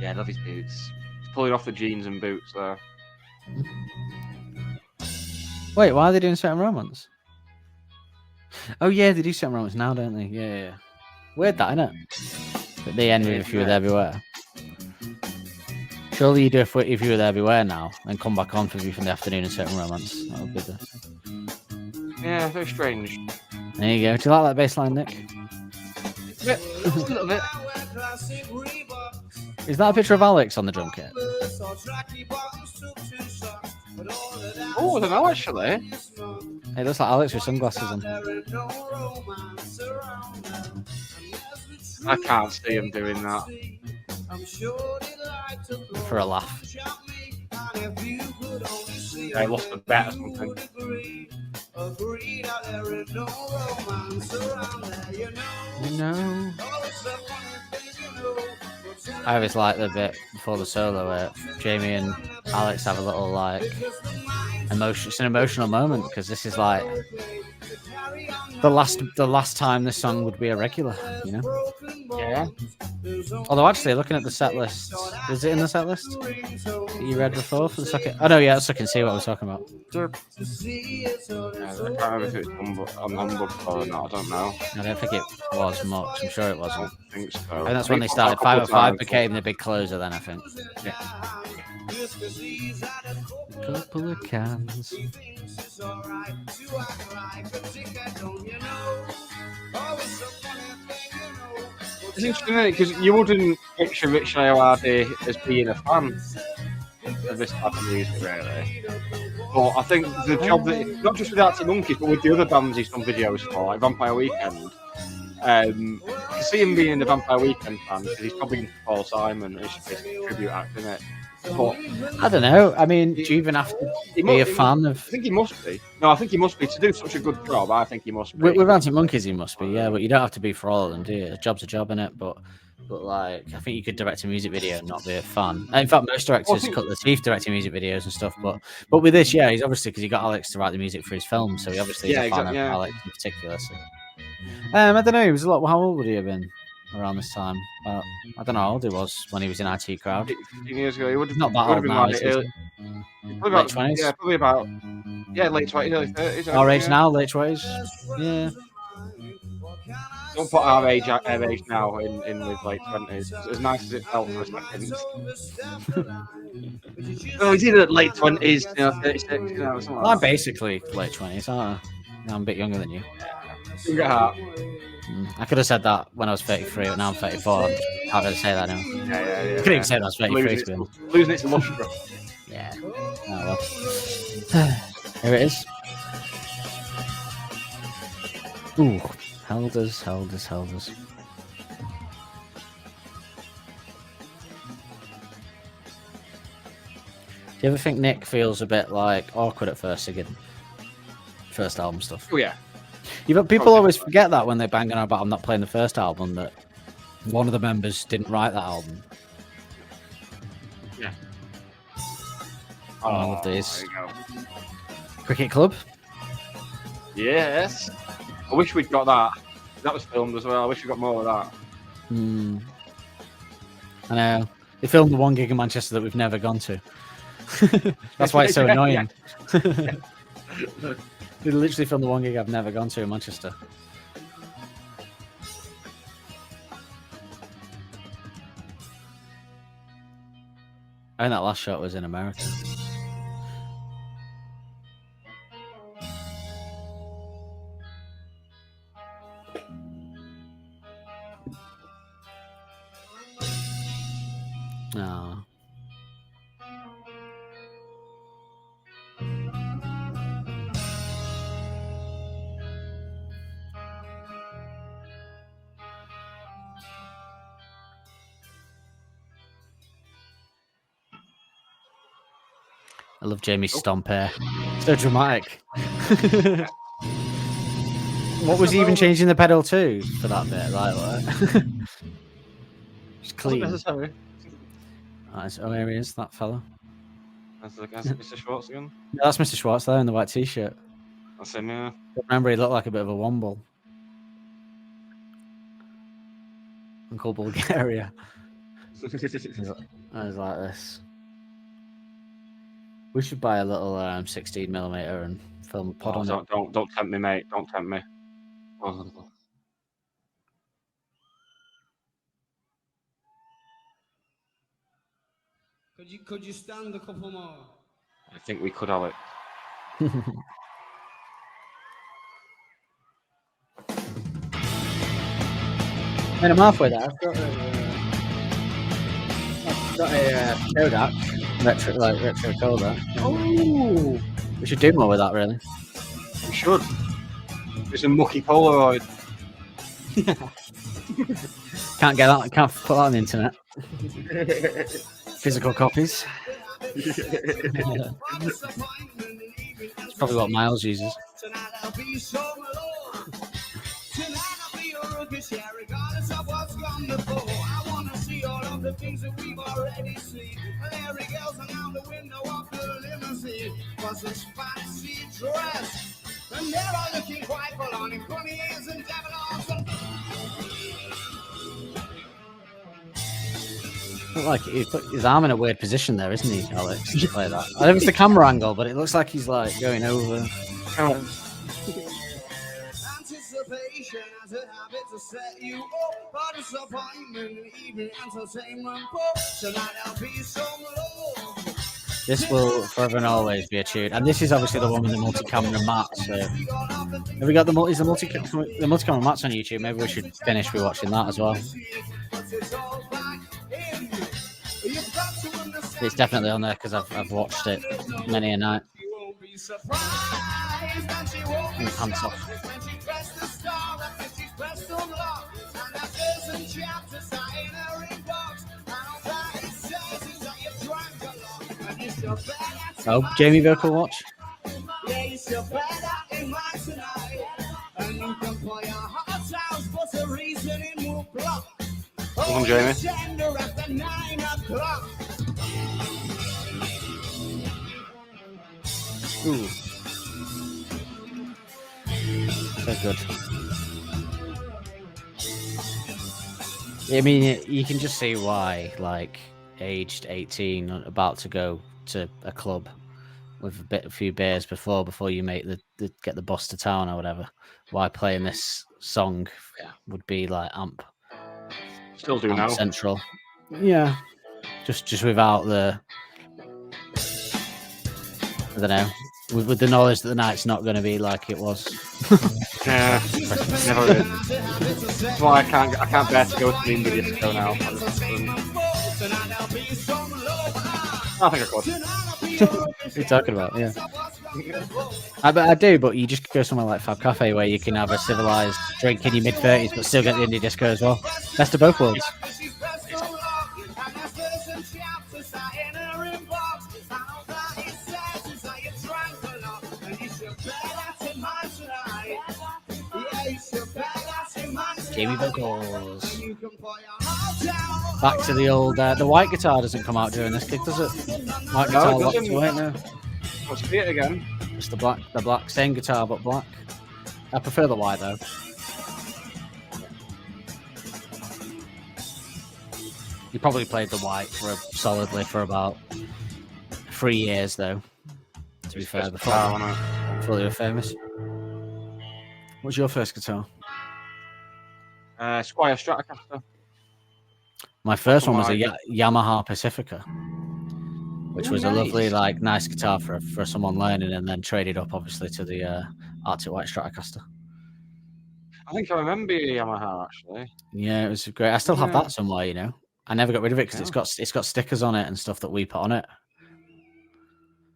Yeah, I love his boots. He's pulling off the jeans and boots there. Wait, why are they doing Certain Romance? Oh yeah, they do Certain Romance now, don't they? Yeah. Weird that, innit? At the end, if you were there, beware. Surely you do if you were there, beware now, and come back on for View from the Afternoon and Certain Romance. That would be the. Yeah, very strange. There you go. Do you like that bass line, Nick? Yeah, a little bit. Is that a picture of Alex on the drum kit? Oh, I don't know actually. It looks like Alex with sunglasses on. I can't see him doing that. For a laugh. I lost a bet or something. You know. I always like the bit before the solo where Jamie and Alex have a little like emotion. It's an emotional moment because this is like the last time this song would be a regular, you know? Yeah. Although actually, looking at the set list, is it in the set list that you read before for the second? Oh no, yeah, so I can see what I was talking about. I can't remember if it was on Humbug or not. I don't know. I don't think it was much. I'm sure it wasn't. I think so. And that's when they started. 505 became the big closer. Then I think. Yeah. A couple of cans. It's interesting because you wouldn't picture Richard Ayoade as being a fan of this type of music, really. But I think the job that, not just with Arctic Monkeys, but with the other bands he's done videos for, like Vampire Weekend, to see him being a Vampire Weekend fan, because he's probably into Paul Simon, it's just a tribute act, isn't it? But I don't know. I mean, do you even have to be a fan of? I think he must be. No, I think he must be. To do such a good job, I think he must be. With Arctic Monkeys, he must be, yeah. But you don't have to be for all of them, do you? A job's a job, innit? But like, I think you could direct a music video and not be a fan. In fact, most directors cut their teeth directing music videos and stuff. But with this, yeah, he's obviously, because he got Alex to write the music for his film, so he obviously is a fan of Alex in particular. So. I don't know. He was a lot. How old would he have been around this time? I don't know how old he was when he was in IT Crowd. 15 years ago, he would have not that old now. Late 20s. Yeah, probably about late 20s, early 30s. Our age now, late 20s. Yeah. Don't put our age now in with late 20s. As nice as it felt for a second. Oh, he's either late 20s, 36, something like I'm basically late 20s, aren't I? I'm a bit younger than you. I could have said that when I was 33, but now I'm 34. How did I say that now? Yeah. I couldn't even say that I was 33. Losing its luster. Yeah. Oh, well. Here it is. Ooh. Held us. Do you ever think Nick feels a bit like awkward at first singing first album stuff? Oh, yeah. People always forget that when they bang on about I'm not playing the first album, that one of the members didn't write that album. Yeah. Oh, I love these. Cricket Club? Yes. I wish we'd got that. That was filmed as well. I wish we got more of that. I know. They filmed the one gig in Manchester that we've never gone to. That's why it's so annoying. They literally filmed the one gig I've never gone to in Manchester. I think that last shot was in America. Oh. I love Jamie's stomp hair. So dramatic. What was he even changing the pedal to for that bit? Like what? Just clean. Necessary. Oh, here he is, that fella. That's Mr. Schwartz again. Yeah, that's Mr. Schwartz there in the white t-shirt. That's him, yeah. Remember, he looked like a bit of a womble. Uncle Bulgaria. I was like this. We should buy a little 16mm and film a pod on it. Don't tempt me, mate. Don't tempt me. Could you stand a couple more? I think we could, Alex. And I'm halfway there. I've got a Kodak retro Kodak. Oh, we should do more with that, really. We should. It's a mucky Polaroid. Can't get that. Can't put that on the internet. Physical copies. It's probably what Miles uses. Tonight I'll be so alone. Tonight I'll be a rookie share, regardless of what's gone before. I wanna see all of the things that we've already seen. Larry girls around the window of the limousine was a spicy dress, and they're all looking quite full on in funny ears and devil arms. Look like he's put his arm in a weird position there, isn't he, Alex? To play that. I don't know if it's the camera angle, but it looks like he's like going over. Anticipation as a habit to set you up for disappointment and even entertainment. Tonight I'll be so low. This will forever and always be a tune, and this is obviously the one with the multi-camera mats. So, have we got the multi-camera mats on YouTube? Maybe we should finish rewatching that as well. It's definitely on there because I've watched it many a night. Hands off. Oh, Jamie vocal watch. Come on, Jamie. Ooh. So good. I mean, you can just see why, like, aged 18, about to go to a club with a few beers before you make get the bus to town or whatever, why playing this song would be like amp. Still do now. Central. Yeah. Just without the, I don't know, with the knowledge that the night's not going to be like it was. Yeah, never is. That's why I can't bear to go to the indie disco now. I think I could. What are you talking about? Yeah. I do, but you just go somewhere like Fab Cafe where you can have a civilized drink in your mid-30s but still get the indie disco as well. Best of both worlds. Jamie vocals. Back to the old. The white guitar doesn't come out during this gig, does it? White guitar locked away now. Let's see it again. It's the black, same guitar but black. I prefer the white though. He probably played the white solidly for about 3 years though. To be fair, before they were famous. What's your first guitar? Squire Stratocaster. My first one was a Yamaha Pacifica, which was a lovely, nice guitar for someone learning, and then traded up obviously to the Arctic White Stratocaster. I think I remember Yamaha actually. Yeah, it was great. I still have that somewhere, you know. I never got rid of it because it's got stickers on it and stuff that we put on it.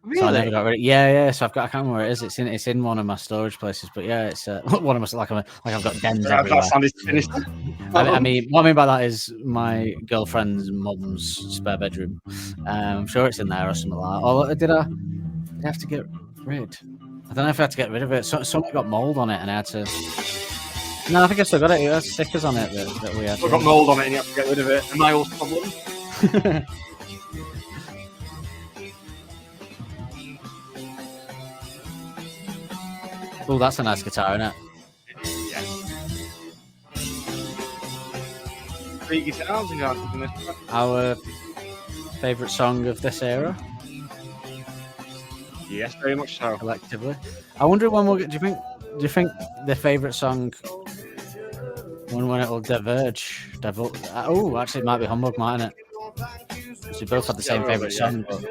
Really? So I never got rid of it. Yeah. So I can't remember where it is. It's in one of my storage places. But yeah, it's one of my I've got dens everywhere. That sounded finished. I mean, what I mean by that is my girlfriend's mum's spare bedroom. I'm sure it's in there or something like that. Or did I have to get rid? I don't know if I had to get rid of it. Something got mold on it, and I had to. No, I think I still got it. It has stickers on it that we had. Still got mold on it, and you have to get rid of it. A Miles problem. Oh, that's a nice guitar, isn't it? Yeah. 3 guitars in this. Our favourite song of this era? Yes, very much so. Collectively. I wonder when we'll get. Do you think the favourite song when it'll diverge? Oh, actually, it might be Humbug, mightn't it? So we both had the same favourite song. But...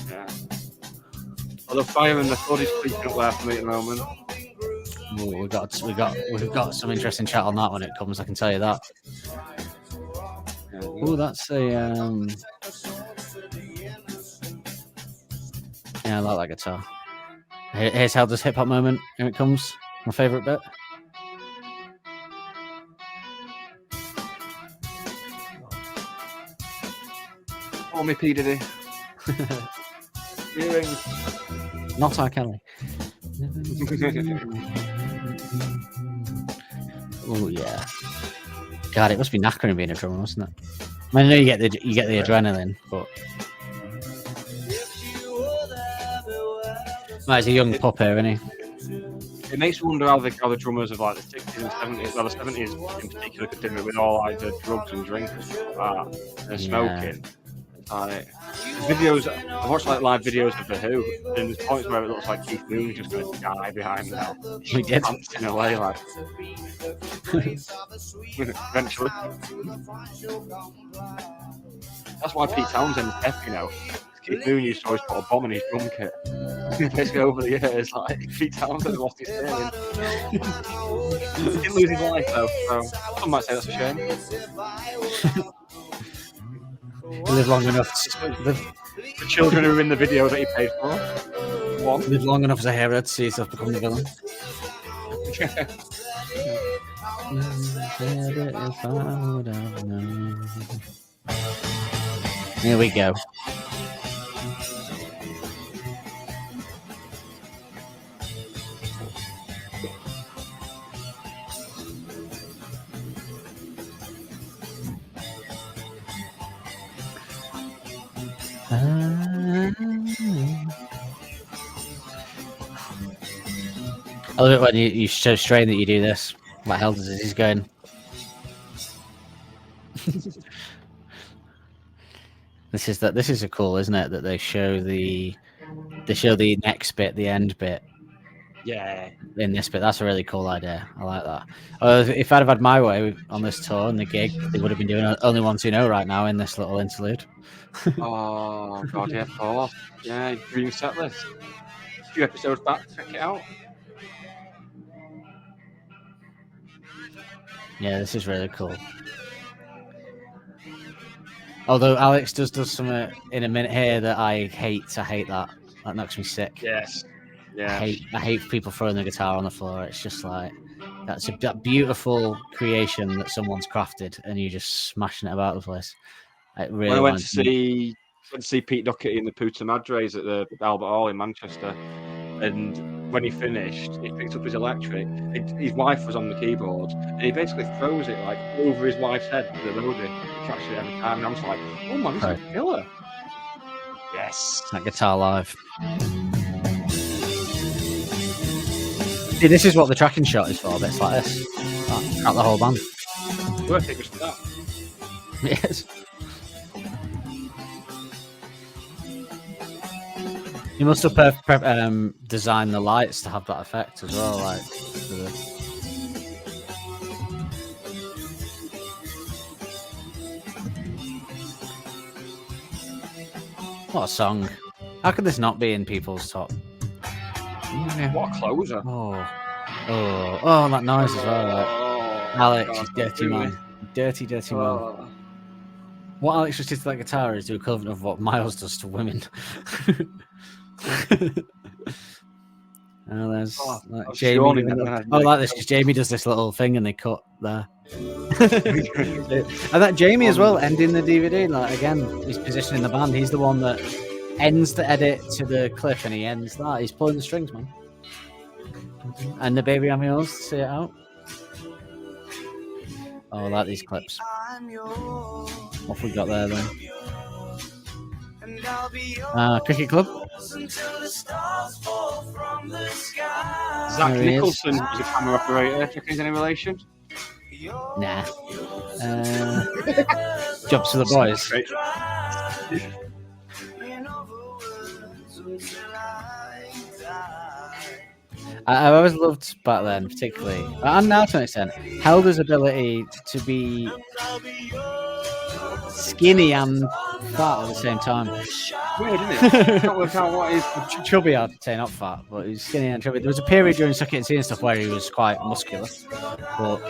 Yeah. Although Fire and the Flood is creeping up there for me at the moment. Ooh, we've got some interesting chat on that when it comes. I can tell you that. Oh, that's a yeah, I like that guitar. Here's how this hip hop moment. Here it comes. My favourite bit. Call me P Diddy. Earrings. Not R. Kelly. Oh yeah. God, it must be knackering being a drummer, mustn't it? I know you get the adrenaline, but well, he's a young pup here, isn't he? It makes me wonder how the drummers of like the 60s and 70s, well the 70s in particular, could do it with all like the drugs and drinks and stuff like that, and smoking. Like, videos, I've watched like live videos of the Who, and there's points where it looks like Keith Moon's just going to die behind now. We did. Dancing away, like. Eventually. That's why Pete Townsend's deaf, you know. Keith Moon used to always put a bomb in his drum kit. Basically, over the years, like, Pete Townsend lost his hearing. He didn't lose his life, though, so some might say that's a shame. Live long enough. The children who are in the video that he paid for. One. Live long enough as a hero to see yourself become the villain. Here we go. I love it when you show strain that you do this. What hell does he's going? This is a cool, isn't it? That they show the next bit, the end bit. Yeah. In this bit, that's a really cool idea. I like that. If I'd have had my way on this tour and the gig, they would have been doing Only Ones Who Know right now in this little interlude. Oh god, yeah, of course. Yeah, dream set list. A few episodes back, check it out. Yeah, this is really cool. Although Alex does something in a minute here that I hate. I hate that. That knocks me sick. Yes. Yeah. I hate people throwing the guitar on the floor. It's just like that beautiful creation that someone's crafted, and you just smashing it about the place. It really. When I went to see Pete Doherty in the Puta Madres at the Albert Hall in Manchester, and when he finished, he picked up his electric. His wife was on the keyboard, and he basically throws it like over his wife's head with a loadie. He catches it every time, and I'm just like, oh man, this is a killer. Yes, that guitar live. See, this is what the tracking shot is for. Bits like this, out the whole band. Worth it just for that. Yes. You must have designed the lights to have that effect as well, like. What a song! How could this not be in people's top? What a closer! Oh, that noise as well. Like. Alex, you dirty man, dirty man. What Alex just did to that guitar is the equivalent of what Miles does to women. There's like Jamie. Like this because Jamie does this little thing and they cut there. And that Jamie as well, ending the DVD. Like again, he's positioning the band. He's the one that ends the edit to the clip, and he ends that. He's pulling the strings, man. And the baby I'm yours to see it out. Oh, I like these clips. What have we got there then? Cricket Club. Zach Nicholson was a camera operator. Do you think he's any relation? Nah. Jobs for the boys. I always loved back then, particularly, and now to an extent, Helder's ability to be skinny and fat at the same time. Weird, isn't it? Can't work out what is chubby. I'd say not fat, but he's skinny and chubby. There was a period during Suck It and See and stuff where he was quite muscular, but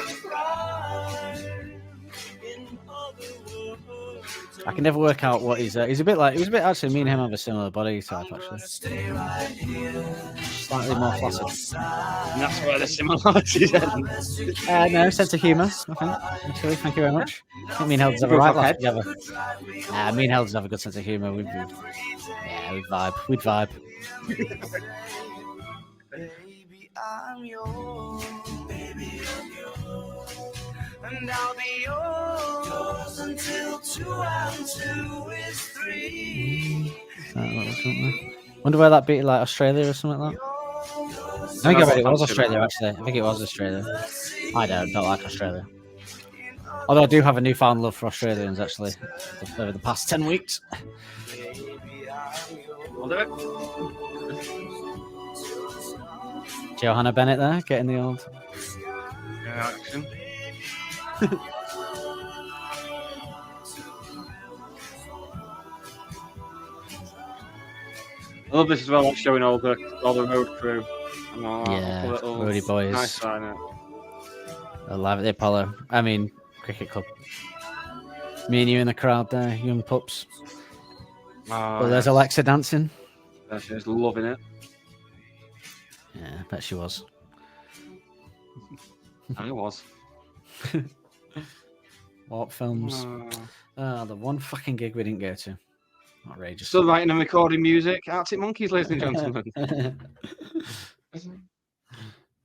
I can never work out what he's a bit like. He was a bit actually. Me and him have a similar body type actually. Slightly more flaccid. And that's where the similarities end. No sense of humour. I think. Actually, thank you very much. I think me and Helders have a right laugh together. Me and Helders have a good sense of humour. We'd vibe. We'd vibe. Baby, I'm yours. Baby, I'm yours. And I'll be yours until 2 and 2 is 3. Wonder where that beat, like Australia or something like that. I think it was Australia actually. I think it was Australia. I don't like Australia. Although I do have a newfound love for Australians actually over the past 10 weeks. I'll do it. Johanna Bennett there, getting the old action. I love this as well, like showing all the road crew. Roadie boys. Nice sign. Live at the Apollo. I mean, cricket club. Me and you in the crowd there, young pups. Well, there's Alexa dancing. She's loving it. Yeah, I bet she was. I was. What films? The one fucking gig we didn't go to. Outrageous. Still writing and recording music. Arctic Monkeys, ladies and gentlemen.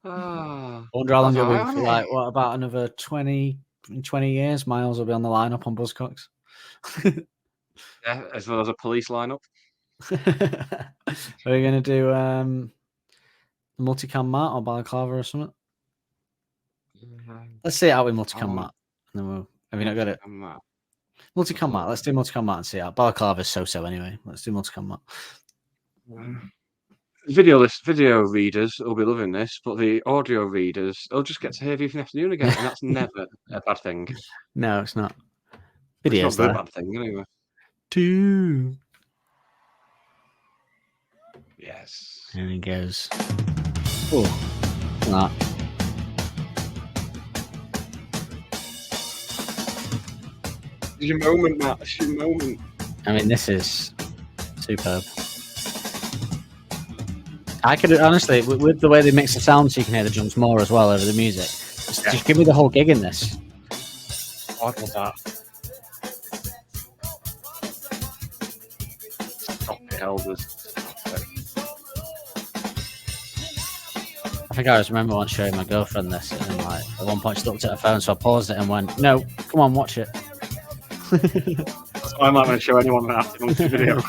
I wonder how long it'll be for, like, what, about another 20 years? Miles will be on the lineup on Buzzcocks. Yeah, as well as a police lineup. Are we going to do Multicam Matt or Balaclava or something? Let's see it out with Multicam Matt. And then we'll. Have you not got it? Multicam Matt. Let's do Multicam Matt and see it out. Balaclava's so-so anyway. Let's do Multicam Matt. Video readers will be loving this, but the audio readers, they'll just get to hear Evening Afternoon again, and that's never a bad thing. No, it's not. Video's it's not a bad thing anyway. 2. Yes. There he goes. Oh, that. It's your moment, Matt. It's your moment. I mean, this is superb. I could honestly, with the way they mix the sound, so you can hear the drums more as well over the music. Just give me the whole gig in this. I love that. Stop it, Elders. I think I just remember once showing my girlfriend this, and then, like, at one point she looked at her phone, so I paused it and went, "No, come on, watch it." That's why I'm not going to show anyone an Arctic Monkeys video.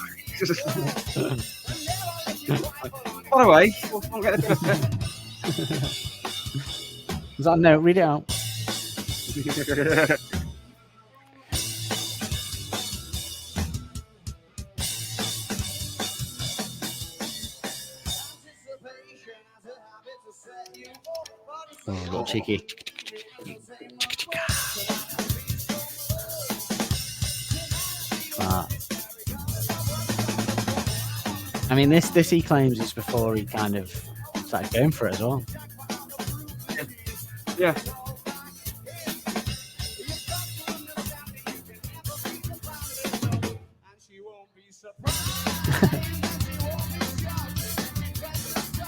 By the way, we'll get the Is that a note? Read it out. Oh, a little cheeky. I mean, this he claims it's before he kind of started going for it as well. Yeah.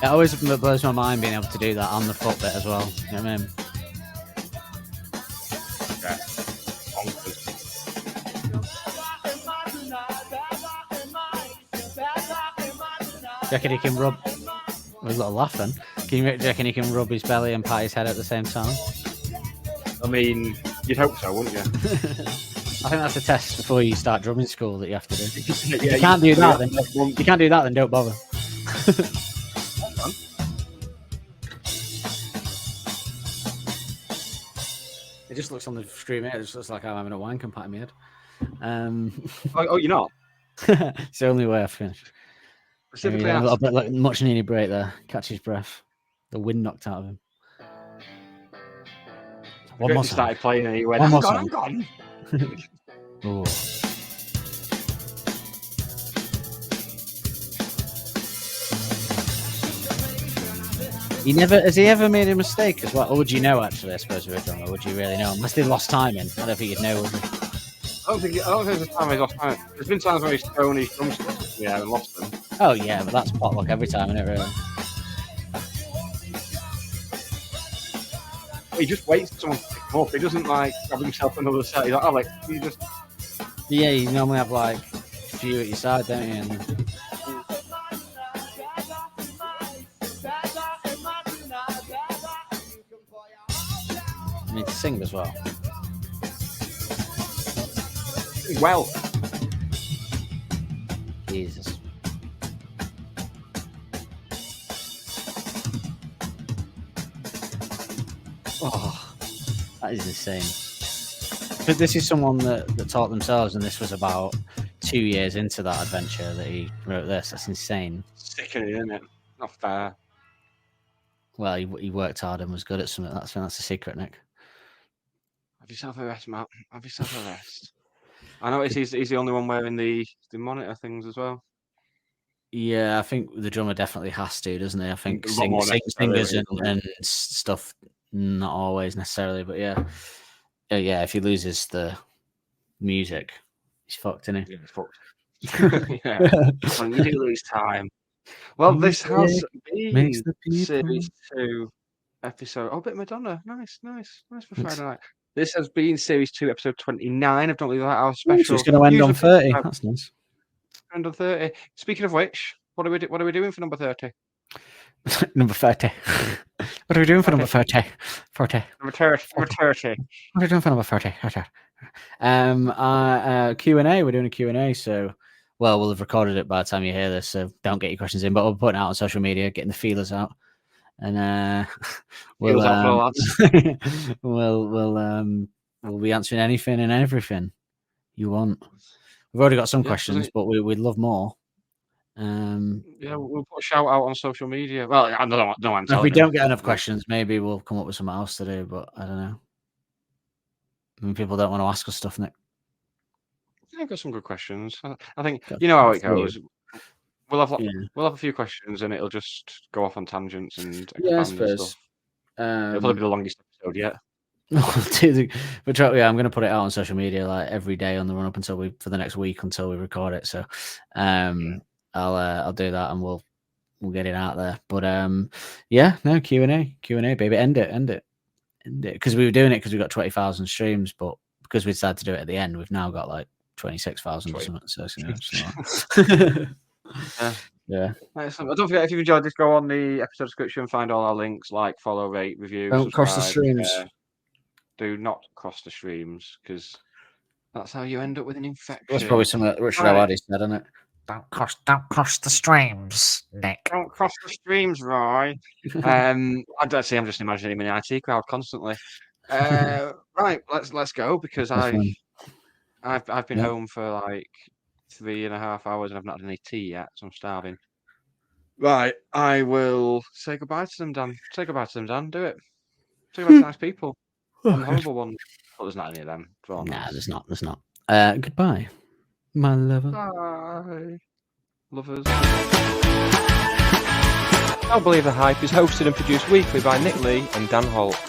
It always blows my mind being able to do that on the foot bit as well. You know what I mean? Yeah. Do you reckon he can rub? A little laugh then. Do you reckon he can rub his belly and pat his head at the same time? I mean, you'd hope so, wouldn't you? I think that's a test before you start drumming school that you have to do. You can't do that, then you can't do that, then don't bother. It just looks on the stream. It just looks like I'm having a wank and patting my head. Oh, you're not? It's the only way I finish. A little bit like much needed break there. Catch his breath. The wind knocked out of him. One more started playing and he went, I'm gone. Oh. Has he ever made a mistake as well? Or would you know, actually, I suppose, with a drummer? Would you really know? Unless they lost time in. I don't think you'd know, would you? don't think there's a time he's lost time. There's been times where he's thrown his drumsticks in the air and lost them. Oh yeah, but that's potluck every time, isn't it? Really. He just waits for someone to pick him up. He doesn't like grab himself another set. He's like, Alex, you just. Yeah, you normally have like a few at your side, don't you? And... I need to sing as well. Well. Jesus. Oh, that is insane. But this is someone that taught themselves, and this was about 2 years into that adventure that he wrote this. That's insane. Sickening, isn't it? Not fair. Well, he worked hard and was good at something. That's the secret, Nick. Have yourself a rest, Matt. Have yourself a rest. I noticed he's the only one wearing the monitor things as well. Yeah, I think the drummer definitely has to, doesn't he? I think singers and stuff, not always necessarily, but yeah. If he loses the music, he's fucked, isn't he? Yeah, he's fucked. Yeah. When you do lose time. Well, this has been Series 2 episode. Oh, a bit of Madonna. Nice for Friday night. This has been Series 2, episode 29 of Don't Leave That Our special. It's going to end on 30. That's nice. End on 30. Speaking of which, what are we doing for number 30? Number 30. What are we doing for number 30? 40. Number 30. What are we doing for number 30? Q&A. We're doing a Q&A, so we'll have recorded it by the time you hear this, so don't get your questions in, but we'll put it out on social media, getting the feelers out. And we'll be answering anything and everything you want. We've already got some questions, but we'd love more. We'll put a shout out on social media. Well, I don't know. If we don't get enough questions, maybe we'll come up with something else to do. But I don't know. I mean, people don't want to ask us stuff, Nick. I've got some good questions. I think you know how it goes. We'll have a few questions, and it'll just go off on tangents and expand and stuff. It'll probably be the longest episode yet. I'm going to put it out on social media like every day on the run up for the next week until we record it. So, I'll do that and we'll get it out there. But Q&A, baby, end it, because we were doing it because we got 20,000 streams, but because we decided to do it at the end, we've now got like 26,000 or something. So yeah. Don't forget, if you've enjoyed this, go on the episode description, find all our links, like, follow, rate, review. Don't cross the streams. Do not cross the streams, because that's how you end up with an infection. That's probably something that Richard O'Addy said, isn't it? Don't cross the streams, Nick. Don't cross the streams, Roy. I'm just imagining him in the IT crowd constantly. Right, let's go, because I've been home for like 3.5 hours and I've not had any tea yet, so I'm starving. Right, I will say goodbye to them, Dan. Say goodbye to them, Dan. Do it. Say goodbye to nice people. And the horrible ones. Well, there's not any of them. Nah, there's not. Goodbye, my lover. Bye, lovers. Don't Believe the Hype is hosted and produced weekly by Nick Lee and Dan Holt.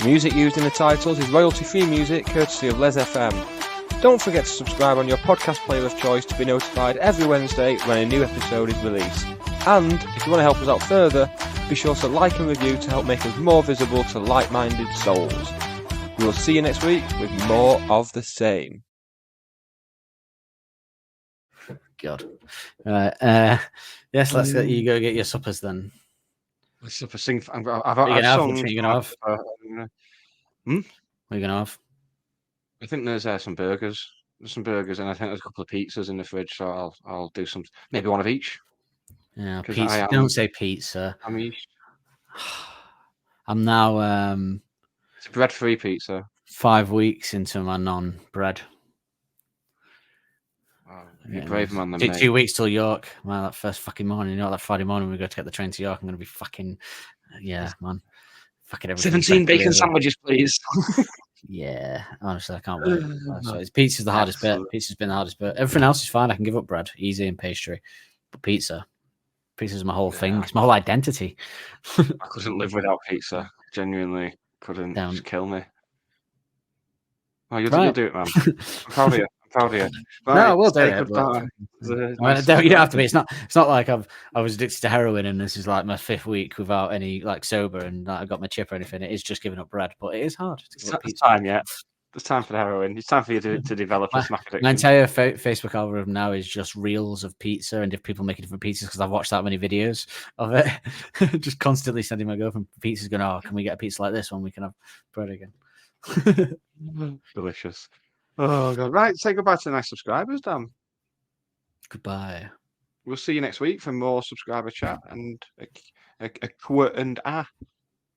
Music used in the titles is royalty-free music courtesy of Les FM. Don't forget to subscribe on your podcast player of choice to be notified every Wednesday when a new episode is released. And if you want to help us out further, be sure to like and review to help make us more visible to like-minded souls. We will see you next week with more of the same. God. Yes, let's let you go get your suppers then. Supper sing. I've What are you going to have? What are you going to have? I think there's some burgers. There's some burgers, and I think there's a couple of pizzas in the fridge. So I'll do some, maybe one of each. Yeah, pizza. Don't say pizza. I'm now. It's a bread-free pizza. 5 weeks into my non-bread. Wow, you're brave man, then, mate. 2 weeks till York. Man, that first fucking morning, that Friday morning we go to get the train to York, I'm going to be fucking, man. Fucking everything. 17 bacon sandwiches, please. Yeah, honestly, I can't wait. So pizza's the hardest bit. Pizza's been the hardest bit. Everything else is fine. I can give up bread, easy, and pastry. But pizza's my whole thing. It's my whole identity. I couldn't live without pizza. Genuinely couldn't. Just kill me. Oh, you'll do it, man. I'm proud of you. proud of you. No, Right, I will do say it. goodbye. You don't have to be. It's not like I was addicted to heroin and this is like my 5th week without any like sober and I got my chip or anything. It is just giving up bread, but it is hard. It's time, yeah. It's time for the heroin. It's time for you to develop a smack addiction. My entire Facebook algorithm now is just reels of pizza and if people making different pizzas because I've watched that many videos of it. Just constantly sending my girlfriend pizzas going, oh, can we get a pizza like this one? We can have bread again. Delicious. Oh, God. Right, say goodbye to the nice subscribers, Dan. Goodbye. We'll see you next week for more subscriber chat and a Q and A,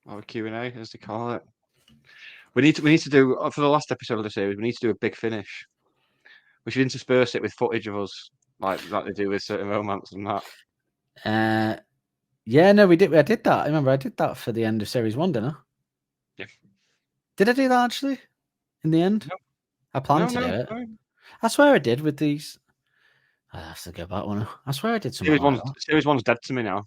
or a Q&A, as they call it. We need to do, for the last episode of the series, we need to do a big finish. We should intersperse it with footage of us, like they do with certain romance and that. Yeah, no, we did. I did that. I remember I did that for the end of series 1, didn't I? Yeah. Did I do that actually? In the end? No. I planned to do it. No. I swear I did with these. I have to go back one. I swear I did something. Series 1's dead to me now.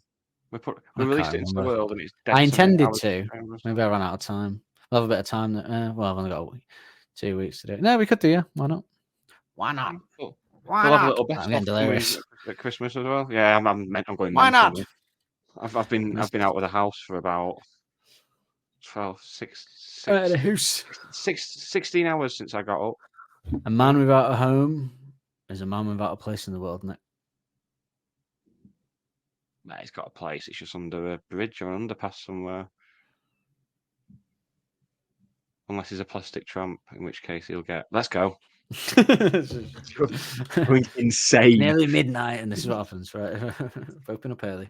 We released it into the world and it's dead. I intended to. Maybe I ran out of time. We'll have a bit of time. Well, I've only got a week, 2 weeks to do it. No, we could do, yeah. Why not? Why not? Cool. Why we'll not? have a little bit I'm getting delirious. at Christmas as well. Yeah, I'm going. Why not? I've been out of the house for about 16 hours since I got up. A man without a home is a man without a place in the world, isn't it? Nah, he's got a place. It's just under a bridge or an underpass somewhere. Unless he's a plastic tramp, in which case he'll get. Let's go. Going insane. Nearly midnight, and this is what happens, right? Open up early.